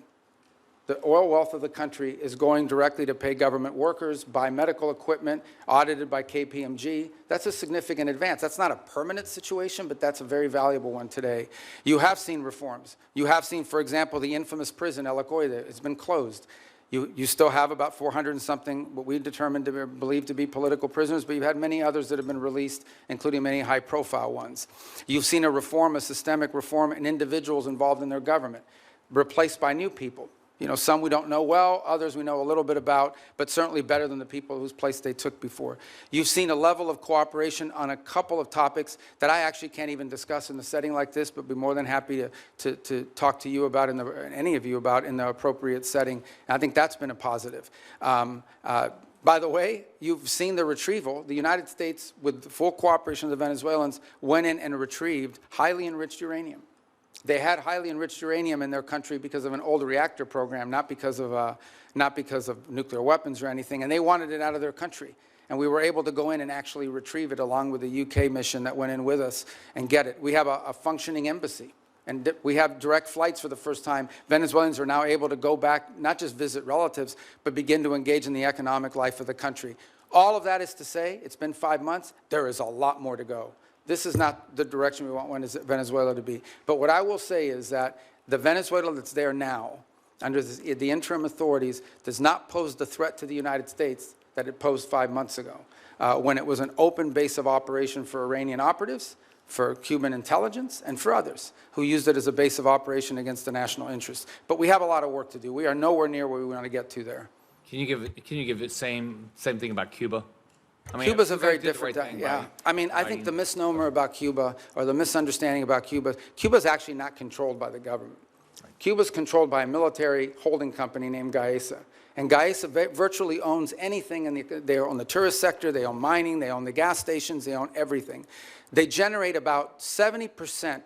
The oil wealth of the country is going directly to pay government workers, buy medical equipment, audited by KPMG. That's a significant advance. That's not a permanent situation, but that's a very valuable one today. You have seen reforms. You have seen, for example, the infamous prison, El Ocoide, has been closed. You still have about 400 and something, what we determined to believe to be political prisoners, but you've had many others that have been released, including many high-profile ones. You've seen a systemic reform in individuals involved in their government, replaced by new people. You know, some we don't know well, others we know a little bit about, but certainly better than the people whose place they took before. You've seen a level of cooperation on a couple of topics that I actually can't even discuss in a setting like this, but be more than happy to talk to you about, any of you about, in the appropriate setting. And I think that's been a positive. By the way, you've seen the retrieval. The United States, with the full cooperation of the Venezuelans, went in and retrieved highly enriched uranium. They had highly enriched uranium in their country because of an old reactor program, not because of nuclear weapons or anything, and they wanted it out of their country. And we were able to go in and actually retrieve it along with the UK mission that went in with us and get it. We have a functioning embassy, and we have direct flights for the first time. Venezuelans are now able to go back, not just visit relatives, but begin to engage in the economic life of the country. All of that is to say, it's been 5 months, there is a lot more to go. This is not the direction we want Venezuela to be. But what I will say is that the Venezuela that's there now, under the interim authorities, does not pose the threat to the United States that it posed 5 months ago, when it was an open base of operation for Iranian operatives, for Cuban intelligence, and for others who used it as a base of operation against the national interest. But we have a lot of work to do. We are nowhere near where we want to get to there. Can you give the same thing about Cuba? I mean, Cuba's a very different, thing, yeah. right? I mean, I think the misnomer about Cuba, or the misunderstanding about Cuba, Cuba's actually not controlled by the government. Cuba's controlled by a military holding company named Gaesa. And Gaesa virtually owns anything, they own the tourist sector, they own mining, they own the gas stations, they own everything. They generate about 70%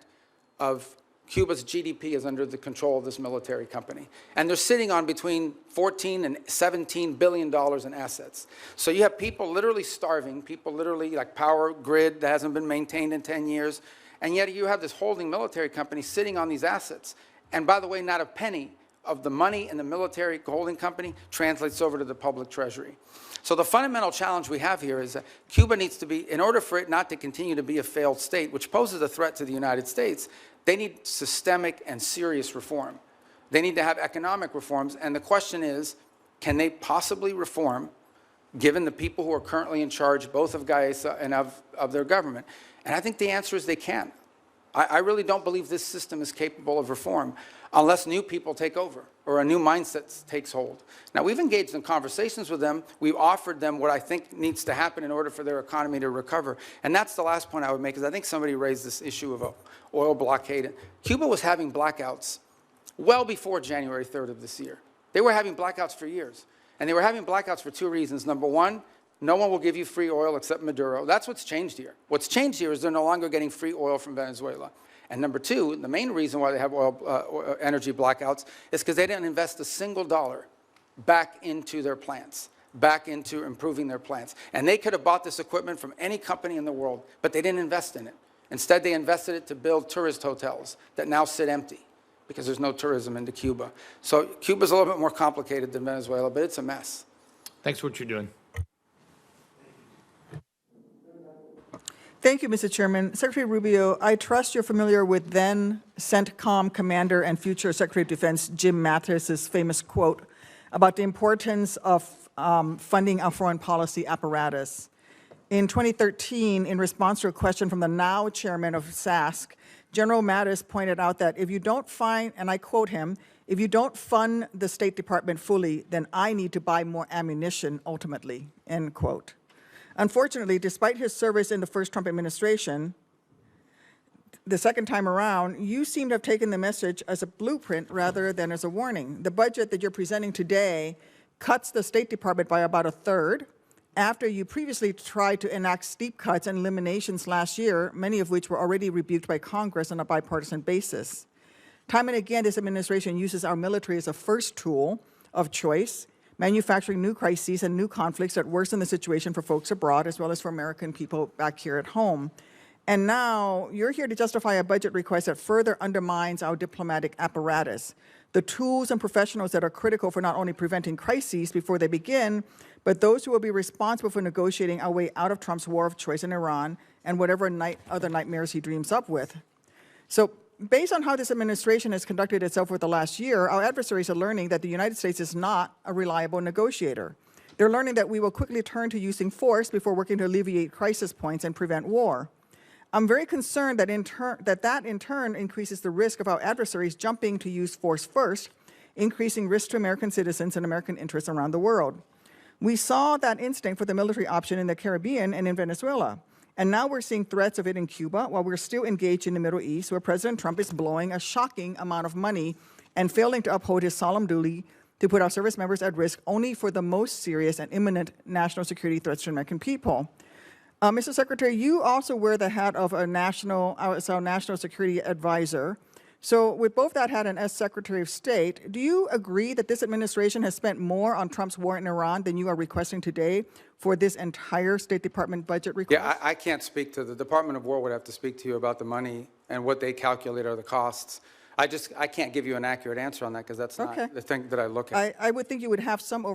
of Cuba's GDP is under the control of this military company. And they're sitting on between $14 and $17 billion in assets. So you have people literally starving, people literally like power grid that hasn't been maintained in 10 years, and yet you have this holding military company sitting on these assets. And by the way, not a penny of the money in the military holding company translates over to the public treasury. So the fundamental challenge we have here is that Cuba needs to be, in order for it not to continue to be a failed state, which poses a threat to the United States, they need systemic and serious reform. They need to have economic reforms, and the question is, can they possibly reform, given the people who are currently in charge, both of Gaesa and of their government? And I think the answer is they can. I really don't believe this system is capable of reform unless new people take over or a new mindset takes hold. Now, we've engaged in conversations with them. We've offered them what I think needs to happen in order for their economy to recover. And that's the last point I would make, is I think somebody raised this issue of an oil blockade. Cuba was having blackouts well before January 3rd of this year. They were having blackouts for years. And they were having blackouts for two reasons. Number one, no one will give you free oil except Maduro. That's what's changed here. What's changed here is they're no longer getting free oil from Venezuela. And number two, the main reason why they have energy blackouts is because they didn't invest a single dollar back into their plants, back into improving their plants. And they could have bought this equipment from any company in the world, but they didn't invest in it. Instead, they invested it to build tourist hotels that now sit empty because there's no tourism into Cuba. So Cuba's a little bit more complicated than Venezuela, but it's a mess. Thanks for what you're doing. Thank you, Mr. Chairman. Secretary Rubio, I trust you're familiar with then CENTCOM Commander and future Secretary of Defense Jim Mattis's famous quote about the importance of funding our foreign policy apparatus. In 2013, in response to a question from the now chairman of SASC, General Mattis pointed out that if you don't find, and I quote him, if you don't fund the State Department fully, then I need to buy more ammunition ultimately, end quote. Unfortunately, despite his service in the first Trump administration, the second time around, you seem to have taken the message as a blueprint rather than as a warning. The budget that you're presenting today cuts the State Department by about a third, after you previously tried to enact steep cuts and eliminations last year, many of which were already rebuked by Congress on a bipartisan basis. Time and again, this administration uses our military as a first tool of choice, manufacturing new crises and new conflicts that worsen the situation for folks abroad as well as for American people back here at home. And now you're here to justify a budget request that further undermines our diplomatic apparatus, the tools and professionals that are critical for not only preventing crises before they begin, but those who will be responsible for negotiating our way out of Trump's war of choice in Iran and whatever other nightmares he dreams up with. So based on how this administration has conducted itself over the last year, our adversaries are learning that the United States is not a reliable negotiator. They're learning that we will quickly turn to using force before working to alleviate crisis points and prevent war. I'm very concerned that that in turn increases the risk of our adversaries jumping to use force first, increasing risk to American citizens and American interests around the world. We saw that instinct for the military option in the Caribbean and in Venezuela. And now we're seeing threats of it in Cuba while we're still engaged in the Middle East, where President Trump is blowing a shocking amount of money and failing to uphold his solemn duty to put our service members at risk only for the most serious and imminent national security threats to American people. Mr. Secretary, you also wear the hat of our national security advisor. So with both that hat and as Secretary of State, do you agree that this administration has spent more on Trump's war in Iran than you are requesting today for this entire State Department budget request? Yeah, I can't speak to the Department of War would have to speak to you about the money and what they calculate are the costs. I can't give you an accurate answer on that because that's not the thing that I look at. I would think you would have some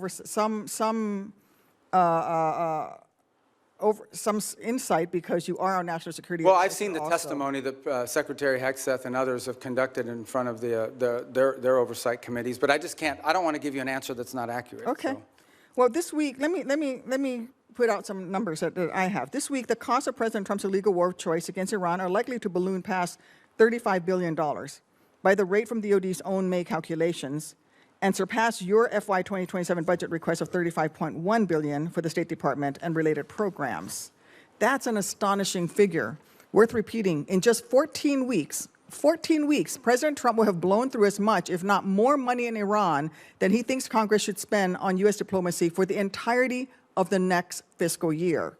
insight because you are our national security Well, advisor I've seen the also. testimony that Secretary Hegseth and others have conducted in front of their oversight committees, but I don't want to give you an answer that's not accurate. Okay. So. Well, this week, let me put out some numbers that I have. This week, the cost of President Trump's illegal war of choice against Iran are likely to balloon past $35 billion by the rate from DOD's own May calculations and surpass your FY 2027 budget request of $35.1 billion for the State Department and related programs. That's an astonishing figure, worth repeating. In just 14 weeks, President Trump will have blown through as much, if not more money in Iran than he thinks Congress should spend on U.S. diplomacy for the entirety of the next fiscal year.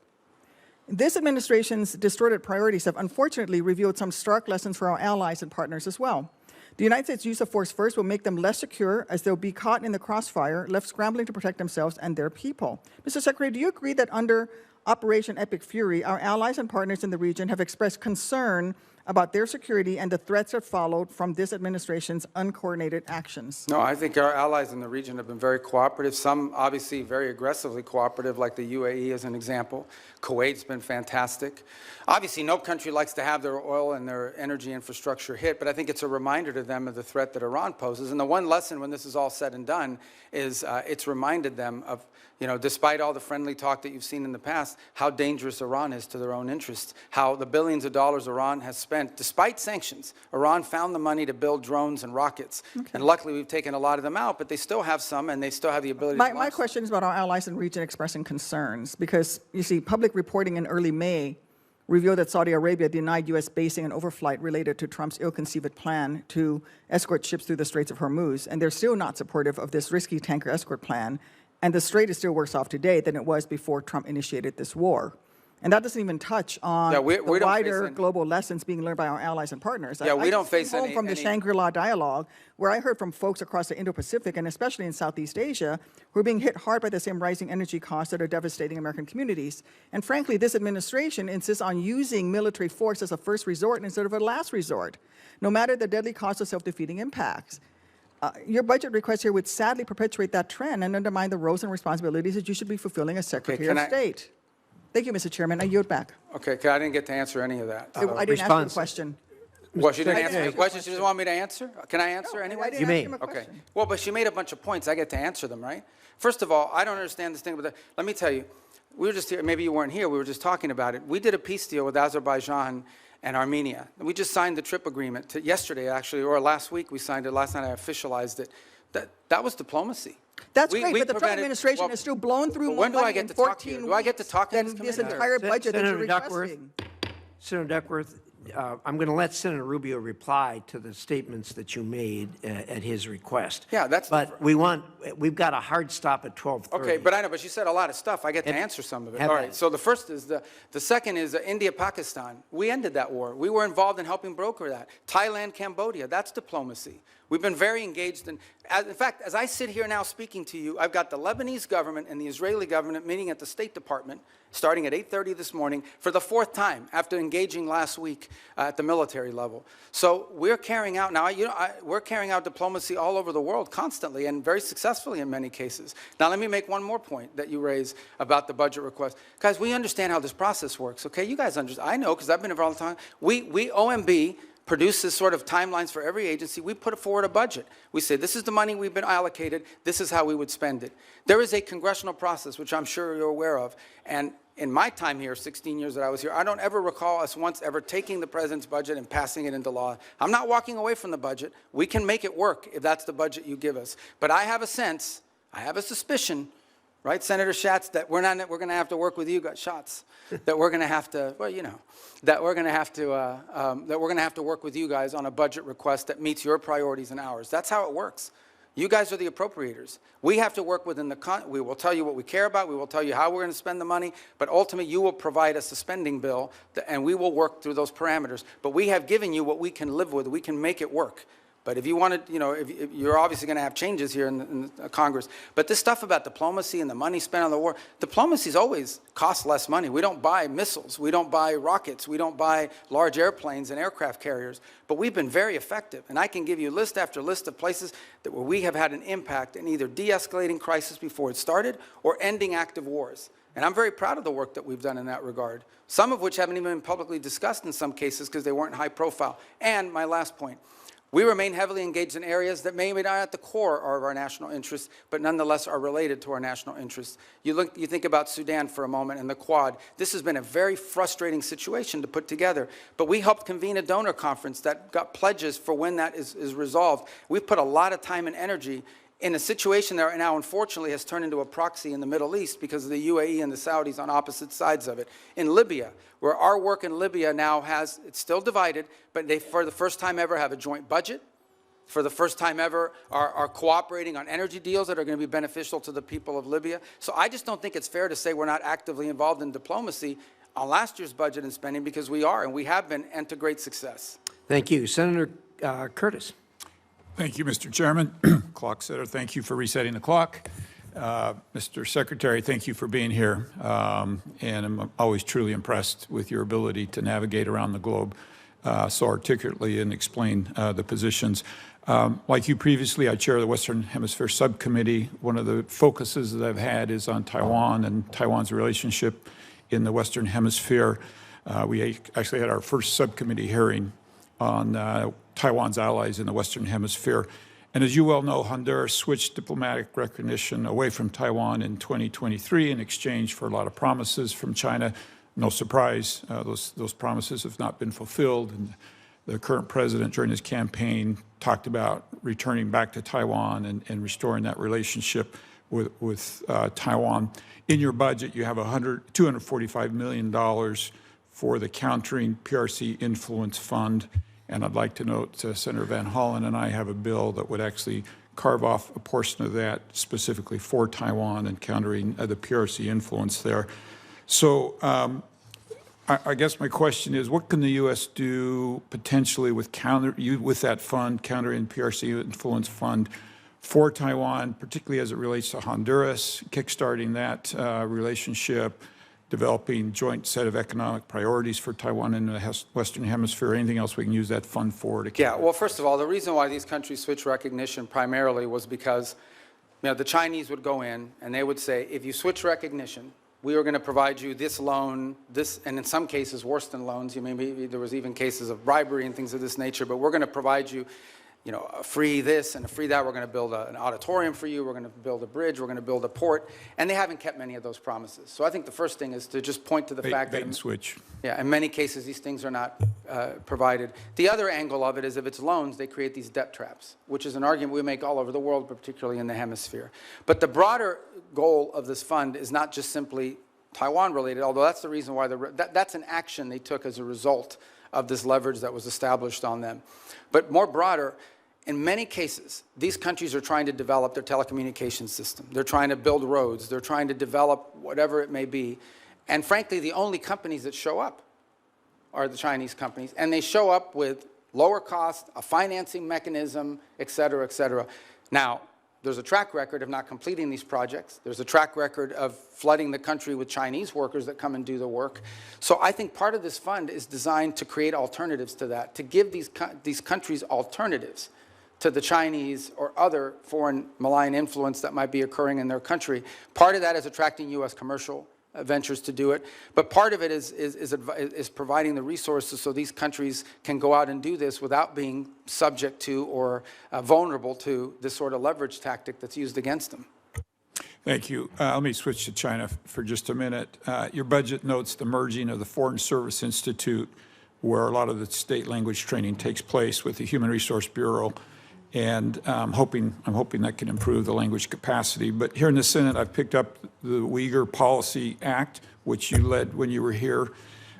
This administration's distorted priorities have unfortunately revealed some stark lessons for our allies and partners as well. The United States' use of force first will make them less secure as they'll be caught in the crossfire, left scrambling to protect themselves and their people. Mr. Secretary, do you agree that under Operation Epic Fury, our allies and partners in the region have expressed concern about their security and the threats that followed from this administration's uncoordinated actions? No, I think our allies in the region have been very cooperative, some obviously very aggressively cooperative, like the UAE as an example. Kuwait's been fantastic. Obviously, no country likes to have their oil and their energy infrastructure hit, but I think it's a reminder to them of the threat that Iran poses. And the one lesson when this is all said and done is it's reminded them of, despite all the friendly talk that you've seen in the past, how dangerous Iran is to their own interests, how the billions of dollars Iran has spent, despite sanctions. Iran found the money to build drones and rockets. Okay. And luckily, we've taken a lot of them out, but they still have some, and they still have the ability to launch My question is about our allies in the region expressing concerns, because, you see, public reporting in early May revealed that Saudi Arabia denied U.S. basing and overflight related to Trump's ill-conceived plan to escort ships through the Straits of Hormuz, and they're still not supportive of this risky tanker escort plan. And the Strait is still worse off today than it was before Trump initiated this war. And that doesn't even touch on the wider global lessons being learned by our allies and partners. Yeah, we don't face any from the Shangri-La dialogue, where I heard from folks across the Indo-Pacific and especially in Southeast Asia who are being hit hard by the same rising energy costs that are devastating American communities. And frankly, this administration insists on using military force as a first resort instead of a last resort, no matter the deadly cost of self-defeating impacts. Your budget request here would sadly perpetuate that trend and undermine the roles and responsibilities that you should be fulfilling as Secretary of State. Thank you, Mr. Chairman. I yield back. Okay, I didn't get to answer any of that. I didn't ask you a question. Well, she didn't answer the question. She doesn't want me to answer? Can I answer anyway? You may. Okay. Well, but she made a bunch of points. I get to answer them, right? First of all, I don't understand this thing with let me tell you, we were just here, maybe you weren't here, we were just talking about it. We did a peace deal with Azerbaijan and Armenia. We just signed the TRIP agreement yesterday, actually, or last week we signed it. Last night I officialized it. That was diplomacy. That's great, but the Trump administration has still blown through more money in 14 weeks do I get to talk to this entire budget that you're requesting. Senator Duckworth, I'm going to let Senator Rubio reply to the statements that you made at his request. Yeah, that's. But we've got a hard stop at 12:30. Okay, but I know, but she said a lot of stuff. I get to answer some of it. All right. So the first is the second is India-Pakistan. We ended that war. We were involved in helping broker that. Thailand, Cambodia. That's diplomacy. We've been very engaged in fact, as I sit here now speaking to you, I've got the Lebanese government and the Israeli government meeting at the State Department starting at 8:30 this morning for the fourth time after engaging last week at the military level. So we're carrying out now, we're carrying out diplomacy all over the world constantly and very successfully in many cases. Now let me make one more point that you raise about the budget request. Guys, we understand how this process works, okay? You guys understand. I know because I've been involved all the time. We OMB produces sort of timelines for every agency. We put forward a budget. We say, this is the money we've been allocated. This is how we would spend it. There is a congressional process, which I'm sure you're aware of. And in my time here, 16 years that I was here, I don't ever recall us once ever taking the president's budget and passing it into law. I'm not walking away from the budget. We can make it work if that's the budget you give us. But I have a sense, I have a suspicion, right, Senator Schatz, that we're going to have to work with you guys, that we're going to have to, well, you know, that we're going to have to work with you guys on a budget request that meets your priorities and ours. That's how it works. You guys are the appropriators. We have to work within we will tell you what we care about, we will tell you how we're going to spend the money, but ultimately you will provide us a spending bill, and we will work through those parameters. But we have given you what we can live with. We can make it work. But if you want to, you know, if you're obviously going to have changes here in Congress. But this stuff about diplomacy and the money spent on the war, diplomacy's always cost less money. We don't buy missiles. We don't buy rockets. We don't buy large airplanes and aircraft carriers. But we've been very effective. And I can give you list after list of places where we have had an impact in either de-escalating crisis before it started or ending active wars. And I'm very proud of the work that we've done in that regard, some of which haven't even been publicly discussed in some cases because they weren't high profile. And my last point. We remain heavily engaged in areas that may not at the core of our national interests, but nonetheless are related to our national interests. You think about Sudan for a moment and the Quad. This has been a very frustrating situation to put together, but we helped convene a donor conference that got pledges for when that is resolved. We've put a lot of time and energy in a situation that now, unfortunately, has turned into a proxy in the Middle East because of the UAE and the Saudis on opposite sides of it. In Libya, where our work in Libya now it's still divided, but they, for the first time ever, have a joint budget. For the first time ever, are cooperating on energy deals that are going to be beneficial to the people of Libya. So I just don't think it's fair to say we're not actively involved in diplomacy on last year's budget and spending, because we are, and we have been, and to great success. Thank you. Senator Curtis. Thank you, Mr. Chairman. Clock setter, thank you for resetting the clock. Mr. Secretary, thank you for being here. And I'm always truly impressed with your ability to navigate around the globe so articulately and explain the positions. Like you previously, I chair the Western Hemisphere Subcommittee. One of the focuses that I've had is on Taiwan and Taiwan's relationship in the Western Hemisphere. We actually had our first subcommittee hearing on Taiwan's allies in the Western Hemisphere. And as you well know, Honduras switched diplomatic recognition away from Taiwan in 2023 in exchange for a lot of promises from China. No surprise, those promises have not been fulfilled. And the current president, during his campaign, talked about returning back to Taiwan and restoring that relationship with Taiwan. In your budget, you have $245 million for the Countering PRC Influence Fund. And I'd like to note Senator Van Hollen and I have a bill that would actually carve off a portion of that specifically for Taiwan and countering the PRC influence there. So I guess my question is, what can the U.S. do potentially with that fund, Countering PRC Influence Fund, for Taiwan, particularly as it relates to Honduras, kickstarting that relationship, developing joint set of economic priorities for Taiwan in the Western Hemisphere, anything else we can use that fund for? Yeah, well, first of all, the reason why these countries switched recognition primarily was because, you know, the Chinese would go in and they would say, if you switch recognition, we are going to provide you this loan, this, and in some cases worse than loans. Maybe there was even cases of bribery and things of this nature, but we're going to provide you, you know, a free this and a free that. We're going to build an auditorium for you. We're going to build a bridge. We're going to build a port. And they haven't kept many of those promises. So I think the first thing is to just point to the fact that, switch. Yeah, in many cases, these things are not provided. The other angle of it is if it's loans, they create these debt traps, which is an argument we make all over the world, but particularly in the hemisphere. But the broader goal of this fund is not just simply Taiwan related, although that's the reason why that's an action they took as a result of this leverage that was established on them. But more broader, in many cases, these countries are trying to develop their telecommunications system. They're trying to build roads. They're trying to develop whatever it may be. And frankly, the only companies that show up are the Chinese companies. And they show up with lower cost, a financing mechanism, et cetera, et cetera. Now, there's a track record of not completing these projects. There's a track record of flooding the country with Chinese workers that come and do the work. So I think part of this fund is designed to create alternatives to that, to give these countries alternatives to the Chinese or other foreign malign influence that might be occurring in their country. Part of that is attracting U.S. commercial ventures to do it. But part of it is providing the resources so these countries can go out and do this without being subject to or vulnerable to this sort of leverage tactic that's used against them. Thank you. Let me switch to China for just a minute. Your budget notes the merging of the Foreign Service Institute, where a lot of the state language training takes place, with the Human Resource Bureau, and I'm hoping that can improve the language capacity. But here in the Senate, I've picked up the Uyghur Policy Act, which you led when you were here.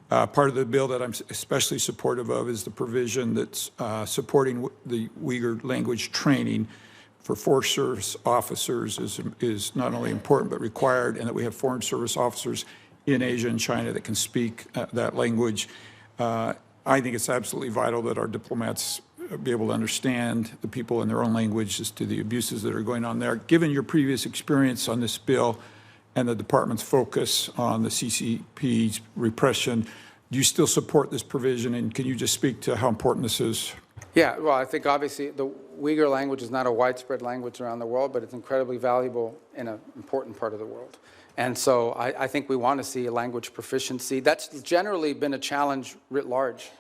Part of the bill that I'm especially supportive of is the provision that's supporting the Uyghur language training for Forest Service officers is not only important but required, and that we have Foreign Service officers in Asia and China that can speak that language. I think it's absolutely vital that our diplomats be able to understand the people in their own language as to the abuses that are going on there. Given your previous experience on this bill and the department's focus on the CCP's repression, do you still support this provision, and can you just speak to how important this is? Yeah, well, I think obviously the Uyghur language is not a widespread language around the world, but it's incredibly valuable in an important part of the world. And so I think we want to see a language proficiency. That's generally been a challenge writ large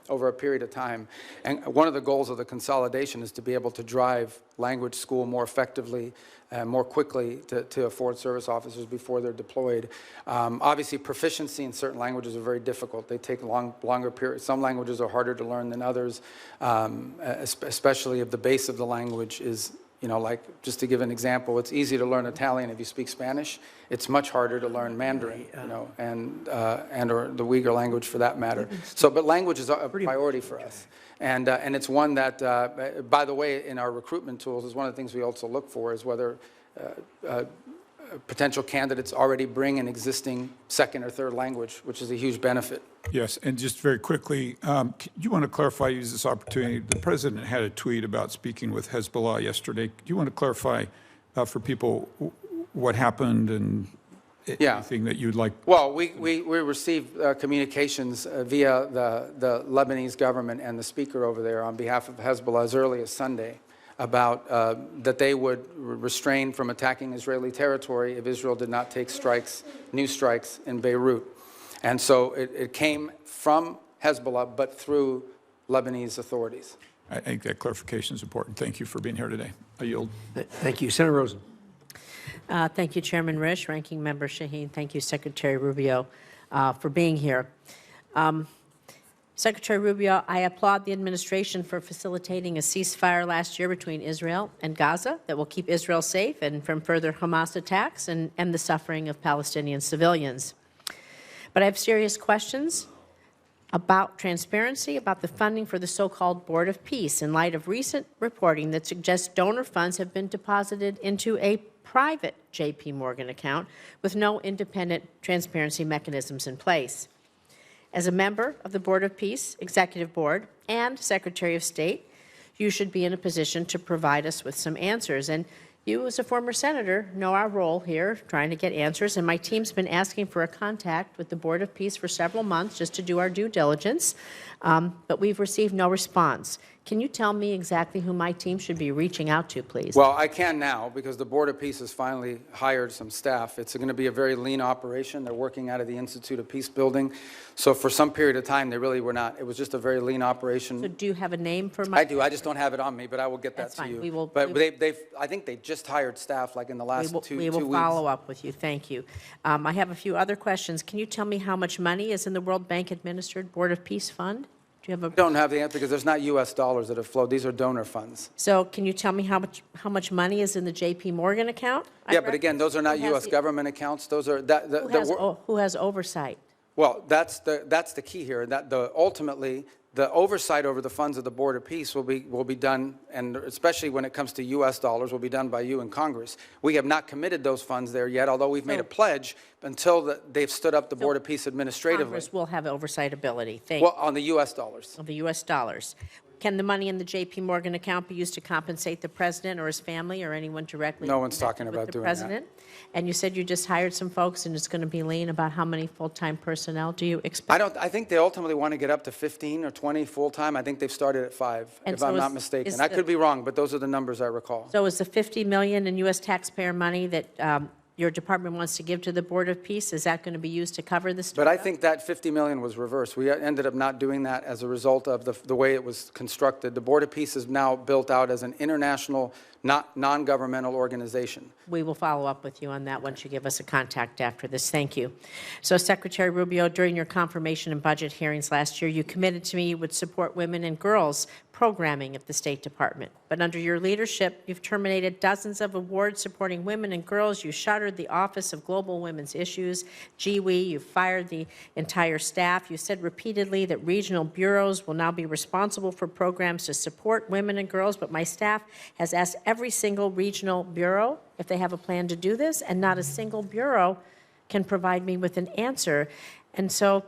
over a period of time. And one of the goals of the consolidation is to be able to drive language school more effectively and more quickly to afford service officers before they're deployed. Obviously, proficiency in certain languages are very difficult. They take longer periods. Some languages are harder to learn than others, especially if the base of the language is, you know, like, just to give an example, it's easy to learn Italian if you speak Spanish. It's much harder to learn Mandarin, you know, and or the Uyghur language for that matter. So, but language is a priority for us. And it's one that, by the way, in our recruitment tools, is one of the things we also look for is whether potential candidates already bring an existing second or third language, which is a huge benefit. Yes, and just very quickly, you want to clarify, use this opportunity. The president had a tweet about speaking with Hezbollah yesterday. Do you want to clarify for people what happened and anything that you'd like? Well, we received communications via the Lebanese government and the speaker over there on behalf of Hezbollah as early as Sunday about that they would restrain from attacking Israeli territory if Israel did not take new strikes in Beirut. And so it came from Hezbollah, but through Lebanese authorities. I think that clarification is important. Thank you for being here today. I yield. Thank you. Senator Rosen. Thank you, Chairman Risch, Ranking Member Shaheen. Thank you, Secretary Rubio, for being here. Secretary Rubio, I applaud the administration for facilitating a ceasefire last year between Israel and Gaza that will keep Israel safe and from further Hamas attacks and end the suffering of Palestinian civilians. But I have serious questions about transparency, about the funding for the so-called Board of Peace in light of recent reporting that suggests donor funds have been deposited into a private J.P. Morgan account with no independent transparency mechanisms in place. As a member of the Board of Peace, Executive Board, and Secretary of State, you should be in a position to provide us with some answers. And you, as a former senator, know our role here, trying to get answers, and my team's been asking for a contact with the Board of Peace for several months just to do our due diligence, but we've received no response. Can you tell me exactly who my team should be reaching out to, please? Well, I can now, because the Board of Peace has finally hired some staff. It's going to be a very lean operation. They're working out of the Institute of Peace Building. So for some period of time, they really were not. It was just a very lean operation. So do you have a name for my... I do. I just don't have it on me, but I will get that to you. I think they just hired staff like in the last two weeks. We will follow up with you. Thank you. I have a few other questions. Can you tell me how much money is in the World Bank administered Board of Peace Fund? Do you have a... I don't have the answer because there's not U.S. dollars that have flowed. These are donor funds. So can you tell me how much money is in the J.P. Morgan account? Yeah, but again, those are not U.S. government accounts. Those are who has oversight? Well, that's the key here. That ultimately the oversight over the funds of the Board of Peace will be done, and especially when it comes to U.S. dollars, will be done by you in Congress. We have not committed those funds there yet, although we've made a pledge until they've stood up the Board of Peace administratively. Congress will have oversight ability. Thank you. Well, on the U.S. dollars. On the U.S. dollars. Can the money in the J.P. Morgan account be used to compensate the president or his family or anyone directly? No one's talking about doing that. President? And you said you just hired some folks and it's going to be lean. About how many full-time personnel do you expect? I think they ultimately want to get up to 15 or 20 full-time. I think they've started at 5, if I'm not mistaken. I could be wrong, but those are the numbers I recall. So is the $50 million in U.S. taxpayer money that your department wants to give to the Board of Peace, is that going to be used to cover this? But I think that 50 million was reversed. We ended up not doing that as a result of the way it was constructed. The Board of Peace is now built out as an international, non-governmental organization. We will follow up with you on that once you give us a contact after this. Thank you. So, Secretary Rubio, during your confirmation and budget hearings last year, you committed to me you would support women and girls programming at the State Department. But under your leadership, you've terminated dozens of awards supporting women and girls. You shuttered the Office of Global Women's Issues, GWE. You fired the entire staff. You said repeatedly that regional bureaus will now be responsible for programs to support women and girls, but my staff has asked every single regional bureau if they have a plan to do this, and not a single bureau can provide me with an answer. And so,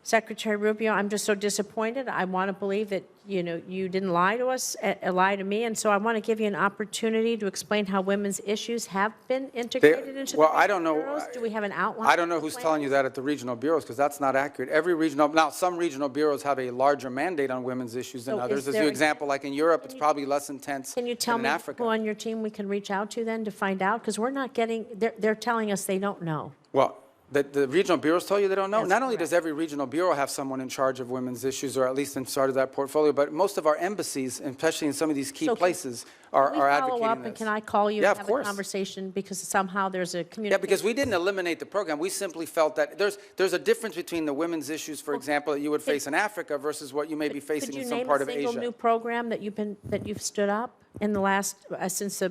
Secretary Rubio, I'm just so disappointed. I want to believe that, you know, you didn't lie to us, lie to me, and so I want to give you an opportunity to explain how women's issues have been integrated into the I don't know. bureaus. Do we have an outline? I don't know who's telling you that at the regional bureaus, because that's not accurate. Every regional, now some regional bureaus have a larger mandate on women's issues than So others. is As there you a- example, like in Europe, it's probably less intense Can you tell than me in Africa. who on your team we can reach out to then to find out? Because we're not getting, they're telling us they don't know. Well, the regional bureaus tell you they don't know? That's Not only correct. does every regional bureau have someone in charge of women's issues, or at least in charge of that portfolio, but most of our embassies, especially in some of these key So can- places, are Can we follow advocating up, this. and can I call you Yeah, and of have a course. conversation? Because somehow there's a Yeah, communication. because we didn't eliminate the program. We simply felt that there's a difference between the women's issues, for example, that you would face in Africa versus what you may be facing in some part of Could you name a single new Asia. program that you've stood up in the last, since the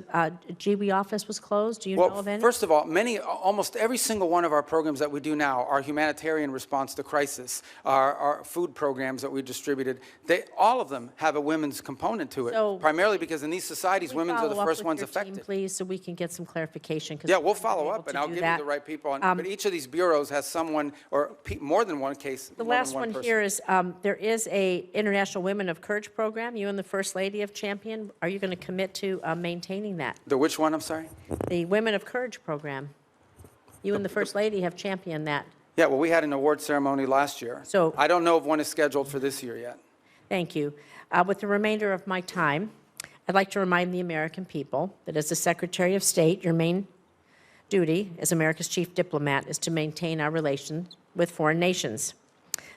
GWE office was closed? Do you know Well, of any? first of all, almost every single one of our programs that we do now, our humanitarian response to crisis, our food programs that we distributed, all of them have a women's component to it, So- primarily because in these societies, Can we women are the follow up first with ones your team, affected. please, so we can get some clarification? 'Cause Yeah, we we'll haven't been follow able up, to and I'll do give that. you the right people. But each of these bureaus has someone, or more than one case, The more than last one person. here is, there is a International Women of Courage program. You and the First Lady have championed. Are you going to commit to maintaining that? The which one, I'm sorry? The Women of Courage program. You and the First Lady have championed that. Yeah, well, we had an award ceremony last year. So- I don't know if one is scheduled for this year yet. Thank you. With the remainder of my time, I'd like to remind the American people that as the Secretary of State, your main duty as America's chief diplomat is to maintain our relations with foreign nations.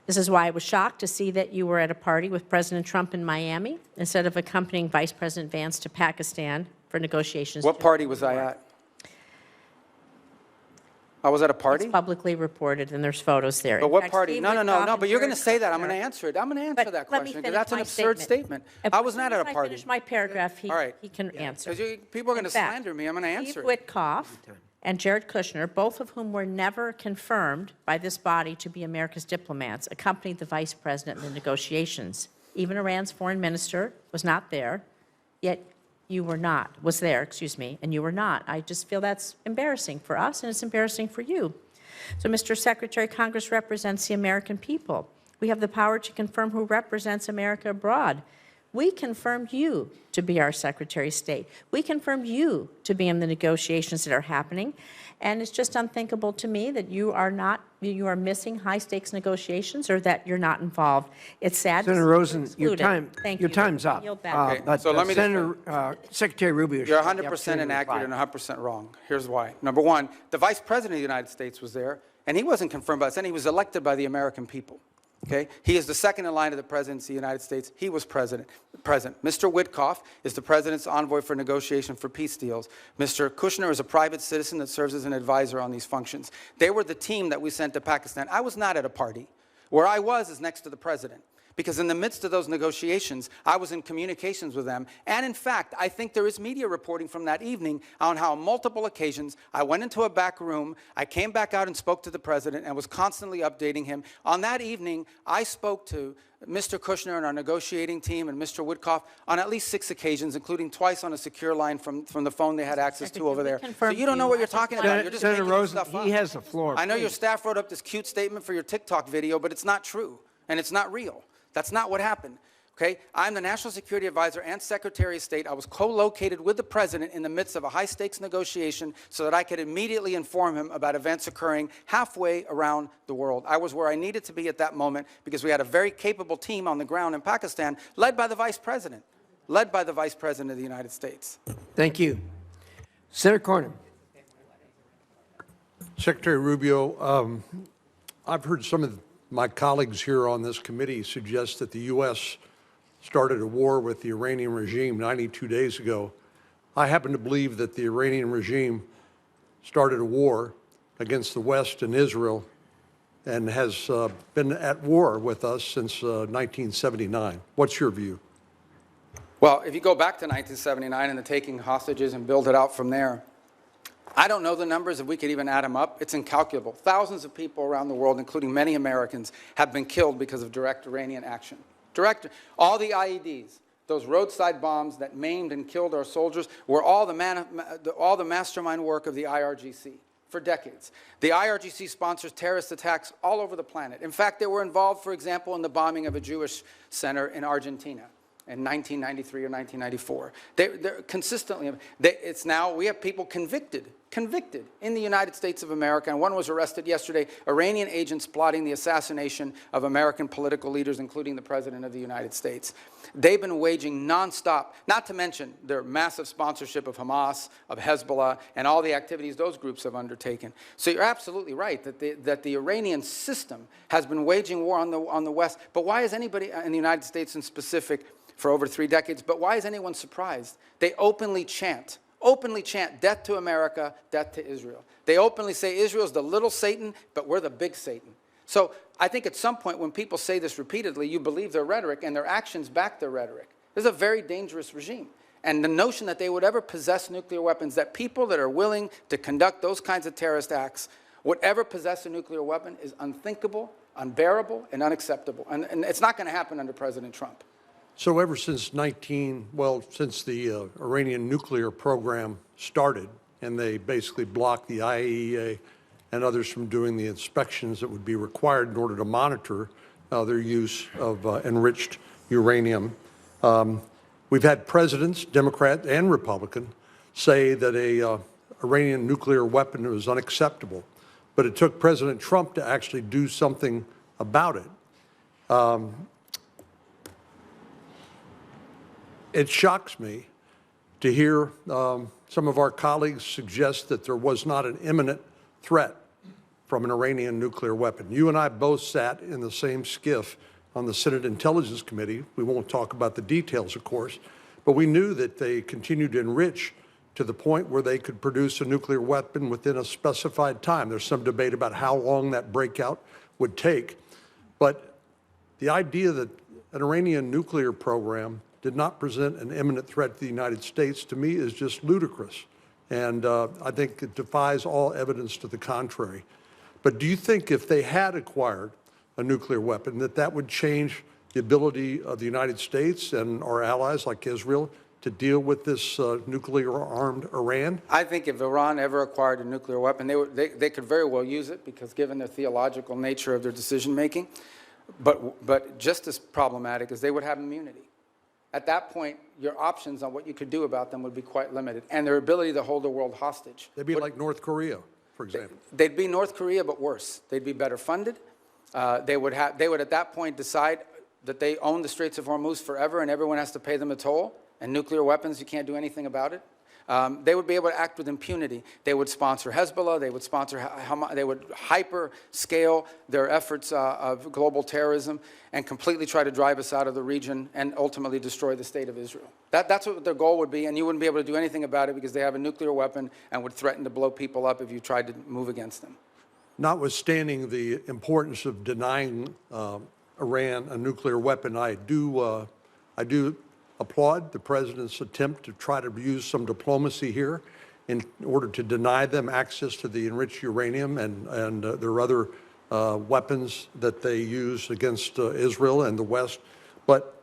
This is why I was shocked to see that you were at a party with President Trump in Miami instead of accompanying Vice President Vance to Pakistan for negotiations. What party was I at? I was at a party? It's publicly reported, and there's photos there. But In what fact, party? Steve No, Witkoff and but you're going to Jared say that. I'm Kushner- going to answer it. I'm going to answer But that let me question, because finish that's an my absurd statement. I was not at a As party. I finish my paragraph, All right. he can answer. Because people are going In to fact, slander me. I'm going to answer Steve it. Witkoff and Jared Kushner, both of whom were never confirmed by this body to be America's diplomats, accompanied the vice president in the negotiations. Even Iran's foreign minister was not there, yet was there, excuse me, and you were not. I just feel that's embarrassing for us, and it's embarrassing for you. So, Mr. Secretary, Congress represents the American people. We have the power to confirm who represents America abroad. We confirmed you to be our Secretary of State. We confirmed you to be in the negotiations that are happening. And it's just unthinkable to me that you are missing high-stakes negotiations, or that you're not involved. It's sad. to see Senator you Rosen, your excluded. your time's up. Yield back. Okay, But so let me just- Senator, Secretary Rubio should You're have the 100% opportunity to inaccurate reply. and 100% wrong. Here's why. Number one, the Vice President of the United States was there, and he wasn't confirmed by us, and he was elected by the American people. Okay? He is the second in line to the presidency of the United States. He was present. Mr. Witkoff is the president's envoy for negotiation for peace deals. Mr. Kushner is a private citizen that serves as an advisor on these functions. They were the team that we sent to Pakistan. I was not at a party. Where I was is next to the president. Because in the midst of those negotiations, I was in communications with them. And in fact, I think there is media reporting from that evening on how on multiple occasions I went into a back room, I came back out and spoke to the president and was constantly updating him. On that evening, I spoke to Mr. Kushner and our negotiating team and Mr. Witkoff on at least 6 occasions, including twice on a secure line from the phone they had access to over there. So you don't know what you're talking about. You're just Senator making Rosen, stuff up. he has the floor. I know your Please. staff wrote up this cute statement for your TikTok video, but it's not true, and it's not real. That's not what happened, okay? I'm the National Security Advisor and Secretary of State. I was co-located with the President in the midst of a high-stakes negotiation so that I could immediately inform him about events occurring halfway around the world. I was where I needed to be at that moment because we had a very capable team on the ground in Pakistan led by the Vice President, led by the Vice President of the United States. Thank you. Senator Cornyn. Secretary Rubio, I've heard some of my colleagues here on this committee suggest that the U.S. started a war with the Iranian regime 92 days ago. I happen to believe that the Iranian regime started a war against the West and Israel and has been at war with us since 1979. What's your view? Well, if you go back to 1979 and the taking hostages and build it out from there, I don't know the numbers, if we could even add them up. It's incalculable. Thousands of people around the world, including many Americans, have been killed because of direct Iranian action. All the IEDs, those roadside bombs that maimed and killed our soldiers, were all the mastermind work of the IRGC for decades. The IRGC sponsors terrorist attacks all over the planet. In fact, they were involved, for example, in the bombing of a Jewish center in Argentina in 1993 or 1994. They're consistently, it's now, we have people convicted in the United States of America, and one was arrested yesterday, Iranian agents plotting the assassination of American political leaders, including the President of the United States. They've been waging nonstop, not to mention their massive sponsorship of Hamas, of Hezbollah, and all the activities those groups have undertaken. So you're absolutely right that the Iranian system has been waging war on the West. But why is anybody in the United States in specific for over 3 decades, but why is anyone surprised? They openly chant death to America, death to Israel. They openly say Israel's the little Satan, but we're the big Satan. So I think at some point when people say this repeatedly, you believe their rhetoric and their actions back their rhetoric. This is a very dangerous regime. And the notion that they would ever possess nuclear weapons, that people that are willing to conduct those kinds of terrorist acts would ever possess a nuclear weapon is unthinkable, unbearable, and unacceptable. And it's not going to happen under President Trump. So ever since since the Iranian nuclear program started, and they basically blocked the IAEA and others from doing the inspections that would be required in order to monitor their use of enriched uranium, we've had presidents, Democrat and Republican, say that a Iranian nuclear weapon was unacceptable. But it took President Trump to actually do something about it. It shocks me to hear some of our colleagues suggest that there was not an imminent threat from an Iranian nuclear weapon. You and I both sat in the same skiff on the Senate Intelligence Committee. We won't talk about the details, of course, but we knew that they continued to enrich to the point where they could produce a nuclear weapon within a specified time. There's some debate about how long that breakout would take, but the idea that an Iranian nuclear program did not present an imminent threat to the United States, to me, is just ludicrous. And I think it defies all evidence to the contrary. But do you think if they had acquired a nuclear weapon, that would change the ability of the United States and our allies like Israel to deal with this nuclear-armed Iran? I think if Iran ever acquired a nuclear weapon, they could very well use it, because given the theological nature of their decision-making. But just as problematic is they would have immunity. At that point, your options on what you could do about them would be quite limited, and their ability to hold the world hostage. They'd be like North Korea, for example. They'd be North Korea, but worse. They'd be better funded. They would at that point decide that they own the Straits of Hormuz forever, and everyone has to pay them a toll. And nuclear weapons, you can't do anything about it. They would be able to act with impunity. They would sponsor Hezbollah. They would sponsor Hamas. They would hyper-scale their efforts of global terrorism and completely try to drive us out of the region and ultimately destroy the state of Israel. That's what their goal would be, and you wouldn't be able to do anything about it because they have a nuclear weapon and would threaten to blow people up if you tried to move against them. Notwithstanding the importance of denying Iran a nuclear weapon, I do applaud the president's attempt to try to use some diplomacy here in order to deny them access to the enriched uranium and their other weapons that they use against Israel and the West. But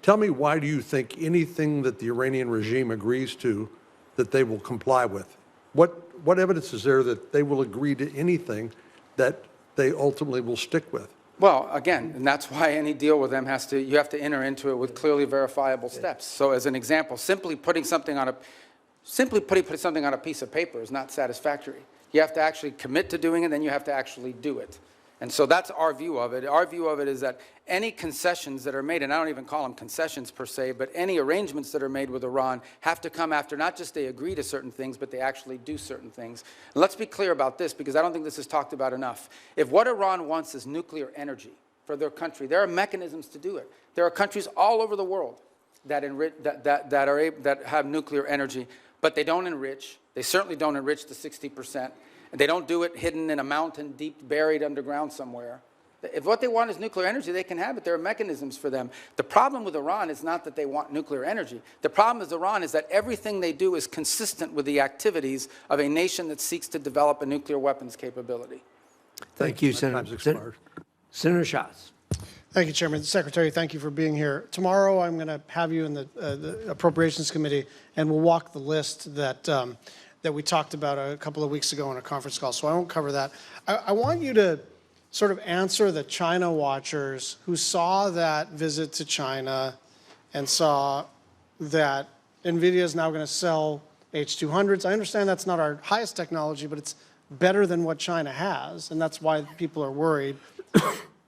tell me, why do you think anything that the Iranian regime agrees to that they will comply with? What evidence is there that they will agree to anything that they ultimately will stick with? Well, again, and that's why any deal with them you have to enter into it with clearly verifiable steps. So as an example, simply putting something on a piece of paper is not satisfactory. You have to actually commit to doing it, then you have to actually do it. And so that's our view of it. Our view of it is that any concessions that are made, and I don't even call them concessions per se, but any arrangements that are made with Iran have to come after not just they agree to certain things, but they actually do certain things. And let's be clear about this, because I don't think this is talked about enough. If what Iran wants is nuclear energy for their country, there are mechanisms to do it. There are countries all over the world that have nuclear energy, but they don't enrich. They certainly don't enrich the 60%. They don't do it hidden in a mountain, deep buried underground somewhere. If what they want is nuclear energy, they can have it. There are mechanisms for them. The problem with Iran is not that they want nuclear energy. The problem with Iran is that everything they do is consistent with the activities of a nation that seeks to develop a nuclear weapons capability. Thank you, Senator. Senator Schatz. Thank you, Chairman. Secretary, thank you for being here. Tomorrow, I'm going to have you in the Appropriations Committee, and we'll walk the list that we talked about a couple of weeks ago on a conference call, so I won't cover that. I want you to sort of answer the China watchers who saw that visit to China and saw that NVIDIA is now going to sell H200s. I understand that's not our highest technology, but it's better than what China has, and that's why people are worried.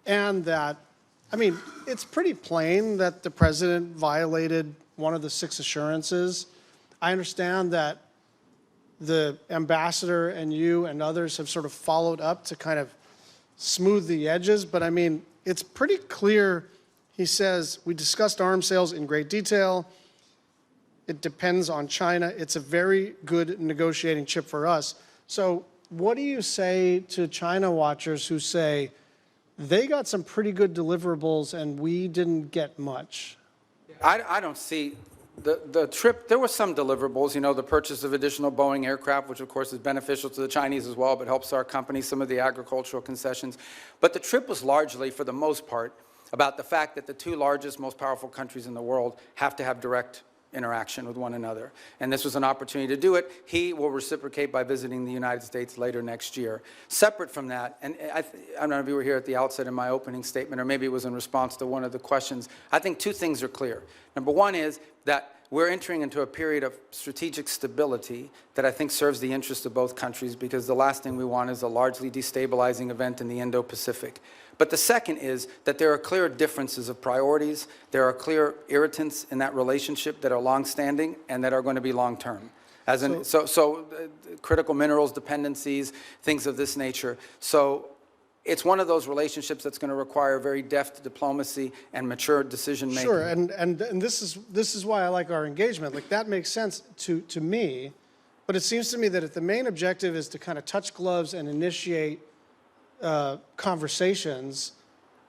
And that, I mean, it's pretty plain that the president violated one of the 6 assurances. I understand that the ambassador and you and others have sort of followed up to kind of smooth the edges, but I mean, it's pretty clear. He says, we discussed arms sales in great detail. It depends on China. It's a very good negotiating chip for us. So what do you say to China watchers who say they got some pretty good deliverables and we didn't get much? I don't see the trip. There were some deliverables, you know, the purchase of additional Boeing aircraft, which of course is beneficial to the Chinese as well, but helps our company, some of the agricultural concessions. But the trip was largely, for the most part, about the fact that the 2 largest, most powerful countries in the world have to have direct interaction with one another. And this was an opportunity to do it. He will reciprocate by visiting the United States later next year. Separate from that, and I don't know if you were here at the outset in my opening statement, or maybe it was in response to one of the questions, I think 2 things are clear. Number one is that we're entering into a period of strategic stability that I think serves the interests of both countries, because the last thing we want is a largely destabilizing event in the Indo-Pacific. But the second is that there are clear differences of priorities. There are clear irritants in that relationship that are longstanding and that are going to be long-term. As in, critical minerals dependencies, things of this nature. So it's one of those relationships that's going to require very deft diplomacy and mature decision-making. Sure, and this is why I like our engagement. Like, that makes sense to me, but it seems to me that if the main objective is to kind of touch gloves and initiate conversations,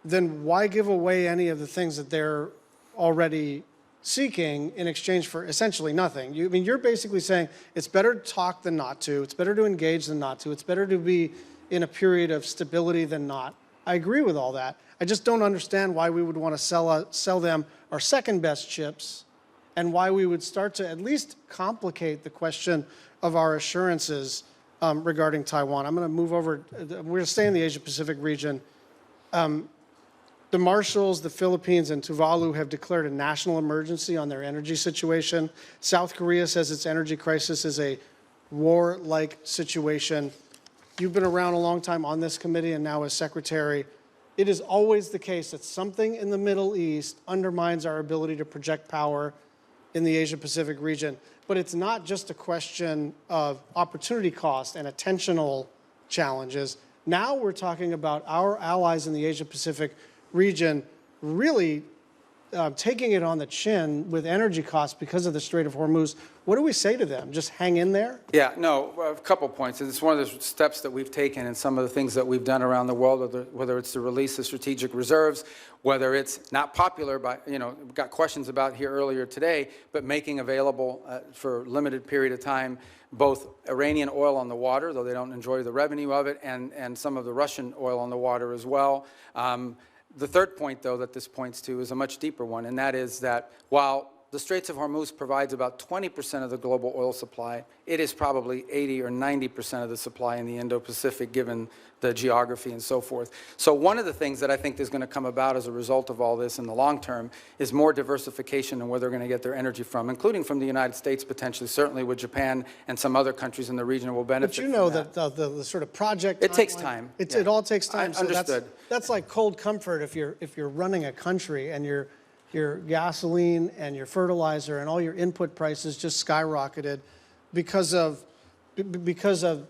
then why give away any of the things that they're already seeking in exchange for essentially nothing? I mean, you're basically saying it's better to talk than not to. It's better to engage than not to. It's better to be in a period of stability than not. I agree with all that. I just don't understand why we would want to sell them our second best chips, and why we would start to at least complicate the question of our assurances regarding Taiwan. I'm going to move over. We're going to stay in the Asia-Pacific region. The Marshalls, the Philippines, and Tuvalu have declared a national emergency on their energy situation. South Korea says its energy crisis is a war-like situation. You've been around a long time on this committee and now as secretary. It is always the case that something in the Middle East undermines our ability to project power in the Asia-Pacific region. But it's not just a question of opportunity cost and attentional challenges. Now we're talking about our allies in the Asia-Pacific region really taking it on the chin with energy costs because of the Strait of Hormuz. What do we say to them? Just hang in there? Yeah, no, a couple points. It's one of the steps that we've taken and some of the things that we've done around the world, whether it's the release of strategic reserves, whether it's not popular, by, you know, we got questions about here earlier today, but making available for a limited period of time both Iranian oil on the water, though they don't enjoy the revenue of it, and some of the Russian oil on the water as well. The third point, though, that this points to is a much deeper one, and that is that while the Straits of Hormuz provides about 20% of the global oil supply. It is probably 80 or 90% of the supply in the Indo-Pacific, given the geography and so forth. So one of the things that I think is going to come about as a result of all this in the long term is more diversification in where they're going to get their energy from, including from the United States potentially, certainly with Japan and some other countries in the region will benefit But you know from that the sort of project It takes timeline, time. It all takes time. So Understood. That's like cold comfort if you're running a country and your gasoline and your fertilizer and all your input prices just skyrocketed because of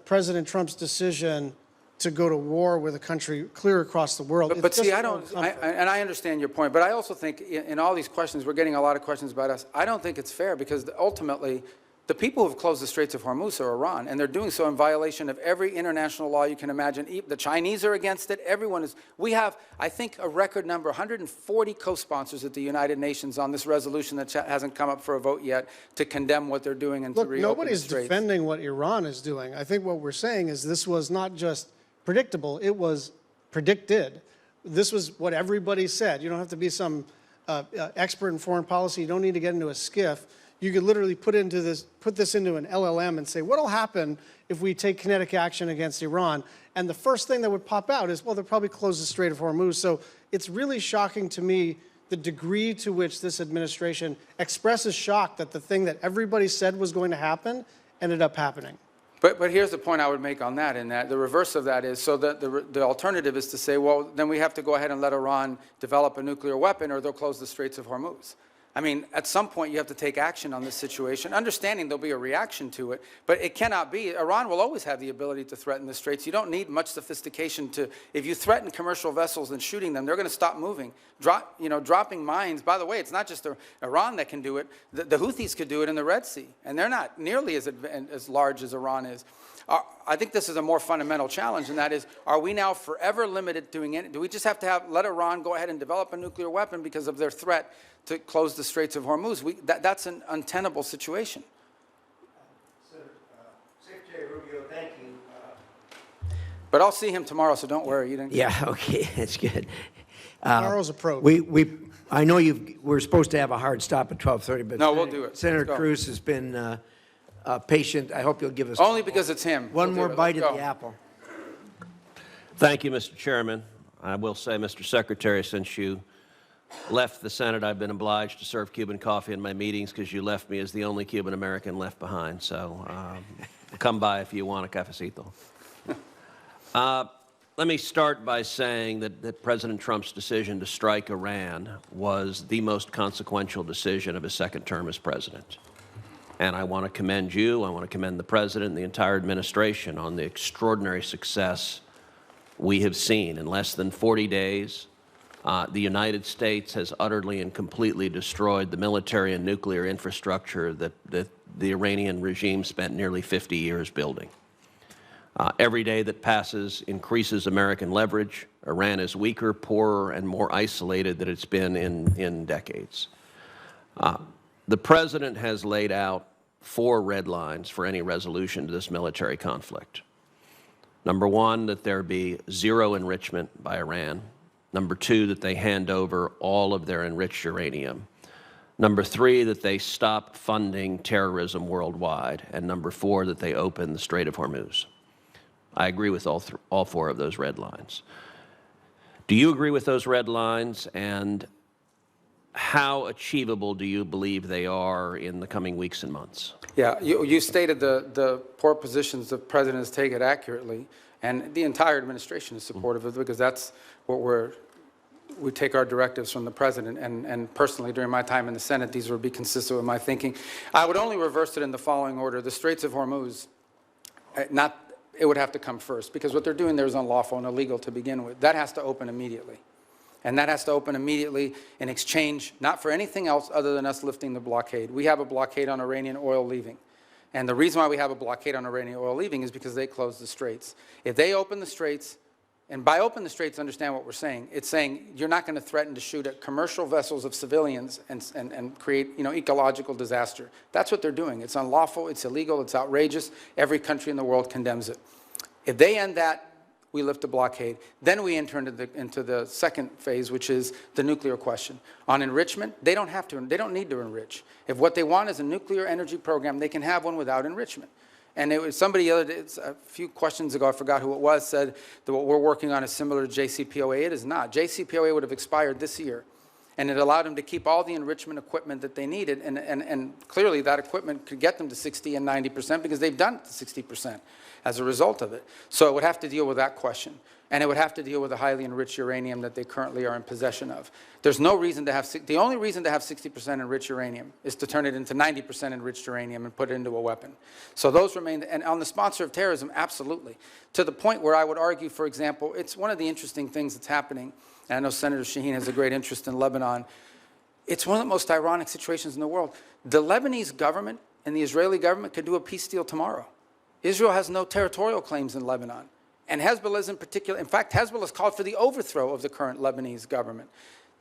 President Trump's decision to go to war with a country clear across the world. But It's see, just I cold don't, comfort. and I understand your point, but I also think in all these questions, we're getting a lot of questions about us. I don't think it's fair because ultimately, the people who have closed the Straits of Hormuz are Iran, and they're doing so in violation of every international law you can imagine. The Chinese are against it. Everyone is. We have, I think, a record number, 140 co-sponsors at the United Nations on this resolution that hasn't come up for a vote yet to condemn what they're doing and Look, to reopen nobody's the Straits. defending what Iran is doing. I think what we're saying is this was not just predictable, it was predicted. This was what everybody said. You don't have to be some expert in foreign policy. You don't need to get into a skiff. You could literally put this into an LLM and say, what'll happen if we take kinetic action against Iran? And the first thing that would pop out is, well, they'll probably close the Strait of Hormuz. So it's really shocking to me the degree to which this administration expresses shock that the thing that everybody said was going to happen ended up happening. But here's the point I would make on that, in that the reverse of that is, so that the alternative is to say, well, then we have to go ahead and let Iran develop a nuclear weapon or they'll close the Straits of Hormuz. I mean, at some point you have to take action on this situation, understanding there'll be a reaction to it, but it cannot be. Iran will always have the ability to threaten the Straits. You don't need much sophistication to, if you threaten commercial vessels and shooting them, they're going to stop moving. Dropping mines, by the way, it's not just Iran that can do it. The Houthis could do it in the Red Sea, and they're not nearly as large as Iran is. I think this is a more fundamental challenge, and that is, are we now forever limited doing it? Do we just have to let Iran go ahead and develop a nuclear weapon because of their threat to close the Straits of Hormuz? That's an untenable situation. Secretary Rubio, thank you. But I'll see him tomorrow, so don't worry. You didn't. Yeah, okay, that's good. Tomorrow's approach. I know we're supposed to have a hard stop at 12:30, but No, we'll do it. Senator Let's go. Cruz has been patient. I hope you'll give us Only because it's him. one We'll more do it. bite Let's of go. the apple. Thank you, Mr. Chairman. I will say, Mr. Secretary, since you left the Senate, I've been obliged to serve Cuban coffee in my meetings because you left me as the only Cuban American left behind. So come by if you want a cafecito. Let me start by saying that President Trump's decision to strike Iran was the most consequential decision of his second term as president. And I want to commend you, I want to commend the president and the entire administration on the extraordinary success we have seen. In less than 40 days, the United States has utterly and completely destroyed the military and nuclear infrastructure that the Iranian regime spent nearly 50 years building. Every day that passes increases American leverage. Iran is weaker, poorer, and more isolated than it's been in decades. The president has laid out 4 red lines for any resolution to this military conflict. Number 1, that there be zero enrichment by Iran. Number 2, that they hand over all of their enriched uranium. Number 3, that they stop funding terrorism worldwide. And number 4, that they open the Strait of Hormuz. I agree with all 4 of those red lines. Do you agree with those red lines, and how achievable do you believe they are in the coming weeks and months? Yeah, you stated the poor positions the president has taken accurately, and the entire administration is supportive of it because that's what we take our directives from the president, and personally during my time in the Senate, these would be consistent with my thinking. I would only reverse it in the following order. The Straits of Hormuz, it would have to come first because what they're doing there is unlawful and illegal to begin with. That has to open immediately. And that has to open immediately in exchange, not for anything else other than us lifting the blockade. We have a blockade on Iranian oil leaving. And the reason why we have a blockade on Iranian oil leaving is because they closed the straits. If they open the straits, and by open the straits, understand what we're saying. It's saying you're not going to threaten to shoot at commercial vessels of civilians and create ecological disaster. That's what they're doing. It's unlawful, it's illegal, it's outrageous. Every country in the world condemns it. If they end that we lift the blockade. Then we enter into the second phase, which is the nuclear question. On enrichment, they don't need to enrich. If what they want is a nuclear energy program, they can have one without enrichment. And it was somebody the other day, a few questions ago, I forgot who it was, said that what we're working on is similar to JCPOA. It is not. JCPOA would have expired this year. And it allowed them to keep all the enrichment equipment that they needed. And clearly that equipment could get them to 60 and 90% because they've done it to 60% as a result of it. So it would have to deal with that question. And it would have to deal with the highly enriched uranium that they currently are in possession of. There's no reason to have, the only reason to have 60% enriched uranium is to turn it into 90% enriched uranium and put it into a weapon. So those remain, and on the sponsor of terrorism, absolutely. To the point where I would argue, for example, it's one of the interesting things that's happening, and I know Senator Shaheen has a great interest in Lebanon. It's one of the most ironic situations in the world. The Lebanese government and the Israeli government could do a peace deal tomorrow. Israel has no territorial claims in Lebanon. And Hezbollah is in particular, in fact, Hezbollah has called for the overthrow of the current Lebanese government.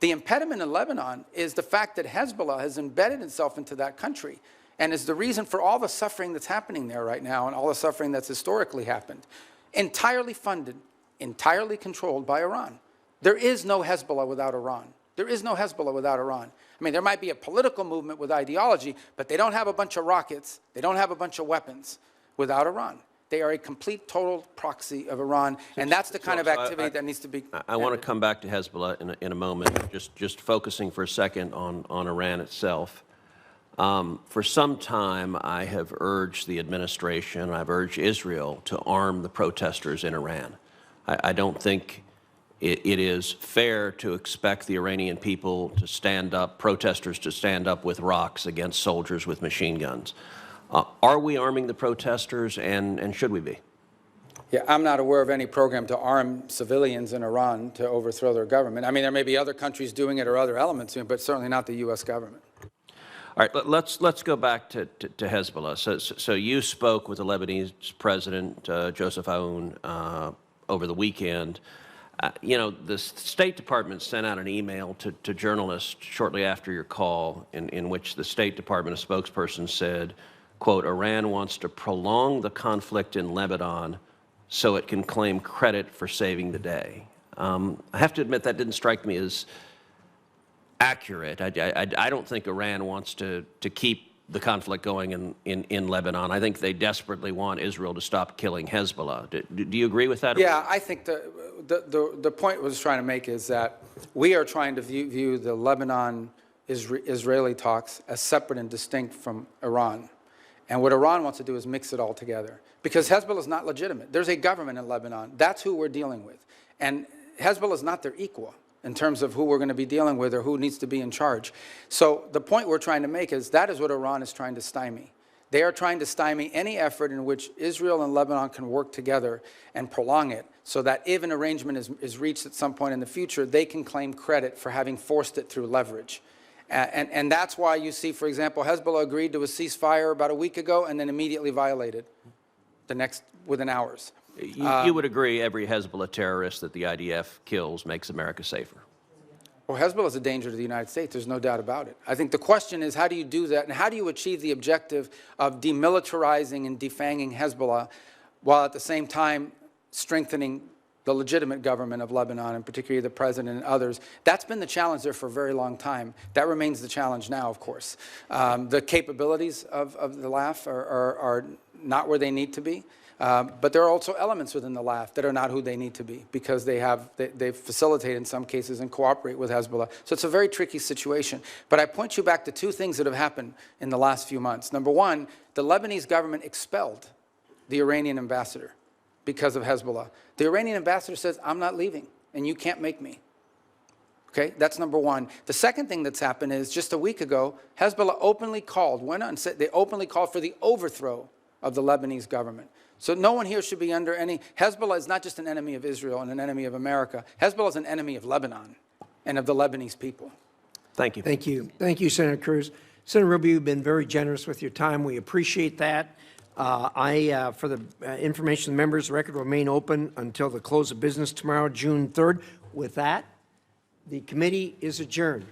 The impediment in Lebanon is the fact that Hezbollah has embedded itself into that country and is the reason for all the suffering that's happening there right now and all the suffering that's historically happened. Entirely funded, entirely controlled by Iran. There is no Hezbollah without Iran. There is no Hezbollah without Iran. I mean, there might be a political movement with ideology, but they don't have a bunch of rockets, they don't have a bunch of weapons without Iran. They are a complete, total proxy of Iran, and that's the kind of activity that needs to be... I want to come back to Hezbollah in a moment, just focusing for a second on Iran itself. For some time, I have urged the administration, I've urged Israel to arm the protesters in Iran. I don't think it is fair to expect the Iranian people to stand up, protesters to stand up with rocks against soldiers with machine guns. Are we arming the protesters, and should we be? Yeah, I'm not aware of any program to arm civilians in Iran to overthrow their government. I mean, there may be other countries doing it or other elements doing it, but certainly not the U.S. government. All right, let's go back to Hezbollah. So you spoke with the Lebanese president, Joseph Aoun, over the weekend. You know, the State Department sent out an email to journalists shortly after your call in which the State Department spokesperson said, quote, Iran wants to prolong the conflict in Lebanon so it can claim credit for saving the day. I have to admit that didn't strike me as accurate. I don't think Iran wants to keep the conflict going in Lebanon. I think they desperately want Israel to stop killing Hezbollah. Do you agree with that? Yeah, I think the point I was trying to make is that we are trying to view the Lebanon-Israeli talks as separate and distinct from Iran. And what Iran wants to do is mix it all together. Because Hezbollah is not legitimate. There's a government in Lebanon. That's who we're dealing with. And Hezbollah is not their equal in terms of who we're going to be dealing with or who needs to be in charge. So the point we're trying to make is that is what Iran is trying to stymie. They are trying to stymie any effort in which Israel and Lebanon can work together and prolong it so that if an arrangement is reached at some point in the future, they can claim credit for having forced it through leverage. And that's why you see, for example, Hezbollah agreed to a ceasefire about a week ago and then immediately violated within hours. You would agree every Hezbollah terrorist that the IDF kills makes America safer? Well, Hezbollah is a danger to the United States. There's no doubt about it. I think the question is, how do you do that? And how do you achieve the objective of demilitarizing and defanging Hezbollah while at the same time strengthening the legitimate government of Lebanon, and particularly the president and others? That's been the challenge there for a very long time. That remains the challenge now, of course. The capabilities of the LAF are not where they need to be. But there are also elements within the LAF that are not who they need to be because they facilitate in some cases and cooperate with Hezbollah. So it's a very tricky situation. But I point you back to two things that have happened in the last few months. Number one, the Lebanese government expelled the Iranian ambassador because of Hezbollah. The Iranian ambassador says, I'm not leaving, and you can't make me. Okay, that's number one. The second thing that's happened is just a week ago, Hezbollah openly called, they openly called for the overthrow of the Lebanese government. So no one here should be under any, Hezbollah is not just an enemy of Israel and an enemy of America. Hezbollah is an enemy of Lebanon and of the Lebanese people. Thank you. Thank you. Thank you, Senator Cruz. Senator Rubio, you've been very generous with your time. We appreciate that. For the information of the members, the record will remain open until the close of business tomorrow, June 3rd. With that, the committee is adjourned.